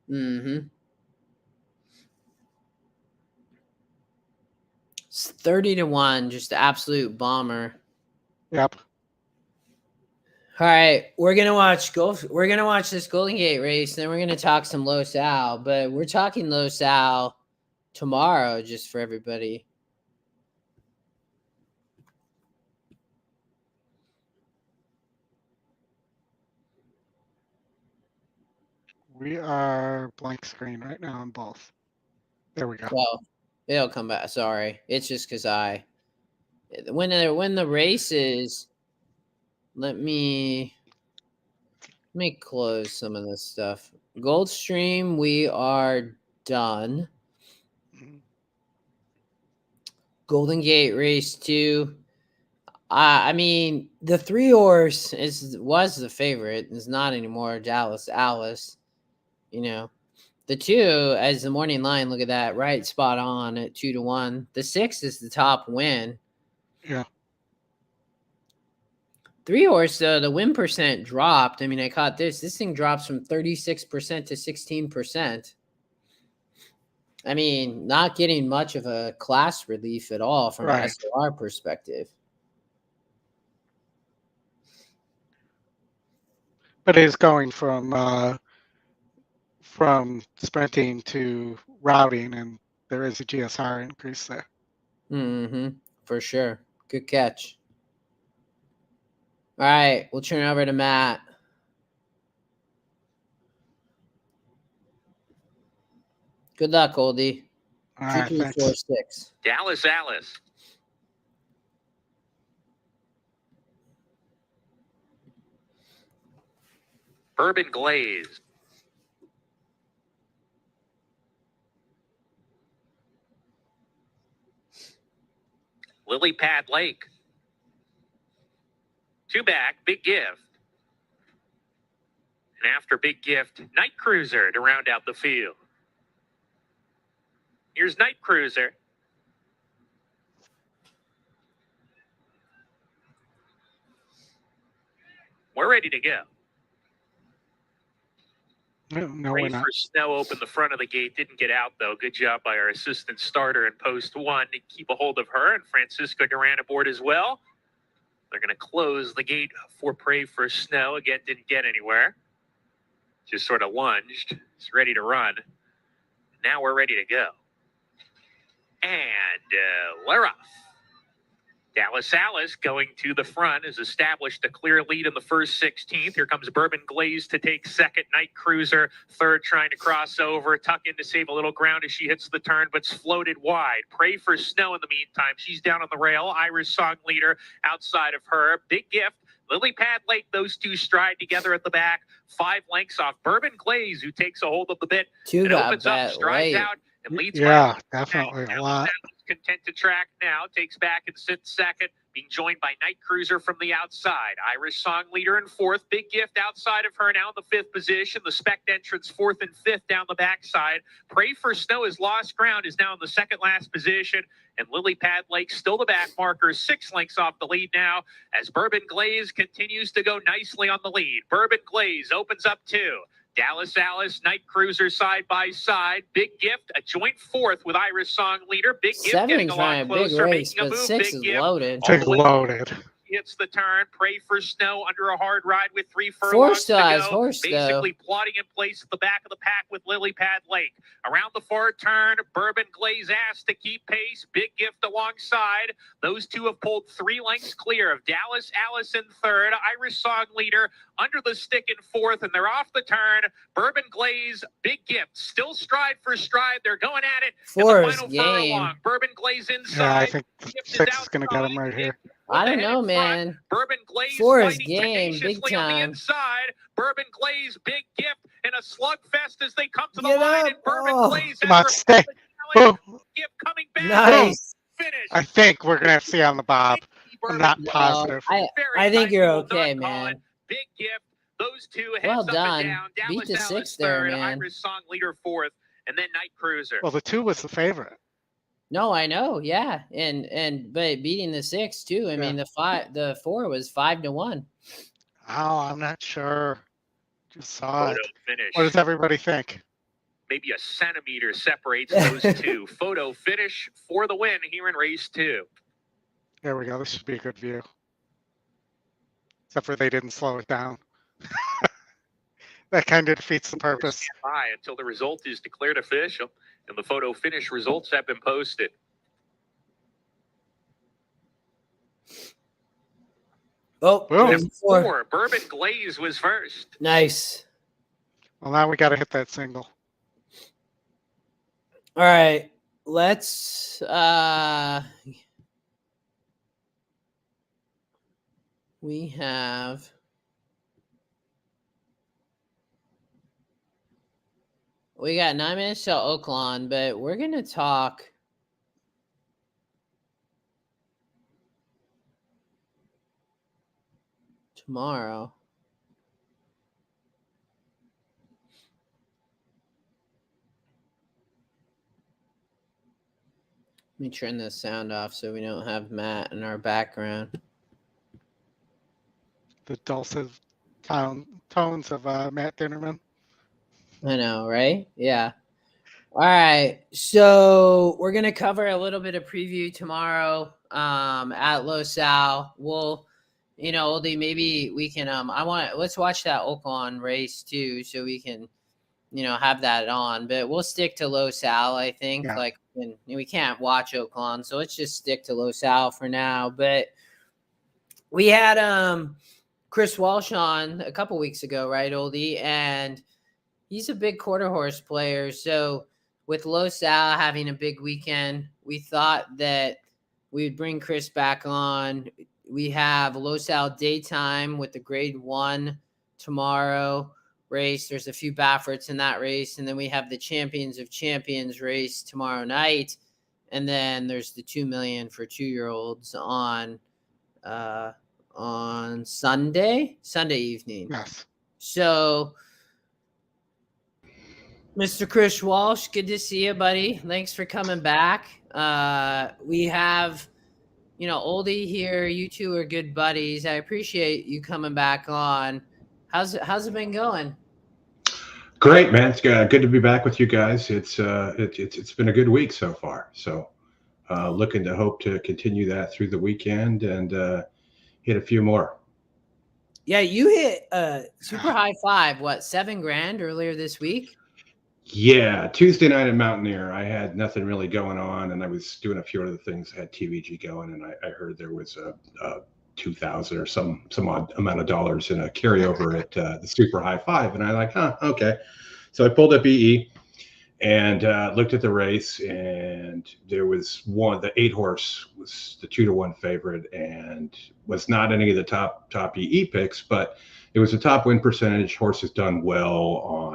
Mm-hmm. It's 30 to 1, just the absolute bomber. Yep. All right, we're gonna watch this Golden Gate race, then we're gonna talk some Los Al, but we're talking Los Al tomorrow, just for everybody. We are blank screen right now on both. There we go. Well, it'll come back. Sorry, it's just because when the race is. Let me close some of this stuff. Gulfstream, we are done. Mhm. Golden Gate race 2. I mean, the 3 horse was the favorite. It's not anymore. Dallas Alice. You know, the 2 as the morning line. Look at that, right spot on at 2 to 1. The 6 is the top win. Yeah. 3 horse, though, the win percent dropped. I mean, I caught this. This thing drops from 36% to 16%. I mean, not getting much of a class relief at all from an Right. SOR perspective. But it is going from sprinting to routing, and there is a GSR increase there. Mm-hmm. For sure. Good catch. All right, we'll turn it over to Matt. Good luck, Oldy. All 2, right, 3, thanks. 4, 6. Dallas Alice. Bourbon Glaze. Lily Pad Lake. 2 back, Big Gift. And after Big Gift, Night Cruiser to round out the field. Here's Night Cruiser. We're ready to go. No, we're Ray not. for Snow opened the front of the gate, didn't get out though. Good job by our assistant starter in post 1 to keep a hold of her, and Francisco Duran aboard as well. They're going to close the gate for Pray for Snow. Again, didn't get anywhere. Just sort of lunged. It's ready to run. Now we're ready to go. And we're off. Dallas Alice going to the front has established a clear lead in the first 16th. Here comes Bourbon Glaze to take second. Night Cruiser third, trying to cross over, tuck in to save a little ground as she hits the turn, but's floated wide. Pray for Snow in the meantime. She's down on the rail. Irish Song Leader outside of her. Big Gift, Lily Pad Lake, those two stride together at the back. 5 lengths off Bourbon Glaze, who takes a hold of the bit. Two It got opens up, bet strides late. out, and leads. Yeah, definitely a Dallas lot. Alice content to track now, takes back and sits second, being joined by Night Cruiser from the outside. Irish Song Leader in fourth. Big Gift outside of her now in the 5th position. The Spect Entrance 4th and 5th down the backside. Pray for Snow has lost ground, is now in the second last position. And Lily Pad Lake still the back marker, 6 lengths off the lead now as Bourbon Glaze continues to go nicely on the lead. Bourbon Glaze opens up 2. Dallas Alice, Night Cruiser side by side. Big Gift, a joint 4th with Irish Song Leader. Big Gift getting 7's a lot running a big closer, race, making a but move. 6 Big is Gift loaded. all the Take way loaded. hits the turn. Pray for Snow under a hard ride with 3 Four furlongs still to has go. horse, though. Basically plotting in place at the back of the pack with Lily Pad Lake. Around the far turn, Bourbon Glaze asked to keep pace. Big Gift alongside. Those two have pulled 3 lengths clear of Dallas Alice in third. Irish Song Leader under the stick in fourth, and they're off the turn. Bourbon Glaze, Big Gift, still stride for stride. They're going at it. 4 in the is final game. furlong. Bourbon Glaze inside. Yeah, I think Gift 6 is going to get him outside. right here. I don't With the know, head in front. man. Bourbon Glaze 4 is fighting game, big tenaciously on the time. inside. Bourbon Glaze, Big Gift, in a slugfest as they come to the Get line. up. And Bourbon Oh. Glaze Come on, has stay. the challenge. Boom. Gift coming back. Nice. Finish. I think we're going to see on the bob. I'm not No, positive. I think you're Will okay, not call man. it. Big Gift. Those two heads Well up done. and down. Beat Dallas the Alice 6 there, third. man. Irish Song Leader fourth. And then Night Cruiser. Well, the 2 was the favorite. No, I know, yeah, but beating the 6 too. I mean, the 4 was 5-1. Oh, I'm not sure. Just saw Photo it. finish. What does everybody think? Maybe a centimeter separates those two. Photo finish for the win here in race 2. There we go. This should be a good view. Except for they didn't slow it down. That kind of defeats the purpose. Stand by until the result is declared official, and the photo finish results have been posted. Oh, Boom. there's the 4. 4. Bourbon Glaze was first. Nice. Well, now we got to hit that single. All right, let's we have we got 9 minutes till Oaklawn, but we're gonna talk tomorrow. Let me turn the sound off so we don't have Matt in our background. The dulcet tones of Matt Dinnerman. I know, right? Yeah. All right. So we're gonna cover a little bit of preview tomorrow at Los Al. We'll, Oldy, maybe we can let's watch that Oaklawn race too, so we can, have that on. But we'll stick to Los Al, I think. Yeah. And we can't watch Oaklawn, so let's just stick to Los Al for now. But we had Chris Walsh on a couple weeks ago, right, Oldie? And he's a big quarter horse player. So with Los Al having a big weekend, we thought that we would bring Chris back on. We have Los Al daytime with the grade 1 tomorrow race. There's a few Bafferts in that race. And then we have the Champions of Champions race tomorrow night. And then there's the 2 million for 2-year-olds on Sunday evening. Yes. So, Mr. Chris Walsh, good to see you, buddy. Thanks for coming back. We have, Oldie here. You two are good buddies. I appreciate you coming back on. How's it been going? Great, man. It's good to be back with you guys. It's been a good week so far. So, looking to hope to continue that through the weekend and hit a few more. Yeah, you hit super high 5. What, $7,000 earlier this week? Yeah, Tuesday night at Mountaineer, I had nothing really going on, and I was doing a few other things. I had TVG going, and I heard there was a 2,000 or some odd amount of dollars in a carryover at the Super High Five, and I like, okay. So I pulled up EE and looked at the race, and there was one. The 8 horse was the 2-to-1 favorite, and was not any of the top EE picks, but it was a top win percentage. Horse has done well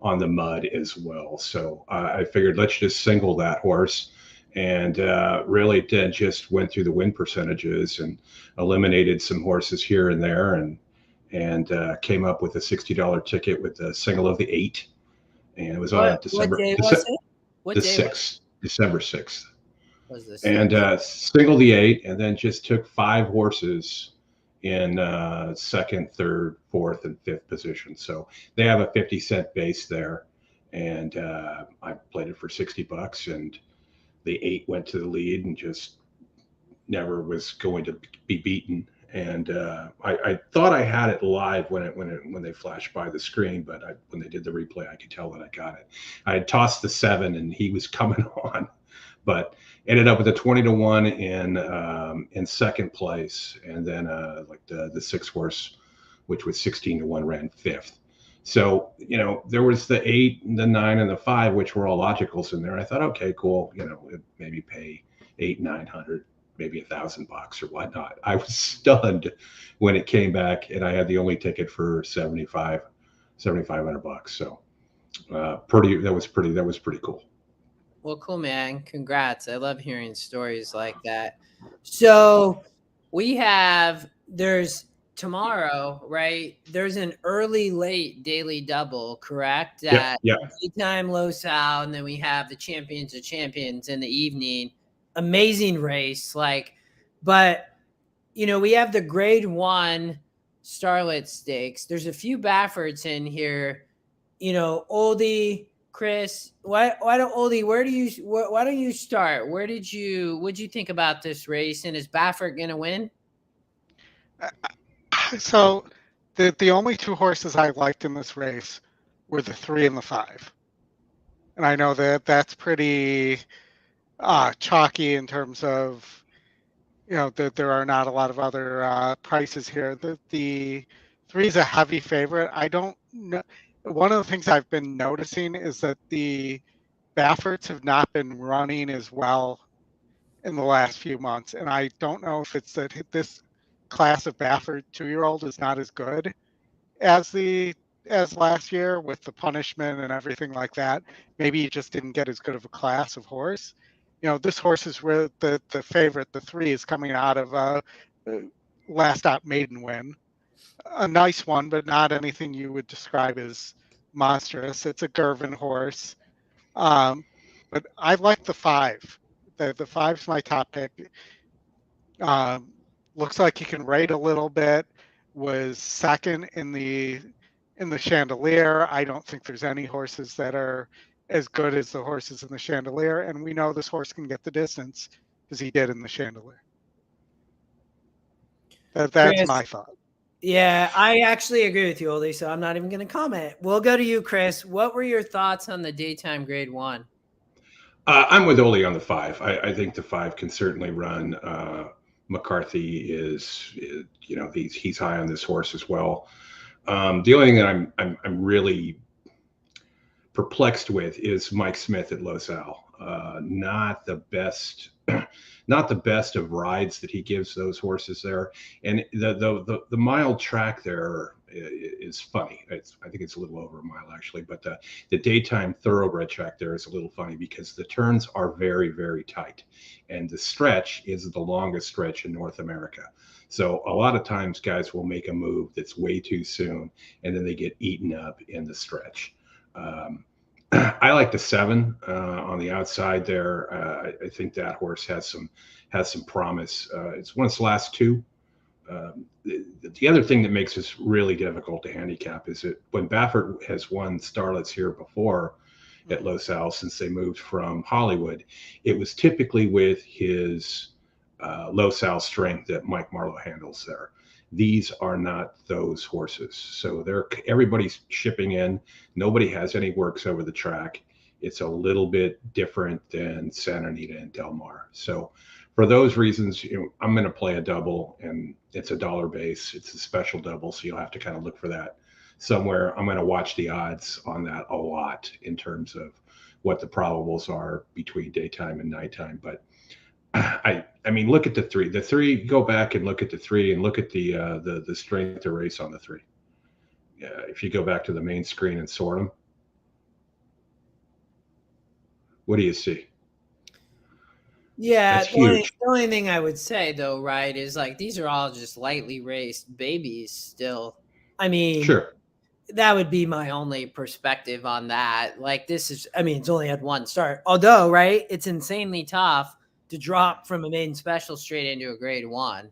on the mud as well. So I figured let's just single that horse, and really then just went through the win percentages and eliminated some horses here and there, and came up with a $60 ticket with the single of the 8, and it was on December. What day was it? What the day 6th, December 6th. was this? And single the 8, and then just took 5 horses in second, third, fourth, and fifth position. So they have a 50-cent base there, and I played it for $60, and the 8 went to the lead and just never was going to be beaten. And I thought I had it live when they flashed by the screen, but when they did the replay, I could tell that I got it. I had tossed the 7, and he was coming on, but ended up with a 20-to-1 in second place, and then like the 6 horse, which was 16-to-1, ran 5th. So there was the 8, the 9, and the 5, which were all logicals in there. I thought, okay, cool. Maybe pay $800-900, maybe $1,000 or whatnot. I was stunned when it came back, and I had the only ticket for $7,500. So that was pretty cool. Well, cool, man. Congrats. I love hearing stories like that. So there's tomorrow, right? There's an early late daily double, correct? Yeah. Daytime Los Al, and then we have the Champions of Champions in the evening. Amazing race. But we have the grade 1 Starlet Stakes. There's a few Baffords in here. Oldy, Chris, why don't you start? What'd you think about this race, and is Baffert gonna win? So the only 2 horses I liked in this race were the 3 and the 5, and I know that's pretty chalky in terms of that there are not a lot of other prices here. The 3 is a heavy favorite. I don't know. One of the things I've been noticing is that the Baffords have not been running as well in the last few months, and I don't know if it's that this class of Baffert 2-year-old is not as good as last year with the punishment and everything like that. Maybe you just didn't get as good of a class of horse. This horse is where the favorite, the 3, is coming out of a last stop maiden win. A nice one, but not anything you would describe as monstrous. It's a Gervin horse. But I like the 5. The 5's my top pick. Looks like he can rate a little bit. Was second in the Chandelier. I don't think there's any horses that are as good as the horses in the Chandelier, and we know this horse can get the distance as he did in the Chandelier. That's Chris, my thought. Yeah, I actually agree with you, Oldy, so I'm not even going to comment. We'll go to you, Chris. What were your thoughts on the daytime grade 1? I'm with Oldy on the 5. I think the 5 can certainly run. McCarthy is he's high on this horse as well. The only thing that I'm really perplexed with is Mike Smith at Los Al. Not the best of rides that he gives those horses there, and the mile track there is funny. I think it's a little over a mile actually, but the daytime thoroughbred track there is a little funny because the turns are very, very tight, and the stretch is the longest stretch in North America. So a lot of times guys will make a move that's way too soon, and then they get eaten up in the stretch. I like the 7 on the outside there. I think that horse has some promise. It's one of its last 2. The other thing that makes this really difficult to handicap is that when Baffert has won Starlets here before at Los Al since they moved from Hollywood, it was typically with his Los Al strength that Mike Marlowe handles there. These are not those horses. So everybody's shipping in. Nobody has any works over the track. It's a little bit different than Santa Anita and Del Mar. So for those reasons, I'm going to play a double, and it's a dollar base. It's a special double, so you'll have to kind of look for that somewhere. I'm going to watch the odds on that a lot in terms of what the probables are between daytime and nighttime. But I mean, look at the three. The three, go back and look at the three, and look at the strength of race on the three. If you go back to the main screen and sort them, what do you see? Yeah, That's huge. the only thing I would say though, right, is like these are all just lightly raced babies still. I mean, Sure. That would be my only perspective on that. Like this is, I mean, it's only had one start. Although, right, it's insanely tough to drop from a main special straight into a grade 1.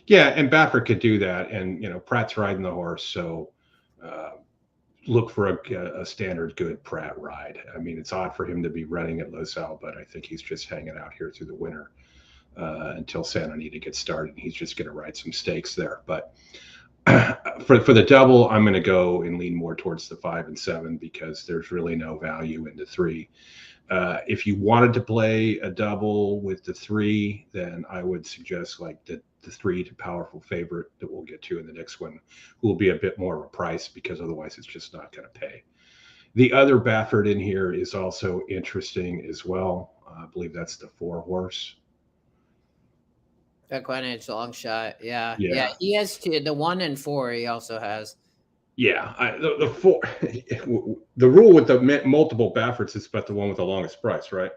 Yeah, and Baffert could do that, and Pratt's riding the horse, so look for a standard good Pratt ride. I mean, it's odd for him to be running at Losal, but I think he's just hanging out here through the winter until Santa Anita gets started. He's just going to ride some stakes there. But for the double, I'm going to go and lean more towards the 5 and 7 because there's really no value in the 3. If you wanted to play a double with the 3, then I would suggest like the 3 to powerful favorite that we'll get to in the next one, who will be a bit more of a price because otherwise it's just not going to pay. The other Baffert in here is also interesting as well. I believe that's the 4 horse. EquinEdge long shot. Yeah. He has 2. The 1 and 4 he also has. Yeah, the 4. The rule with the multiple Bafferts is but the one with the longest price, right?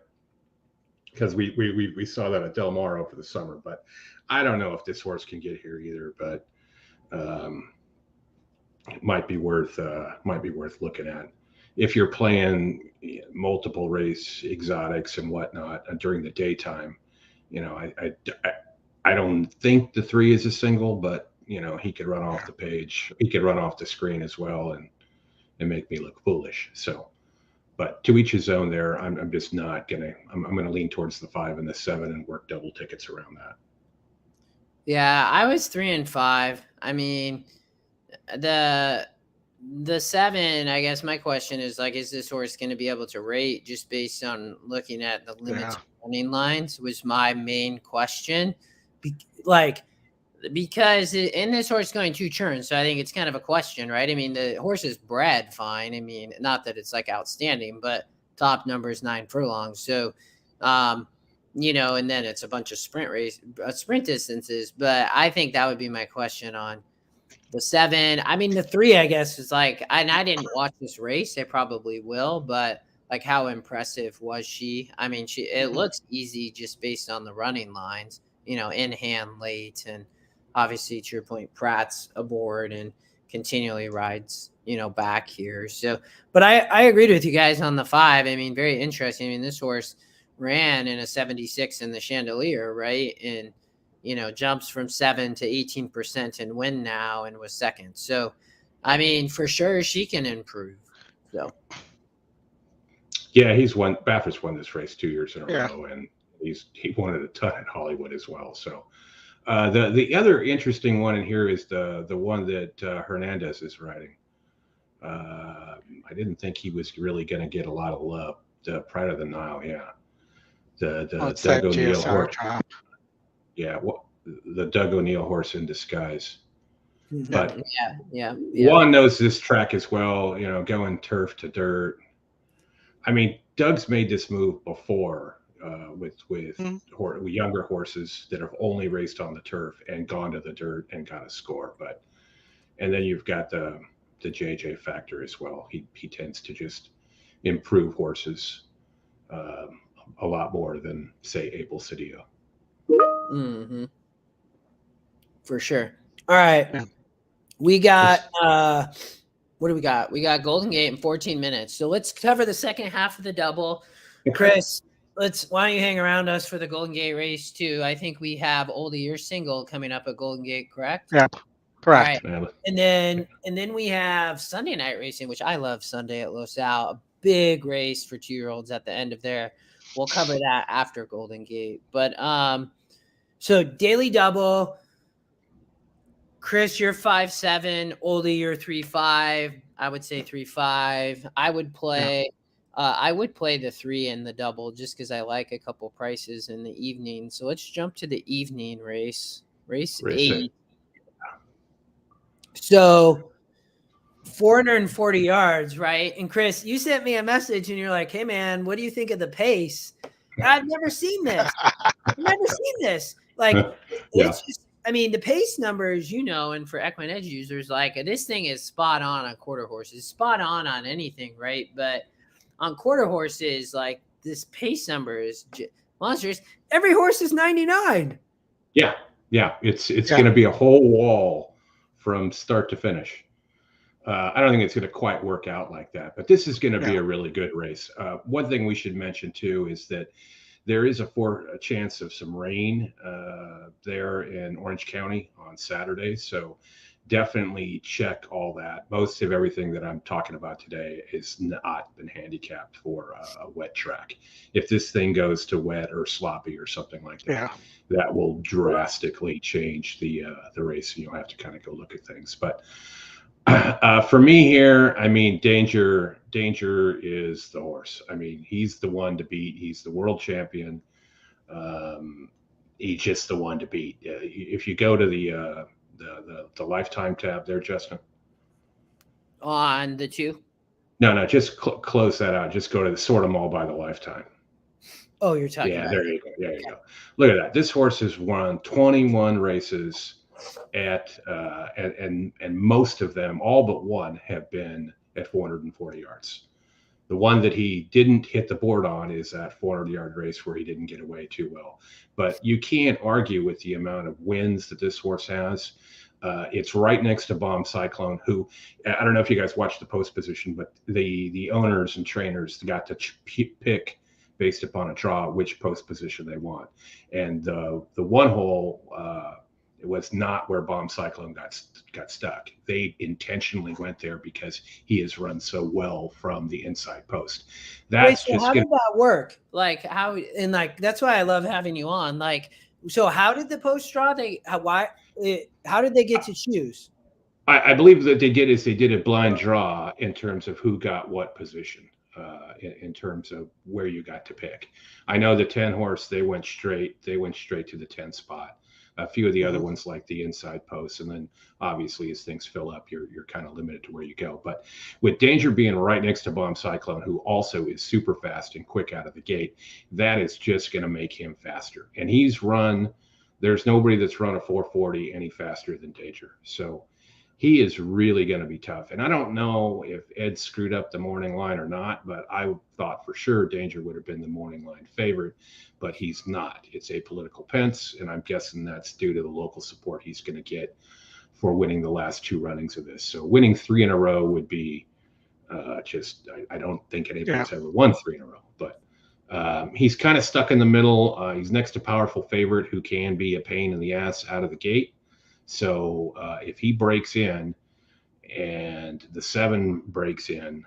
Because we saw that at Del Mar over the summer, but I don't know if this horse can get here either. But it might be worth looking at if you're playing multiple race exotics and whatnot during the daytime. I don't think the 3 is a single, but he could run off the page. He could run off the screen as well and make me look foolish. So, but to each his own there. I'm just not going to, I'm going to lean towards the 5 and the 7 and work double tickets around that. Yeah, I was 3 and 5. I mean, the 7, I guess my question is like, is this horse going to be able to rate just based on looking at the limits running lines was my main question. Because in this horse going 2 turns, so I think it's kind of a question, right? I mean, the horse is bred fine. I mean, not that it's like outstanding, but top number is 9 furlongs. So, and then it's a bunch of sprint distances. But I think that would be my question on the 7. I mean, the 3, I guess, is like, and I didn't watch this race. I probably will, but like, how impressive was she? I mean, it looks easy just based on the running lines. In hand late, and obviously to your point, Pratt's aboard and continually rides, back here. So, but I agreed with you guys on the 5. I mean, very interesting. I mean, this horse ran in a 76 in the Chandelier, right? And, jumps from 7 to 18% and win now and was second. So, I mean, for sure she can improve. So, yeah, Baffert's won this race 2 years in a row, and he won it a ton at Hollywood as well. So the other interesting one in here is the one that Hernandez is riding. I didn't think he was really going to get a lot of love. The Pride of the Nile, the Doug O'Neill horse. Yeah, the Doug O'Neill horse in disguise. But yeah. Juan knows this track as well. Going turf to dirt. I mean, Doug's made this move before. With younger horses that have only raced on the turf and gone to the dirt and got a score. And then you've got the JJ factor as well. He tends to just improve horses a lot more than, say, Abel Cedillo. Mm-hmm. For sure. All right. Yeah. We got what do we got? We got Golden Gate in 14 minutes. So let's cover the second half of the double. Chris, why don't you hang around us for the Golden Gate race too? I think we have Oldy, your single coming up at Golden Gate, correct? Yeah, correct. Right. And then we have Sunday night racing, which I love Sunday at Losal, a big race for 2-year-olds at the end of there. We'll cover that after Golden Gate. But so daily double. Chris, you're 5'7". Oldy, you're 3'5". I would say 3'5". I would play the 3 and the double just because I like a couple prices in the evening. So let's jump to the evening race. Race 8. So 440 yards, right? And Chris, you sent me a message and you're like, hey man, what do you think of the pace? I've never seen this. Like, it's just, I mean, the pace numbers, and for EquinEdge users, like this thing is spot on quarter horses, spot on anything, right? But on quarter horses, like this pace number is monstrous. Every horse is 99. Yeah. It's going to be a whole wall from start to finish. I don't think it's going to quite work out like that, but this is going to be a really good race. One thing we should mention too is that there is a chance of some rain there in Orange County on Saturday. So definitely check all that. Most of everything that I'm talking about today is not been handicapped for a wet track. If this thing goes to wet or sloppy or something like that, that will drastically change the race, and you'll have to kind of go look at things. But for me here, I mean, Danger is the horse. I mean, he's the one to beat. He's the world champion. He's just the one to beat. If you go to the lifetime tab there, Justin. On the 2? No, just close that out. Just go to the sort them all by the lifetime. Oh, you're talking about there you go. There you go. Look at that. This horse has won 21 races and most of them, all but one, have been at 440 yards. The one that he didn't hit the board on is that 400-yard race where he didn't get away too well. But you can't argue with the amount of wins that this horse has. It's right next to Bomb Cyclone, who, I don't know if you guys watched the post position, but the owners and trainers got to pick based upon a draw which post position they want. And the one hole, it was not where Bomb Cyclone got stuck. They intentionally went there because he has run so well from the inside post. That's so how did that work? Like that's why I love having you on. Like, so how did the post draw? How did they get to choose? I believe that they did a blind draw in terms of who got what position, in terms of where you got to pick. I know the 10 horse, they went straight to the 10 spot. A few of the other ones like the inside posts, and then obviously as things fill up, you're kind of limited to where you go. But with Danger being right next to Bomb Cyclone, who also is super fast and quick out of the gate, that is just going to make him faster. And there's nobody that's run a 440 any faster than Danger. So he is really going to be tough. And I don't know if Ed screwed up the morning line or not, but I thought for sure Danger would have been the morning line favorite, but he's not. It's Apolitical Pence, and I'm guessing that's due to the local support he's going to get for winning the last 2 runnings of this. So winning 3 in a row would be I don't think anybody's ever won 3 in a row, but he's kind of stuck in the middle. He's next to Powerful Favorite, who can be a pain in the ass out of the gate. So if he breaks in and the 7 breaks in,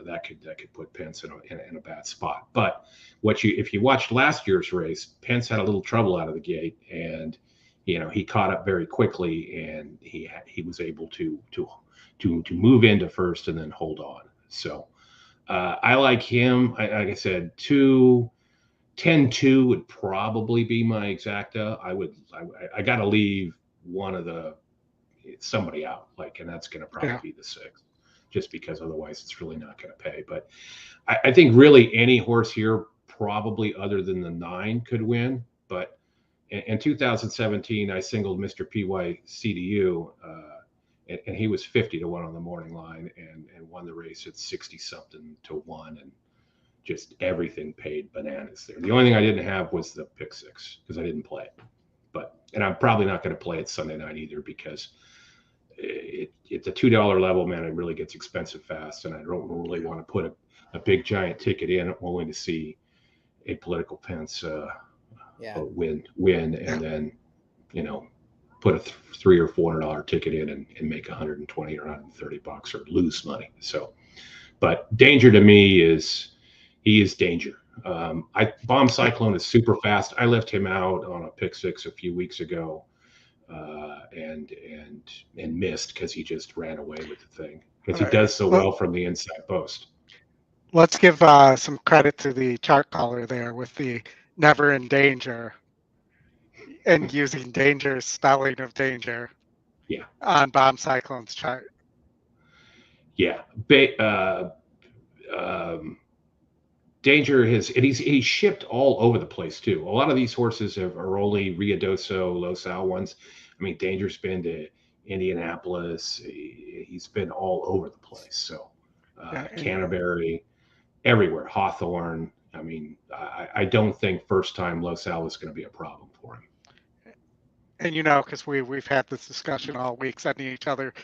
that could put Pence in a bad spot. But if you watched last year's race, Pence had a little trouble out of the gate, and he caught up very quickly, and he was able to move into first and then hold on. So I like him. Like I said, 10-2 would probably be my exacta. I got to leave somebody out, and that's going to probably be the 6, just because otherwise it's really not going to pay. But I think really any horse here, probably other than the 9, could win. But in 2017, I singled Mr. PWCBC, and he was 50 to 1 on the morning line and won the race at 60 something to 1, and just everything paid bananas there. The only thing I didn't have was the pick 6 because I didn't play it. And I'm probably not going to play it Sunday night either, because at the $2 level, man, it really gets expensive fast, and I don't really want to put a big giant ticket in only to see Apolitical Pence win, and then put a $300 or $400 ticket in and make $120 or $130 or lose money. So, but Danger to me is Danger. Bomb Cyclone is super fast. I left him out on a pick 6 a few weeks ago. and missed because he just ran away with the thing because he does so well from the inside post. Let's give some credit to the chart caller there with the never in danger and using danger's spelling of danger. Yeah. On Bomb Cyclone's chart. Yeah. Danger he's shipped all over the place too. A lot of these horses are only Riadoso, Los Al ones. I mean, Danger's been to Indianapolis. He's been all over the place. So Canterbury, everywhere, Hawthorne. I mean, I don't think first time Los Al is going to be a problem for him. And because we've had this discussion all week, sending each other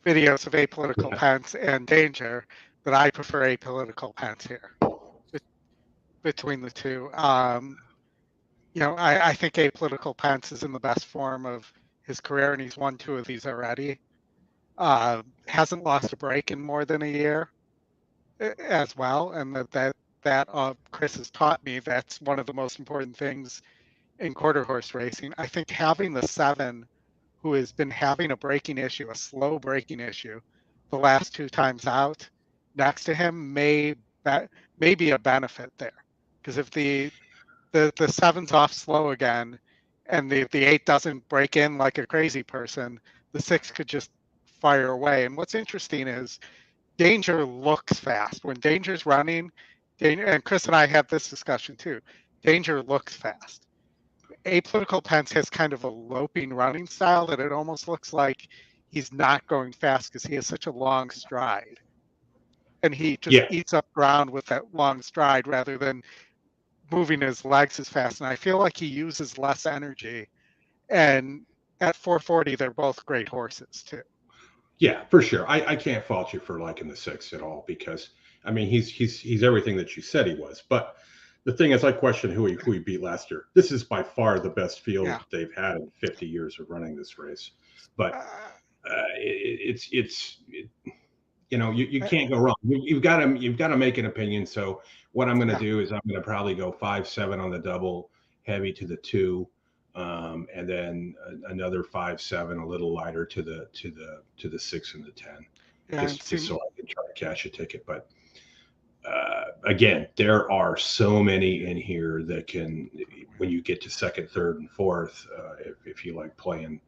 videos of apolitical pence and danger, but I prefer apolitical pence here between the two. I think apolitical pence is in the best form of his career, and he's won 2 of these already. Hasn't lost a break in more than a year as well, and that Chris has taught me that's one of the most important things in quarter horse racing. I think having the 7 who has been having a braking issue, a slow braking issue, the last 2 times out next to him may be a benefit there. Because if the 7's off slow again and the 8 doesn't break in like a crazy person, the 6 could just fire away. And what's interesting is Danger looks fast. When Danger's running, and Chris and I had this discussion too, Danger looks fast. Apolitical Pence has kind of a loping running style that it almost looks like he's not going fast because he has such a long stride. And he just eats up ground with that long stride rather than moving his legs as fast. And I feel like he uses less energy. And at 440, they're both great horses too. Yeah, for sure. I can't fault you for liking the 6 at all because, I mean, he's everything that you said he was. But the thing is, I question who he beat last year. This is by far the best field they've had in 50 years of running this race. But you can't go wrong. You've got to make an opinion. So what I'm going to do is I'm going to probably go 5-7 on the double, heavy to the 2, and then another 5-7, a little lighter to the 6 and the 10, just so I can try to cash a ticket. But again, there are so many in here that can, when you get to 2nd, 3rd, and 4th, if you like playing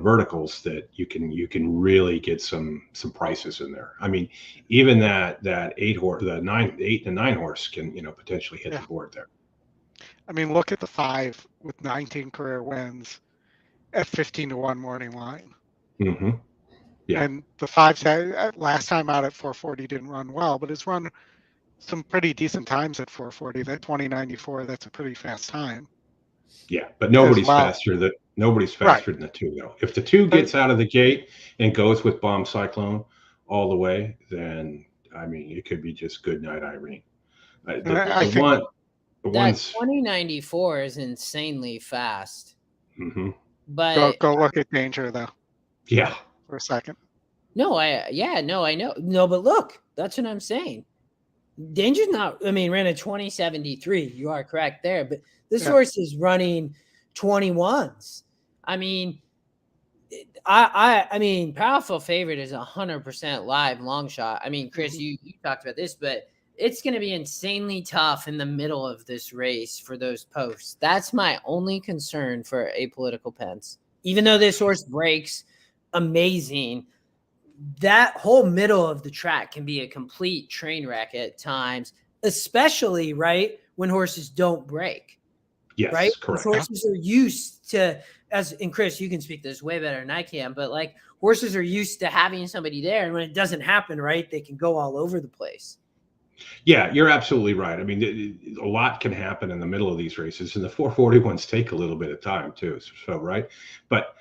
verticals, that you can really get some prices in there. I mean, even that 8 horse, the 8 and 9 horse can potentially hit the board there. I mean, look at the 5 with 19 career wins at 15-1 morning line. Mm-hmm. Yeah. And the 5 last time out at 440 didn't run well, but has run some pretty decent times at 440. That 2094, that's a pretty fast time. Yeah, but nobody's faster than the 2 though. If the 2 gets out of the gate and goes with Bomb Cyclone all the way, then I mean it could be just good night Irene. That 2094 is insanely fast. Mm-hmm. But go look at Danger though. Yeah. For a second. No, I know. No, but look, that's what I'm saying. Danger's not, ran a 2073. You are correct there, but this horse is running 21s. I mean, Powerful Favorite is 100% live long shot. I mean, Chris, you talked about this, but it's going to be insanely tough in the middle of this race for those posts. That's my only concern for apolitical Pence. Even though this horse breaks amazing, that whole middle of the track can be a complete train wreck at times, especially when horses don't break. Yes, right. Correct. Horses are used to, and Chris, you can speak this way better than I can, but horses are used to having somebody there, and when it doesn't happen, they can go all over the place. Yeah, you're absolutely right. I mean, a lot can happen in the middle of these races, and the 440 ones take a little bit of time too. So right, but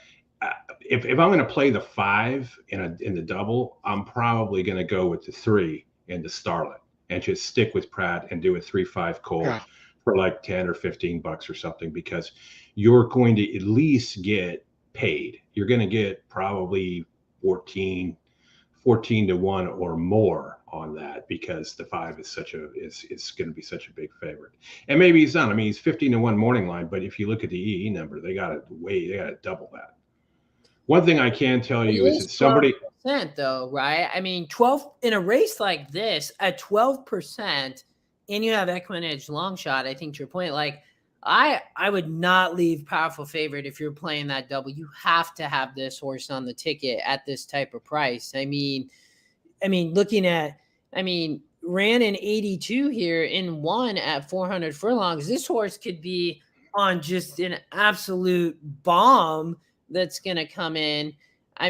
if I'm going to play the 5 in the double, I'm probably going to go with the 3 in the Starlet and just stick with Pratt and do a 3-5 cold for like $10 or $15 or something, because you're going to at least get paid. You're going to get probably 14 to 1 or more on that, because the 5 is it's going to be such a big favorite. And maybe he's not. I mean, he's 15 to 1 morning line, but if you look at the EE number, they got to double that. One thing I can tell you is that 12% though, right? I mean, 12 in a race like this at 12%, and you have EquinEdge long shot. I think to your point, like I would not leave powerful favorite if you're playing that double. You have to have this horse on the ticket at this type of price. I mean, looking at, ran in 82 here in one at 400 furlongs. This horse could be on just an absolute bomb that's going to come in. I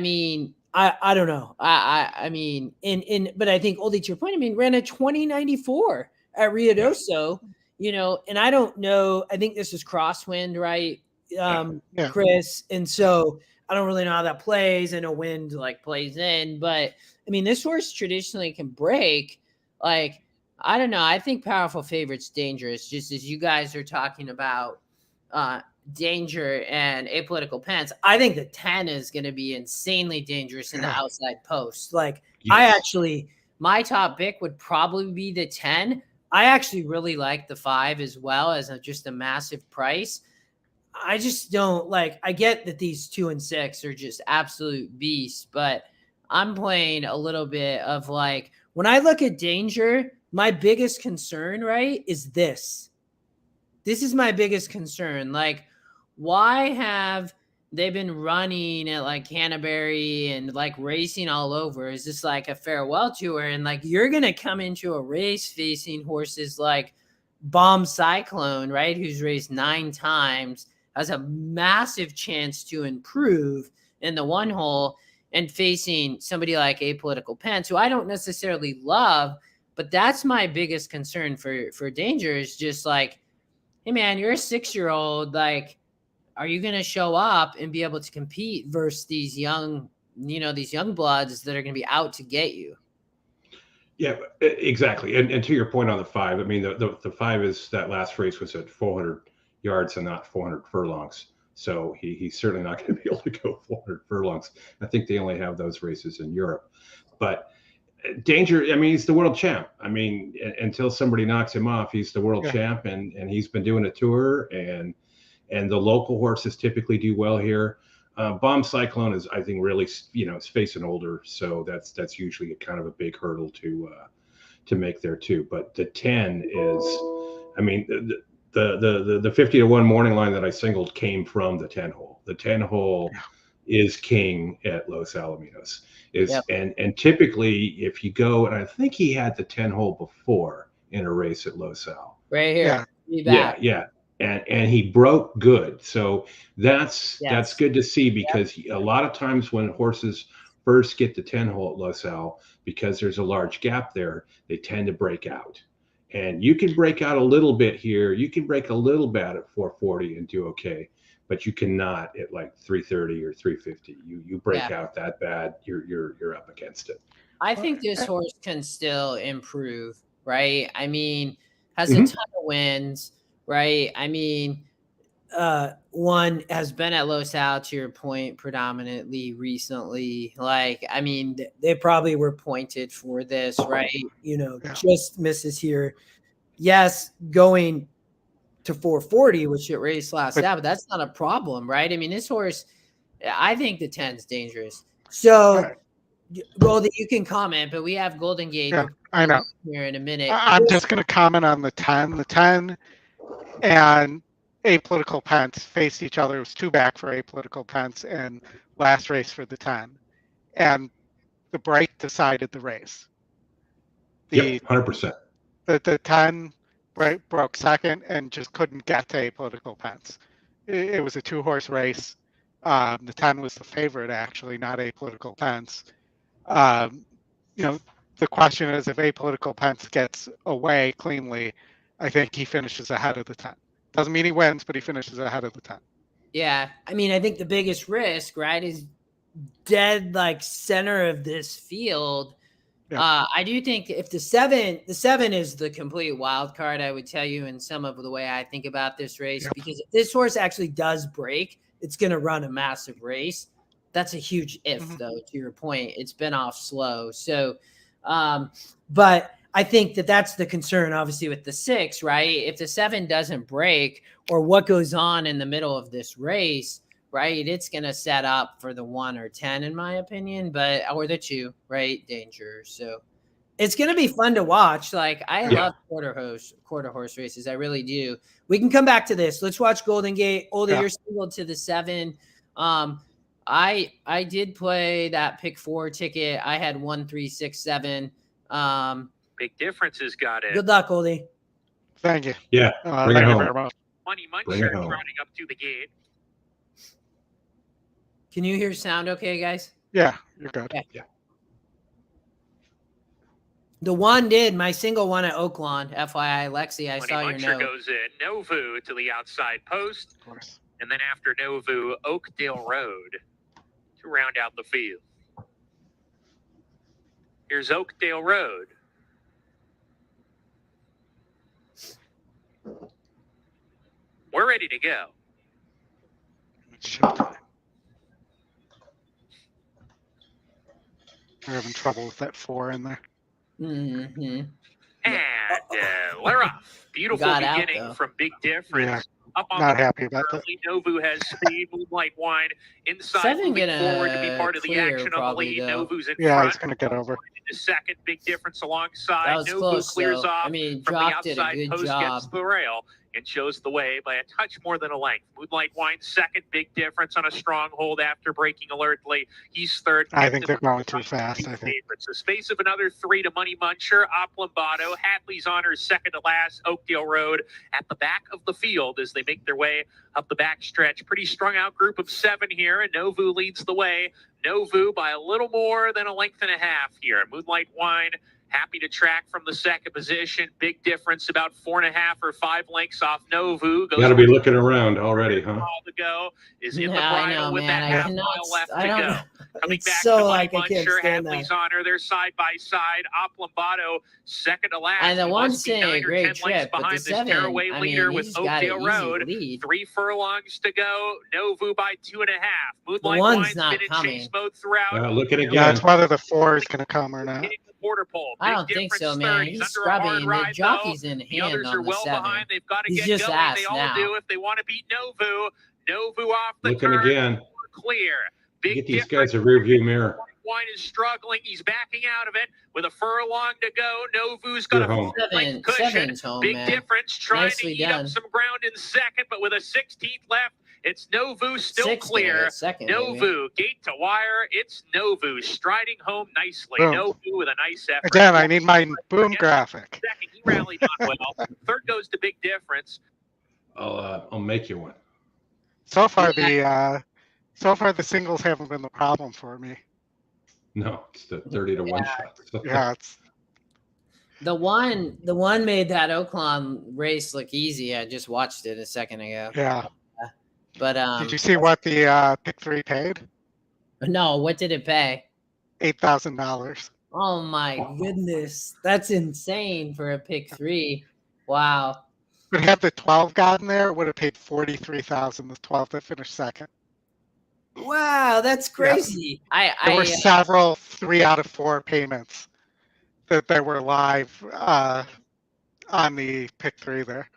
don't know. But I think Oldy, to your point, ran a 2094 at Ruidoso, and I don't know. I think this is crosswind, right? Chris. And so I don't really know how that plays. I know wind like plays in, but this horse traditionally can break. Like, I don't know. I think powerful favorite's dangerous, just as you guys are talking about danger and apolitical pence. I think the 10 is going to be insanely dangerous in the outside post. Like, yes. My top pick would probably be the 10. I actually really like the 5 as well as just a massive price. I just don't like, I get that these 2 and 6 are just absolute beasts, but I'm playing a little bit of like, when I look at danger, my biggest concern, right, is this. This is my biggest concern. Like, why have they been running at like Canterbury and like racing all over? Is this like a farewell tour? And like, you're going to come into a race facing horses like Bomb Cyclone, right? Who's raced 9 times, has a massive chance to improve in the 1 hole, and facing somebody like Apolitical Pence, who I don't necessarily love, but that's my biggest concern for danger is just like, hey man, you're a 6-year-old. Like, are you going to show up and be able to compete versus these young, these young bloods that are going to be out to get you? Yeah, exactly. And to your point on the 5, the 5 is, that last race was at 400 yards and not 400 furlongs. So he's certainly not going to be able to go 400 furlongs. I think they only have those races in Europe. But danger, he's the world champ. Until somebody knocks him off, he's the world champ, and he's been doing a tour, and the local horses typically do well here. Bomb Cyclone is, I think, really, it's facing older, so that's usually a kind of a big hurdle to make there too. But the 10 is, the 50 to 1 morning line that I singled came from the 10 hole. The 10 hole is king at Los Alamitos. And typically if you go, and I think he had the 10 hole before in a race at Los Al. Right here. Yeah. And he broke good. So that's good to see, because a lot of times when horses first get the 10 hole at Los Al, because there's a large gap there, they tend to break out. And you can break out a little bit here. You can break a little bit at 440 and do okay, but you cannot at like 330 or 350. You break out that bad, you're up against it. I think this horse can still improve, right? Has a ton of wins, right? One has been at Los Al, to your point, predominantly recently. Like, they probably were pointed for this, right? Just misses here. Yes, going to 440, which it raced last out, but that's not a problem, right? This horse, I think the 10's dangerous. So, well, that you can comment, but we have Golden Gate. Yeah, I know. Here in a minute. I'm just going to comment on the 10. The 10 and Apolitical Pence faced each other. It was 2 back for Apolitical Pence and last race for the 10. And the break decided the race. 100%. The 10 broke second and just couldn't get to Apolitical Pence. It was a 2-horse race. The 10 was the favorite, actually, not Apolitical Pence. The question is, if Apolitical Pence gets away cleanly, I think he finishes ahead of the 10. Doesn't mean he wins, but he finishes ahead of the 10. Yeah. I think the biggest risk, right, is dead like center of this field. Yeah. I do think if the 7 is the complete wild card, I would tell you, in some of the way I think about this race, because if this horse actually does break, it's going to run a massive race. That's a huge if, though, to your point. It's been off slow. So, but I think that's the concern, obviously, with the 6, right? If the 7 doesn't break, or what goes on in the middle of this race, right? It's going to set up for the 1 or 10, in my opinion, or the 2, right? Danger. So it's going to be fun to watch. Like, I love quarter horse races. I really do. We can come back to this. Let's watch Golden Gate. Oldy, you're singled to the 7. I did play that pick 4 ticket. I had 1, 3, 6, 7. Big Difference has got it. Good luck, Oldy. Thank you. Yeah. Bring it Thank you home. very much. Money Bring Muncher it home. trotting up to the gate. Can you hear sound okay, guys? Yeah, you're good. Okay. Yeah. The 1 did. My single one at Oaklawn. FYI, Lexi, I saw your Muncher note. goes in. Novu to the outside post. Of course. And then after Novu, Oakdale Road to round out the field. Here's Oakdale Road. We're ready to go. It's showtime. We're having trouble with that 4 in there. Mm-hmm. And we're off. Beautiful Got out, beginning though. from Big Difference. Yeah, Up on not the happy about that. early. Novu has speed. Moonlight Wine inside, 7 moving gonna forward to be part of the clear action on the probably, lead. though. Novu's in Yeah, front. he's going to get over. The second, Big Difference alongside. That was Novu close, clears though. off I mean, from the Jock did a outside good post, job. gets the rail, and shows the way by a touch more than a length. Moonlight Wine second, Big Difference on a stronghold after braking alertly. He's third. I think they're going too fast, I think. Favorites. A space of another 3 to Money Muncher, Oplombato, Hadley's Honor second to last, Oakdale Road at the back of the field as they make their way up the back stretch. Pretty strung out group of 7 here, and Novu leads the way. Novu by a little more than a length and a half here. Moonlight Wine happy to track from the second position. Big Difference about 4.5 or 5 lengths off Novu. You got to be looking around already, huh? Mile to go is in the Yeah, I bridle know, with man. that I half cannot. mile left I to don't go. know. Coming It's back so to like Money I can't Muncher, stand Hadley's that. Honor. They're side by side. Oplombato second to last. And the He one's must be saying 9 a or 10 great lengths trip, but the behind this 7, tearaway I leader mean, with he's got Oakdale an Road. easy lead. 3 furlongs to go. Novu by 2.5. Moonlight one's Wine's not been in coming. chase mode throughout. Looking Yeah, again. it's whether the 4 is going to come or not. Hitting the border pole. I Big don't think so, Difference man. third. He's under a hard scrubbing. The ride, jockey's though. in The hand others on are the well 7. behind. They've got to He's get just going. ass They all now. do if they want to beat Novu. Novu off the Looking turn. again. Clear. Big Get these Difference. guys a rear view mirror. Wine is struggling. He's backing out of it with a furlong to go. Novu's got You're a home. 4-length cushion. Seven's home, Big man. Difference trying Nicely to eat done. up some ground in second, but with a 16th left, it's Novu still 6 clear. second, maybe. Novu, gate to wire. It's Novu striding home nicely. Boom. Novu with a nice effort. Again, I need my boom graphic. Second, he rallied on well. Third goes to Big Difference. I'll make you one. So far, the singles haven't been the problem for me. No, it's the 30 to 1 shot. Yeah, it's The one made that Oaklawn race look easy. I just watched it a second ago. yeah. But Did you see what the pick 3 paid? no, what did it pay? $8,000. Oh my goodness. That's insane for a pick 3. Wow. But had the 12 gotten there, it would have paid $43,000. The 12 that finished second. Wow, that's crazy. There were several 3 out of 4 payments that were live on the pick 3 there.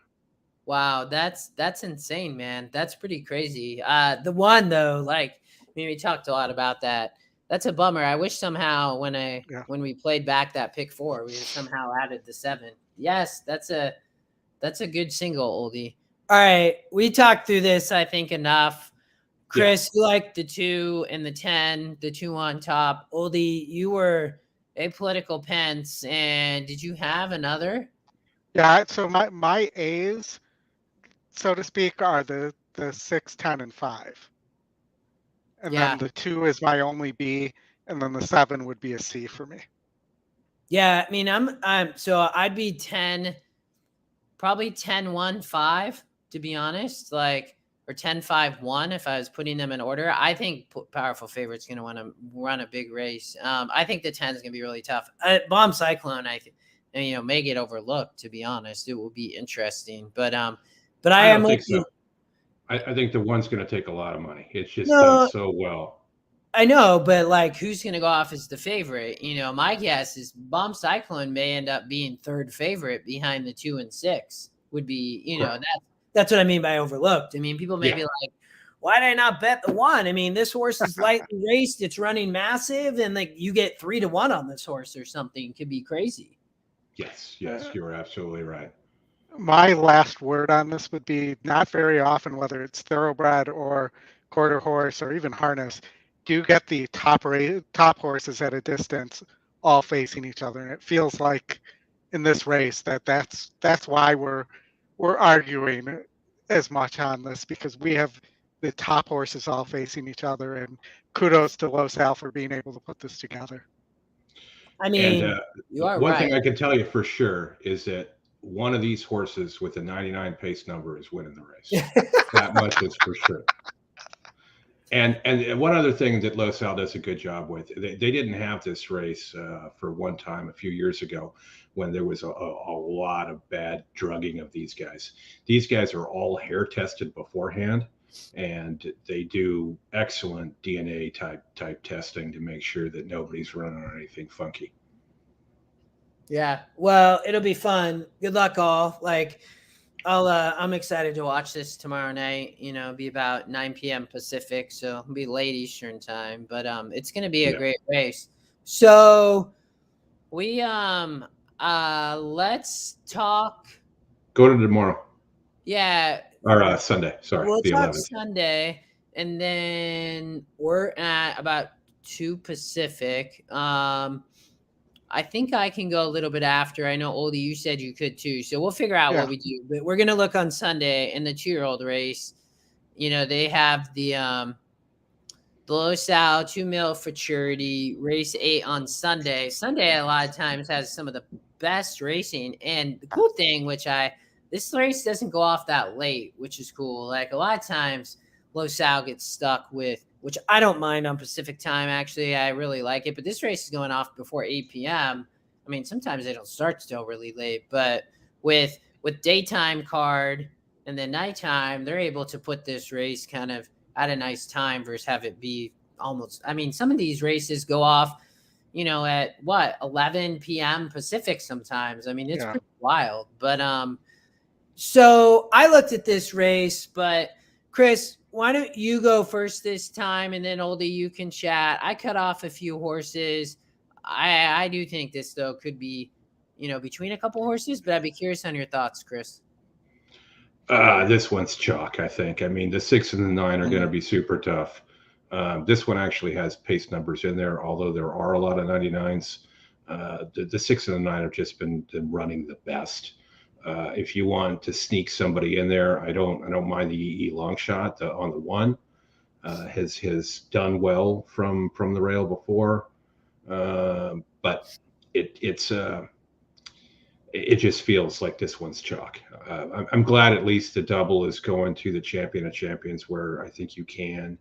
Wow, that's insane, man. That's pretty crazy. The one though, like, I mean, we talked a lot about that. That's a bummer. I wish somehow when we played back that pick 4, we somehow added the 7. Yes, that's a good single, Oldie. All right, we talked through this, I think, enough. Chris, you like the 2 and the 10, the 2 on top. Oldie, you were Apolitical Pence, and did you have another? Yeah, so my A's, so to speak, are the 6, 10, and 5. And then the 2 is my only B, and then the 7 would be a C for me. Yeah, I mean, so I'd be 10, probably 10-1-5, to be honest, like, or 10-5-1 if I was putting them in order. I think Powerful Favorite's going to want to run a big race. I think the 10 is going to be really tough. Bomb Cyclone, I think, may get overlooked, to be honest. It will be interesting, but I am think with you. so. I think the 1's going to take a lot of money. It's just done so well. I know, but like, who's going to go off as the favorite? My guess is Bomb Cyclone may end up being third favorite behind the 2 and 6. Would be, Correct. that's what I mean by overlooked. I mean, people may be like, why did I not bet the 1? I mean, this horse is lightly raced. It's running massive, and like you get 3-1 on this horse or something. It could be crazy. Yes, you're absolutely right. My last word on this would be not very often, whether it's thoroughbred or quarter horse or even harness, do you get the top horses at a distance all facing each other. And it feels like in this race that's why we're arguing as much on this, because we have the top horses all facing each other, and kudos to Los Al for being able to put this together. I mean, And you are one right. thing I can tell you for sure is that one of these horses with a 99 pace number is winning the race. That much is for sure. And one other thing that Los Al does a good job with, they didn't have this race for one time a few years ago when there was a lot of bad drugging of these guys. These guys are all hair tested beforehand, and they do excellent DNA type testing to make sure that nobody's running on anything funky. Yeah. Well, it'll be fun. Good luck all. Like, I'm excited to watch this tomorrow night. You know, be about 9 p.m. Pacific, so it'll be late Eastern time. But it's gonna be a great race. So we let's talk. Go to tomorrow. Yeah. Or Sunday. Sorry, We'll the talk 11th. Sunday, and then we're at about 2 Pacific. I think I can go a little bit after. I know, Oldy, you said you could too. So we'll figure out what we do. But we're going to look on Sunday in the 2-year-old race. You know, they have the Los Al 2 mil for charity, race 8 on Sunday. Sunday, a lot of times, has some of the best racing. And the cool thing, this race doesn't go off that late, which is cool. Like a lot of times, Los Al gets stuck with, which I don't mind on Pacific time. Actually, I really like it. But this race is going off before 8 p.m. I mean, sometimes they don't start till really late. But with daytime card and then nighttime, they're able to put this race kind of at a nice time versus have it be almost. I mean, some of these races go off, you know, at 11 p.m. Pacific sometimes. I mean, it's pretty wild. But so I looked at this race, but Chris, why don't you go first this time, and then Oldy, you can chat. I cut off a few horses. I do think this though could be, you know, between a couple horses, but I'd be curious on your thoughts, Chris. This one's chalk, I think. I mean, the 6 and the 9 are going to be super tough. This one actually has pace numbers in there, although there are a lot of 99s. The 6 and the 9 have just been running the best. If you want to sneak somebody in there, I don't mind the EE long shot on the 1. Has done well from the rail before, but it just feels like this one's chalk. I'm glad at least the double is going to the Champion of Champions, where I think you can.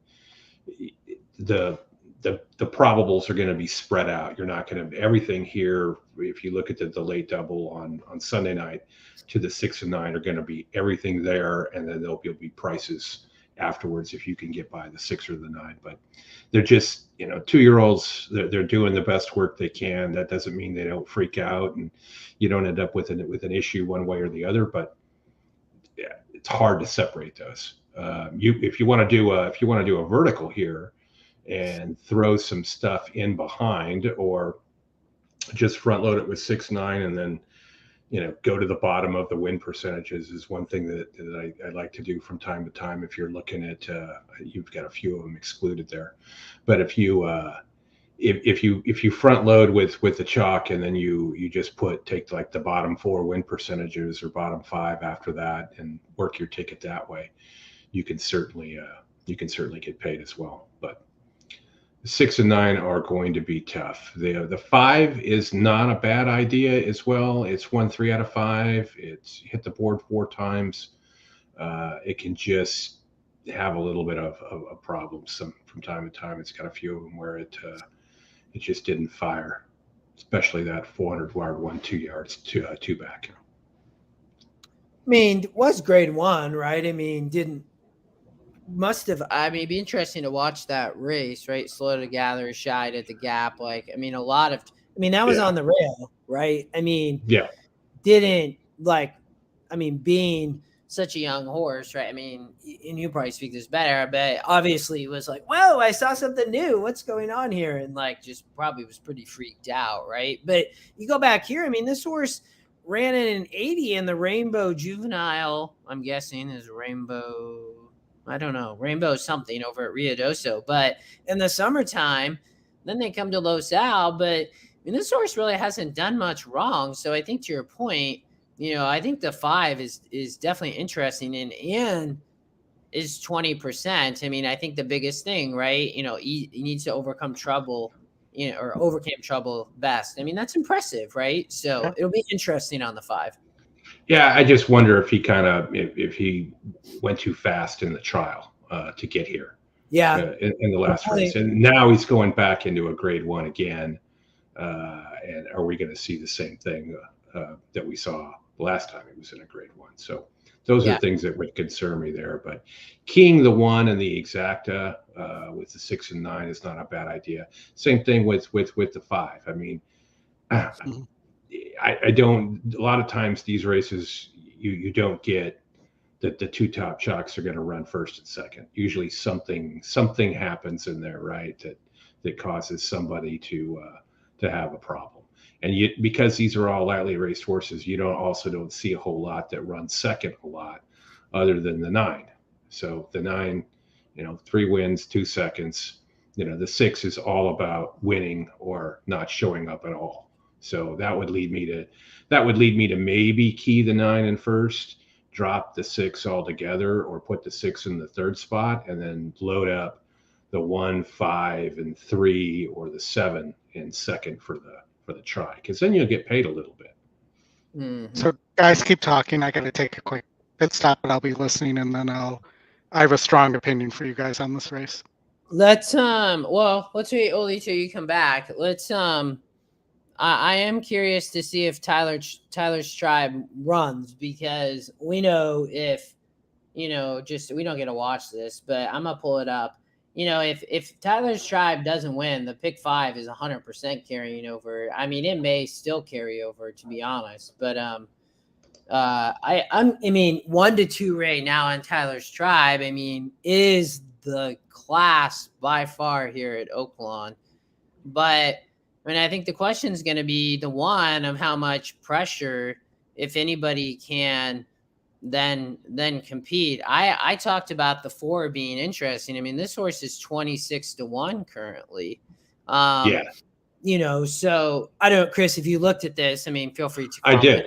The probables are going to be spread out. You're not going to everything here. If you look at the late double on Sunday night to the 6 and 9 are going to be everything there, and then there'll be prices afterwards if you can get by the 6 or the 9. But they're just, you know, 2-year-olds. They're doing the best work they can. That doesn't mean they don't freak out and you don't end up with an issue one way or the other. But yeah, it's hard to separate those. If you want to do a vertical here and throw some stuff in behind, or just front load it with 6, 9, and then, you know, go to the bottom of the win percentages is one thing that I like to do from time to time. If you're looking at, you've got a few of them excluded there, but if you front load with the chalk and then you just take like the bottom 4 win percentages or bottom 5 after that and work your ticket that way, you can certainly get paid as well. But 6 and 9 are going to be tough. The 5 is not a bad idea as well. It's won 3 out of 5. It's hit the board 4 times. It can just have a little bit of problems from time to time. It's got a few of them where it just didn't fire, especially that 400-yard one, 2 yards, two back. I mean, it was grade 1, right? I mean, it'd be interesting to watch that race, right? Slow to gather, shied at the gap. Like, I mean, that was on the rail, right? I mean, yeah. Being such a young horse, right? I mean, and you probably speak this better, but obviously it was like, whoa, I saw something new. What's going on here? And like, just probably was pretty freaked out, right? But you go back here, I mean, this horse ran in an 80 in the Rainbow Juvenile. I'm guessing is Rainbow, I don't know, Rainbow something over at Rio Doso. But in the summertime, then they come to Los Al. But I mean, this horse really hasn't done much wrong. So I think to your point, I think the 5 is definitely interesting and is 20%. I mean, I think the biggest thing, right? He needs to overcome trouble, or overcame trouble best. I mean, that's impressive, right? So it'll be interesting on the 5. Yeah, I just wonder if he if he went too fast in the trial to get here. Yeah, in the last race, and now he's going back into a Grade 1 again. And are we going to see the same thing that we saw last time he was in a Grade 1? So those are things that would concern me there. But keying the 1 and the exacta with the 6 and 9 is not a bad idea. Same thing with the 5. I mean, I don't. A lot of times these races, you don't get that the 2 top shocks are going to run first and second. Usually something happens in there, right? That causes somebody to have a problem. And because these are all lightly raced horses, you don't see a whole lot that run second a lot, other than the 9. So the 9, 3 wins, 2 seconds. The 6 is all about winning or not showing up at all. So that would lead me to maybe key the 9 in first, drop the 6 altogether, or put the 6 in the 3rd spot, and then load up the 1, 5, and 3, or the 7 in second for the try, because then you'll get paid a little bit. Mm-hmm. So guys, keep talking. I got to take a quick pit stop, but I'll be listening, and then I have a strong opinion for you guys on this race. Let's wait, Oldy, till you come back. I am curious to see if Tyler's Tribe runs, because we know if we don't get to watch this, but I'm gonna pull it up. If Tyler's Tribe doesn't win, the pick 5 is 100% carrying over. I mean, it may still carry over, to be honest, but I mean, 1 to 2 right now on Tyler's Tribe, I mean, is the class by far here at Oaklawn. But I mean, I think the question is going to be the one of how much pressure, if anybody can then compete. I talked about the 4 being interesting. I mean, this horse is 26-1 currently. So I don't, Chris, if you looked at this, I mean, feel free to comment.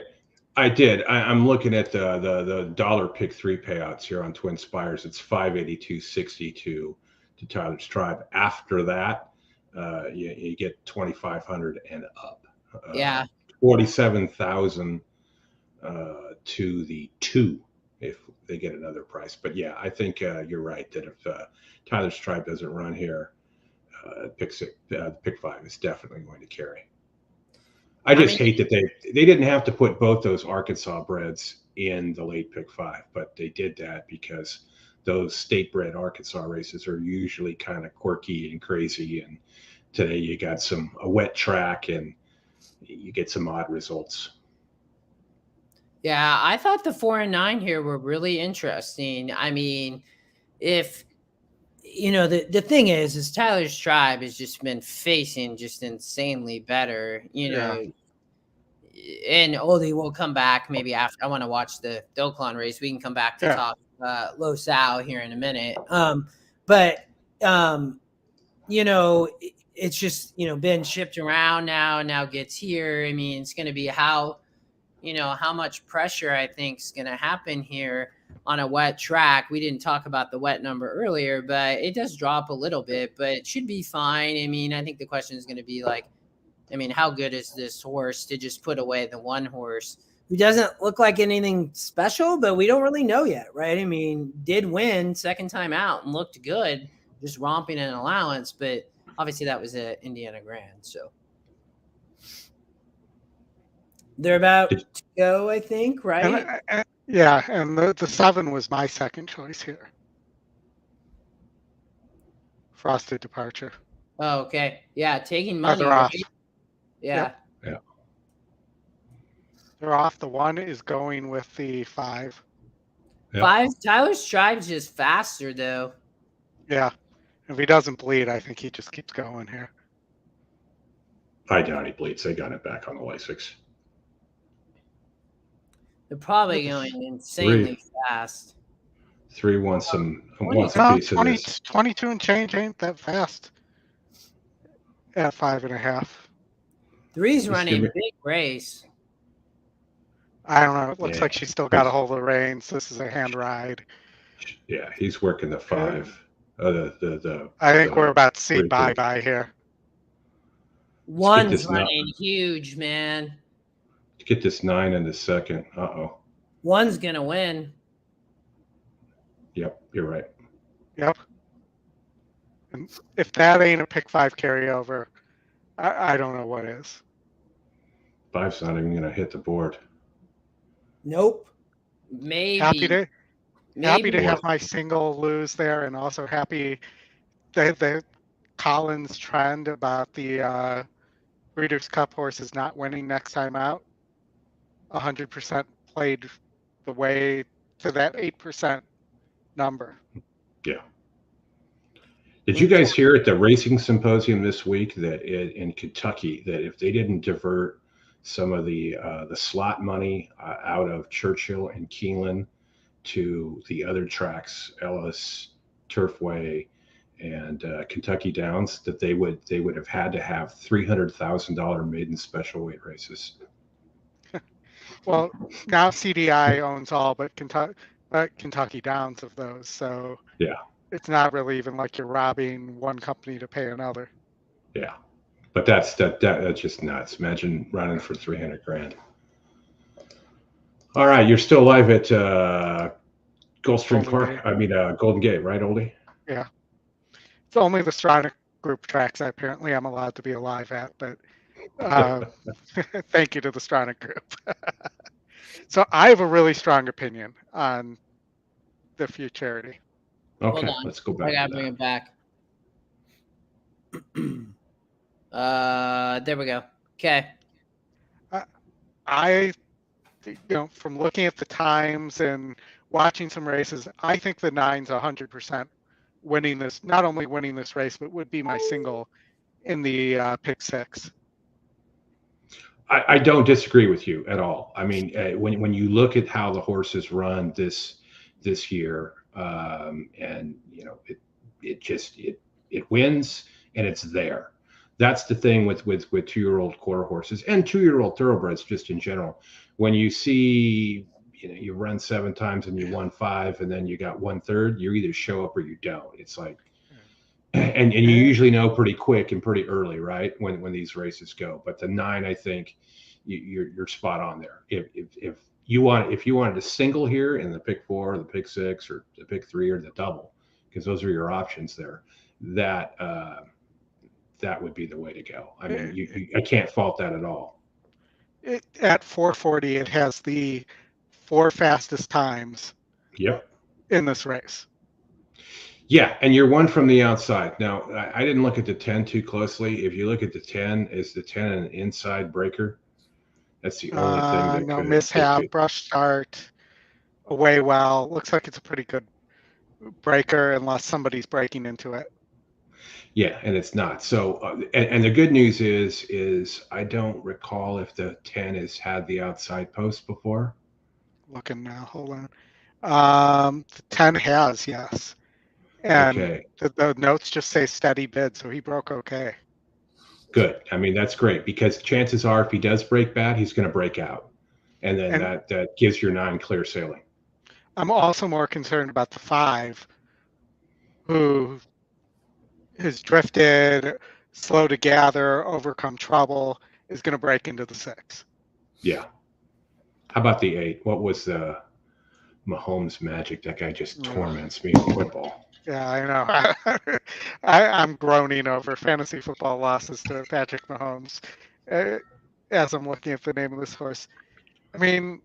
I did. I'm looking at the dollar pick 3 payouts here on Twin Spires. It's 582.62 to Tyler's Tribe. After that, you get 2,500 and up. 47,000 to the 2 if they get another price. But yeah, I think you're right that if Tyler's Tribe doesn't run here, pick 5 is definitely going to carry. I hate that they didn't have to put both those Arkansas breds in the late pick 5, but they did that because those state bred Arkansas races are usually kind of quirky and crazy. And today you got a wet track and you get some odd results. Yeah, I thought the 4 and 9 here were really interesting. I mean, if the thing is Tyler's Tribe has just been facing just insanely better, and Oldy will come back maybe after. I want to watch the Oaklawn race. We can come back to talk Los Al here in a minute. It's just, been shipped around now gets here. I mean, it's going to be how much pressure I think is going to happen here on a wet track. We didn't talk about the wet number earlier, but it does drop a little bit, but it should be fine. I mean, I think the question is going to be like, I mean, how good is this horse to just put away the one horse who doesn't look like anything special, but we don't really know yet, right? I mean, did win second time out and looked good, just romping an allowance, but obviously that was an Indiana Grand, so. They're about to go, I think, right? And the 7 was my second choice here. Frosted Departure. Oh, okay. Yeah, taking money. They're off. Yeah. They're off. The 1 is going with the 5. Yeah. Tyler Stride's just faster though. Yeah. If he doesn't bleed, I think he just keeps going here. I doubt he bleeds. They got it back on the Lasix. They're probably going insanely fast. 3 wants a No, piece of this. 22 and change ain't that fast. At 5.5. 3's running a big race. I don't know. It looks like she's still got a hold of the reins. This is a hand ride. Yeah, he's working the 5. I think we're about to see bye here. 1's running huge, man. Get this 9 in the second. 1's gonna win. Yep, you're right. Yep. And if that ain't a pick 5 carryover, I don't know what is. 5's not even gonna hit the board. Nope. Maybe. Happy to have my single lose there, and also happy the Collins trend about the Breeders' Cup horses not winning next time out. 100% played the way to that 8% number. Yeah. Did you guys hear at the racing symposium this week that in Kentucky that if they didn't divert some of the slot money out of Churchill and Keeneland to the other tracks, Ellis, Turfway, and Kentucky Downs, that they would have had to have $300,000 maiden special weight races? Well, now CDI owns all but Kentucky Downs of those, so yeah, it's not really even like you're robbing one company to pay another. Yeah, but that's just nuts. Imagine running for $300,000. All right, you're still live at Gulfstream Park. I mean, Golden Gate, right, Oldy? Yeah, it's only the Stronach Group tracks apparently I'm allowed to be alive at, but thank you to the Stronach Group. So I have a really strong opinion on the futurity. Okay, let's go back. I gotta bring it back. There we go. Okay. From looking at the times and watching some races, I think the 9's 100% winning this. Not only winning this race, but would be my single in the pick 6. I don't disagree with you at all. I mean, when you look at how the horses run this year, and it wins and it's there. That's the thing with 2-year-old quarter horses and 2-year-old thoroughbreds just in general. When you see you run 7 times and you won 5 and then you got 1/3, you either show up or you don't. It's like, and you usually know pretty quick and pretty early, right? When these races go. But the 9, I think you're spot on there. If you wanted to single here in the pick 4, the pick 6, or the pick 3, or the double, because those are your options there, that would be the way to go. I mean, I can't fault that at all. At 440, it has the 4 fastest times. Yep. In this race. Yeah, and you're 1 from the outside. Now, I didn't look at the 10 too closely. If you look at the 10, is the 10 an inside breaker? That's the only thing that could mishap, brush start, away well. Looks like it's a pretty good breaker unless somebody's breaking into it. Yeah, and it's not. So, and the good news is I don't recall if the 10 has had the outside post before. Looking now, hold on. The 10 has, yes. And okay. the notes just say steady bid, so he broke okay. Good. I mean, that's great, because chances are if he does break bad, he's going to break out. And then that gives your 9 clear sailing. I'm also more concerned about the 5, who has drifted, slow to gather, overcome trouble, is going to break into the 6. Yeah. How about the 8? What was the Mahomes magic? That guy just torments me in football. Yeah, I know. I'm groaning over fantasy football losses to Patrick Mahomes as I'm looking at the name of this horse. I mean,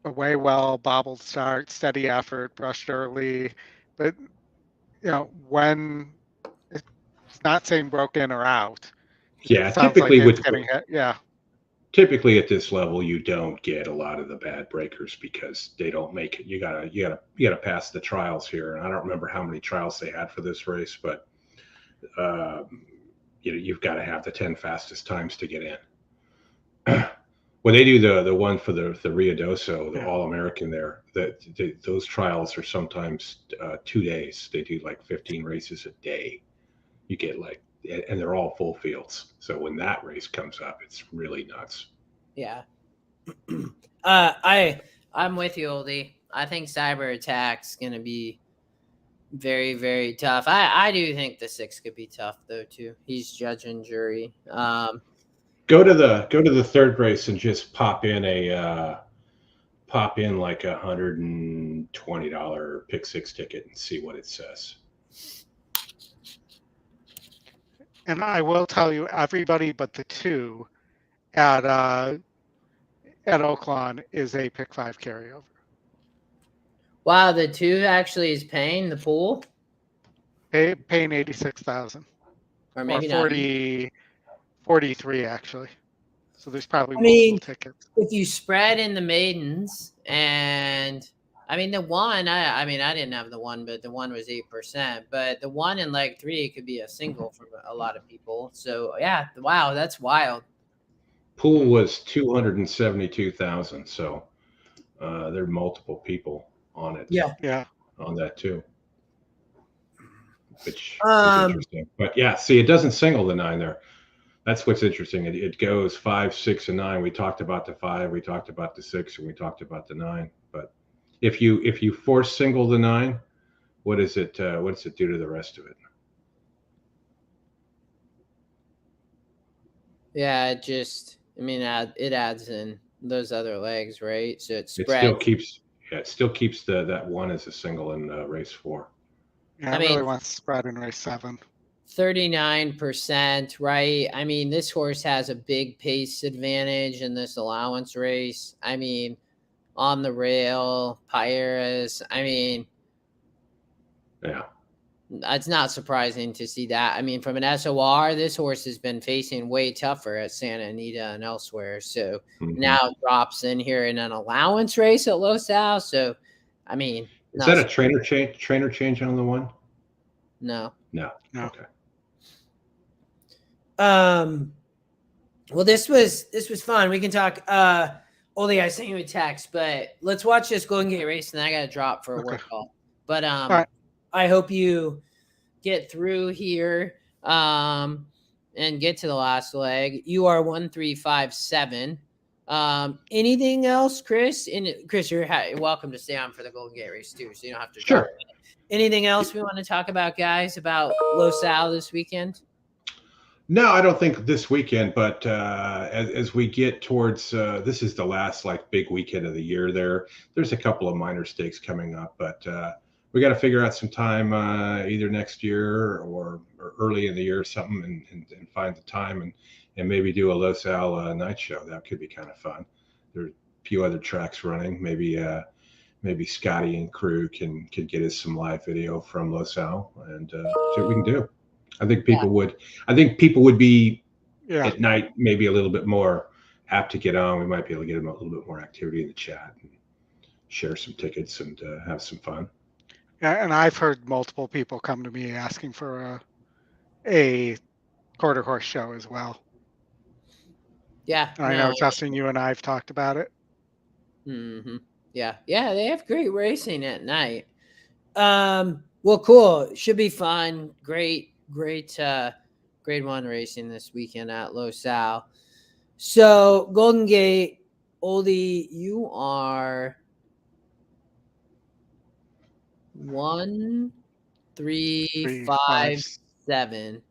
away well, bobbled start, steady effort, brushed early, but when it's not saying broken or out. Yeah, typically like with getting hit. Yeah. typically at this level, you don't get a lot of the bad breakers because they don't make it. You gotta pass the trials here. And I don't remember how many trials they had for this race, but you've got to have the 10 fastest times to get in. When they do the one for the Riadoso, the All American there, those trials are sometimes 2 days. They do like 15 races a day. You get like, and they're all full fields. So when that race comes up, it's really nuts. Yeah. I'm with you, Oldy. I think Cyber Attack's going to be very, very tough. I do think the 6 could be tough though too. He's judge and jury. Go to the third race and just pop in like $120 pick 6 ticket and see what it says. And I will tell you, everybody but the 2 at Oaklawn is a pick 5 carryover. Wow, the 2 actually is paying the pool, Paying 86,000, or or maybe not. 43 actually. So there's probably I multiple tickets. If you spread in the maidens, and I mean the 1, I didn't have the 1, but the 1 was 8%. But the 1 in leg 3 could be a single for a lot of people. So yeah, wow, that's wild. Pool was 272,000. So there are multiple people on it. Yeah. On that too. Which is interesting. But yeah, see, it doesn't single the 9 there. That's what's interesting. It goes 5, 6, and 9. We talked about the 5, we talked about the 6, and we talked about the 9. But if you force single the 9, what does it do to the rest of it? Yeah, it adds in those other legs, right? So it spreads. It still keeps that 1 as a single in race 4. Yeah, I really want to spread in race 7. 39%, right? I mean, this horse has a big pace advantage in this allowance race. I mean, on the rail, Piraeus. I mean, yeah, it's not surprising to see that. I mean, from an SOR, this horse has been facing way tougher at Santa Anita and elsewhere. So now it drops in here in an allowance race at Los Al. So, I mean, is that a trainer change on the 1? No. Okay. Well, this was fun. We can talk. Oldy, I sent you a text, but let's watch this Golden Gate race, and I got to drop for a work call. But right. I hope you get through here and get to the last leg. You are 1357. Anything else, Chris? Chris, you're welcome to stay on for the Golden Gate race too, so you don't have to. Sure. Anything else we want to talk about, guys, about Los Al this weekend? No, I don't think this weekend, but as we get towards this is the last like big weekend of the year. There's a couple of minor stakes coming up, but we got to figure out some time either next year or early in the year or something, and find the time and maybe do a Los Al night show. That could be kind of fun. There's a few other tracks running. Maybe Scotty and crew can get us some live video from Los Al and see what we can do. I think people would be at night maybe a little bit more apt to get on. We might be able to get them a little bit more activity in the chat and share some tickets and have some fun. Yeah, and I've heard multiple people come to me asking for a quarter horse show as well. Yeah, I know, Justin, you and I have talked about it. Mm-hmm. Yeah, they have great racing at night. Well, cool. Should be fun. Great grade 1 racing this weekend at Los Al. So Golden Gate, Oldy, you are 1, 3, 5, 7.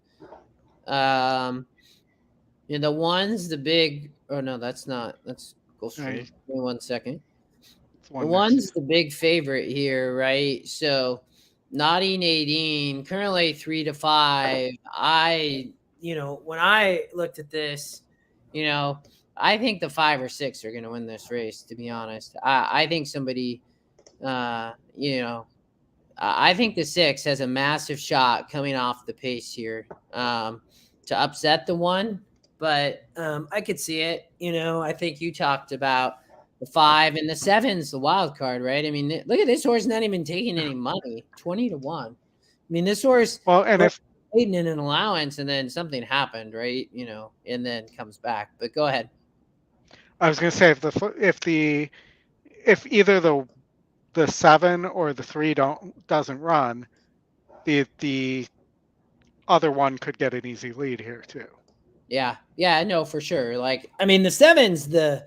And the 1's the big. Oh no, that's Gulfstream. Right. Give me 1 second. The 1's the big favorite here, right? So Naughty Nadine, currently 3 to 5. When I looked at this, I think the 5 or 6 are going to win this race, to be honest. I think somebody, I think the 6 has a massive shot coming off the pace here to upset the 1. but I could see it. I think you talked about the 5 and the 7's the wild card, right? I mean, look at this horse not even taking any money, 20-1. I mean, this horse Well, and if paid in an allowance and then something happened, right? And then comes back. But go ahead. I was going to say if either the 7 or the 3 doesn't run, the other one could get an easy lead here too. Yeah, no, for sure. Like, I mean, the 7's the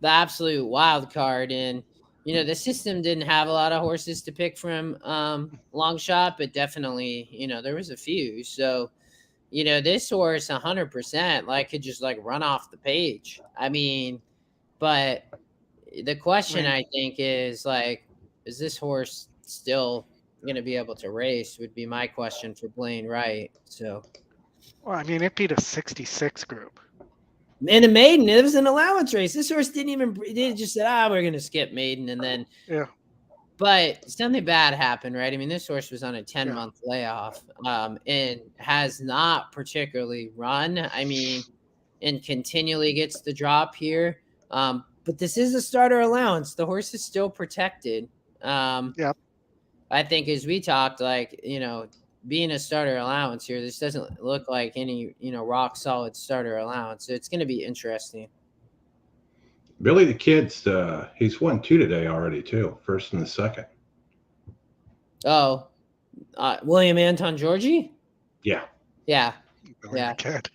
absolute wild card, and the system didn't have a lot of horses to pick from long shot, but definitely there was a few. So this horse 100% like could just like run off the page. I mean, but the question I think is like, is this horse still going to be able to race? Would be my question for Blaine Wright. So, well, I mean, it beat a 66 group. And a maiden, it was an allowance race. This horse they just said, we're going to skip maiden. And then, but something bad happened, right? I mean, this horse was on a 10-month layoff and has not particularly run. I mean, and continually gets the drop here. But this is a starter allowance. The horse is still protected. I think as we talked, like, being a starter allowance here, this doesn't look like any, rock solid starter allowance. So it's going to be interesting. Billy the Kid's, he's won 2 today already too. First and the second. Oh, William Anton Georgie? Yeah. Yeah. Billy the Kid.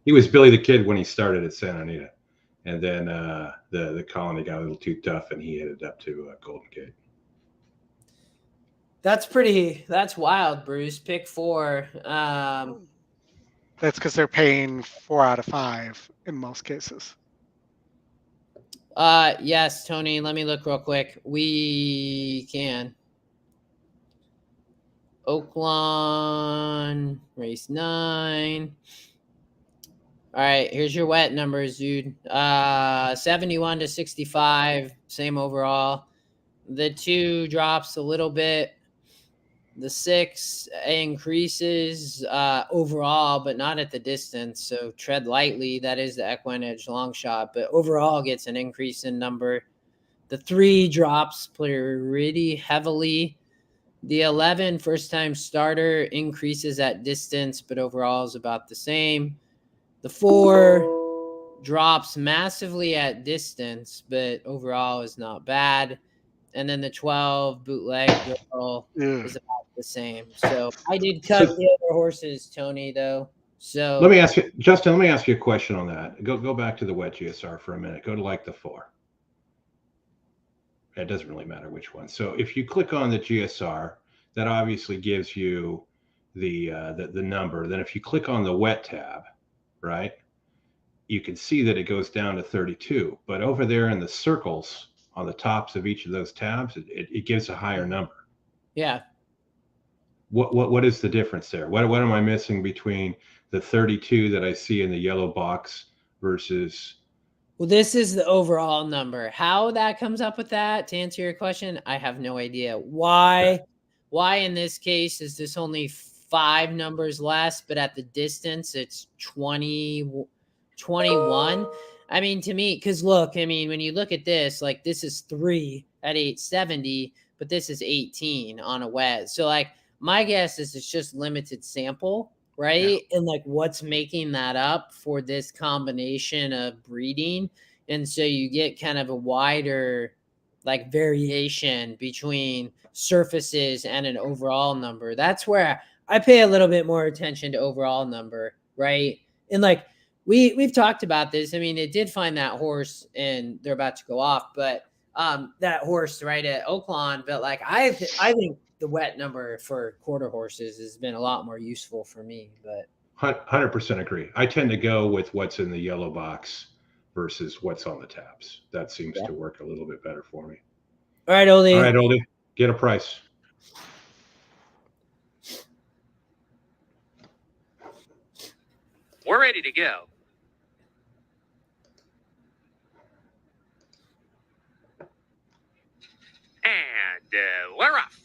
He was Billy the Kid when he started at Santa Anita. And then the colony got a little too tough and he headed up to Golden Gate. That's wild, Bruce. Pick 4. That's because they're paying 4 out of 5 in most cases. Yes, Tony, let me look real quick. We can. Oaklawn, race 9. All right, here's your wet numbers, dude. 71 to 65, same overall. The 2 drops a little bit. The 6 increases overall, but not at the distance. So tread lightly. That is the EquinEdge long shot, but overall gets an increase in number. The 3 drops pretty heavily. The 11 first-time starter increases at distance, but overall is about the same. The 4 drops massively at distance, but overall is not bad. And then the 12 bootleg girl is about the same. So I did cut the other horses, Tony, though. So let me ask you, Justin, let me ask you a question on that. Go back to the wet GSR for a minute. Go to like the 4. It doesn't really matter which one. So if you click on the GSR, that obviously gives you the number. Then if you click on the wet tab, right, you can see that it goes down to 32. But over there in the circles on the tops of each of those tabs, it gives a higher number. Yeah. What is the difference there? What am I missing between the 32 that I see in the yellow box versus? Well, this is the overall number. How that comes up with that, to answer your question, I have no idea. Why in this case is this only 5 numbers less, but at the distance it's 21? I mean, to me, because look, I mean, when you look at this, like this is 3 at 870, but this is 18 on a wet. So like my guess is it's just limited sample, right? Yeah. And like what's making that up for this combination of breeding. And so you get kind of a wider like variation between surfaces and an overall number. That's where I pay a little bit more attention to overall number, right? And like we've talked about this. I mean, it did find that horse and they're about to go off, but that horse right at Oaklawn. But like I think the wet number for quarter horses has been a lot more useful for me. But 100% agree. I tend to go with what's in the yellow box versus what's on the tabs. That seems to work a little bit better for me. All right, Oldy. All right, Oldy. Get a price. We're ready to go. And we're off.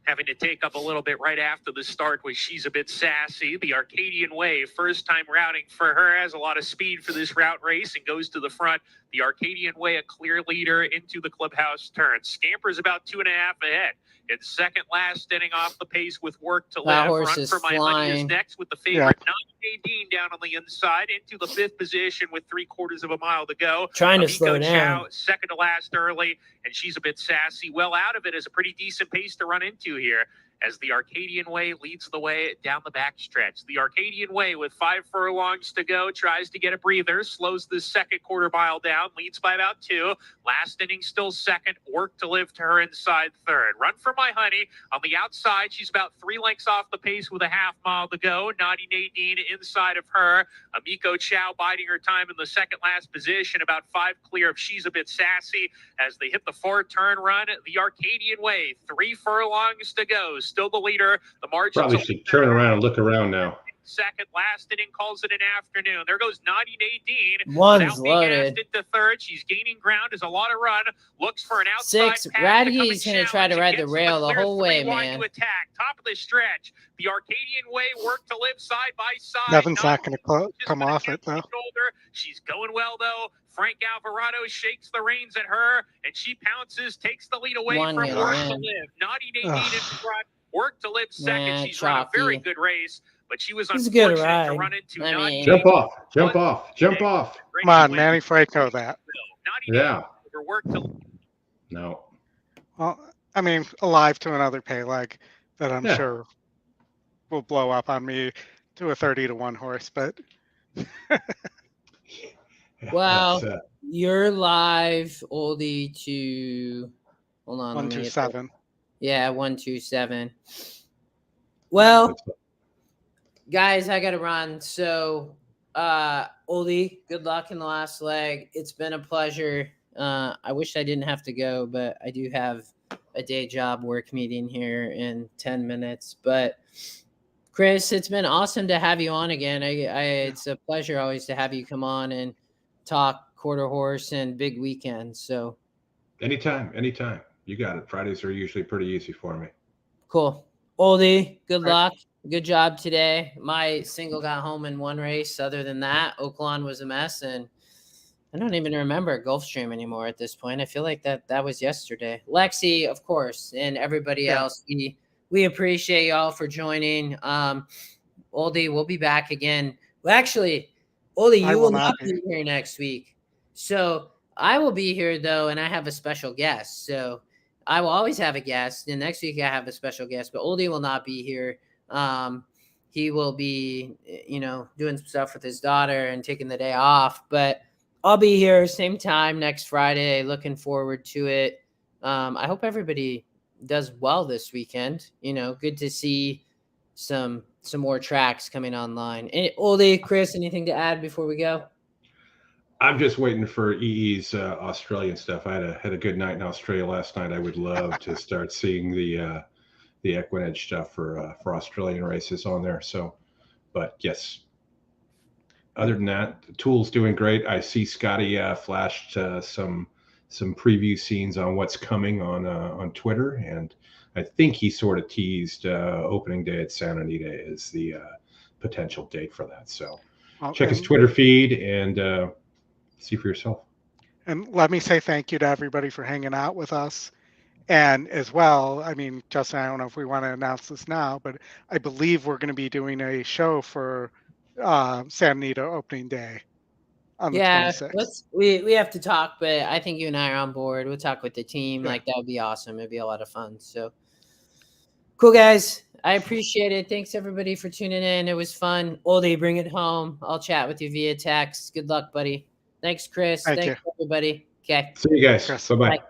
having to take up a little bit right after the start was She's a Bit Sassy. The Arcadian Way, first time routing for her, has a lot of speed for this route race and goes to the front. The Arcadian Way, a clear leader into the clubhouse turn. Scamper's about 2.5 ahead. It's second last, inning off the pace with Work to That Live. horse Run is for My Money is flying. next with the favorite Nadine down on the inside into the 5th position with 3/4 of a mile to go. Trying to Amiko slow Chow, down. second to last early, and She's a Bit Sassy. Well out of it is a pretty decent pace to run into here as the Arcadian Way leads the way down the backstretch. The Arcadian Way with 5 furlongs to go tries to get a breather, slows the second quarter mile down, leads by about 2. Last inning still second, Work to Live to her inside third. Run for My Honey on the outside. She's about 3 lengths off the pace with a half mile to go. Naughty Nadine inside of her. Amiko Chow biding her time in the second last position, about 5 clear of She's a Bit Sassy as they hit the 4 turn run. The Arcadian Way, 3 furlongs to go. Still the leader. The margin Probably should turn around and look around now. second. Last inning calls it an afternoon. There goes Naughty Nadine. One's Without being loaded. asked into third. She's gaining ground. Is a lot of run. Looks for an outside 6. pass to come Radige's and going to try to challenge. ride It the gets rail the clear whole way, 3 wide man. to attack. Top of the stretch. The Arcadian Way, Work to Live side by side. Nothing's not Naughty going to just come gonna off get it, though. shoulder. She's going well, though. Frank Alvarado shakes the reins at her, and she pounces, takes the lead away One from hit Work to win. Live. Naughty Nadine in Ugh. front. Work to Live second. Nah, She's run a very chalky. good race, but she was It was a good unfortunate to ride. run into I Naughty mean- Jump off, jump off, jump off. Great Come on, win. Manny Franco that. Naughty Yeah. Nadine over Work to No. Well, I mean, alive to another pay leg that I'm Yeah. sure will blow up on me to a 30-1 horse, but Well, That's, you're live, Oldie, to hold on. let me get that. 127. Yeah, 127. Well, that's- guys, I gotta run. So, Oldie, good luck in the last leg. It's been a pleasure. I wish I didn't have to go, but I do have a day job work meeting here in 10 minutes. But Chris, it's been awesome to have you on again. It's a pleasure always to have you come on and talk quarter horse and big weekends. So anytime. You got it. Fridays are usually pretty easy for me. cool. Oldie, good All right. luck. Good job today. My single got home in one race. Other than that, Oaklawn was a mess, and I don't even remember Gulfstream anymore at this point. I feel like that was yesterday. Lexi, of course, and everybody Yeah. else. We appreciate y'all for joining. Oldie, we'll be back again. Well, actually, Oldie, I you will will not not be here next week. So I will be here though, and I have a special guest. So I will always have a guest. And next week I have a special guest, but Oldie will not be here. He will be, doing some stuff with his daughter and taking the day off. But I'll be here same time next Friday. Looking forward to it. I hope everybody does well this weekend. Good to see some more tracks coming online. Oldie, Chris, anything to add before we go? I'm just waiting for EE's Australian stuff. I had a good night in Australia last night. I would love to start seeing the EquinEdge stuff for Australian races on there. So, but yes. Other than that, the tool's doing great. I see Scotty flashed some preview scenes on what's coming on Twitter, and I think he sort of teased opening day at Santa Anita is the potential date for that. So Well, check his and- Twitter feed and see for yourself. And let me say thank you to everybody for hanging out with us. And as well, I mean, Justin, I don't know if we want to announce this now, but I believe we're going to be doing a show for Santa Anita opening day on the Yeah, 26th. we have to talk, but I think you and I are on board. We'll talk with the team. Yeah. Like, that would be awesome. It'd be a lot of fun. So cool, guys. I appreciate it. Thanks everybody for tuning in. It was fun. Oldie, bring it home. I'll chat with you via text. Good luck, buddy. Thanks, Chris. Thank Thanks, everybody. Okay. See you guys. Chris. Bye-bye. Bye.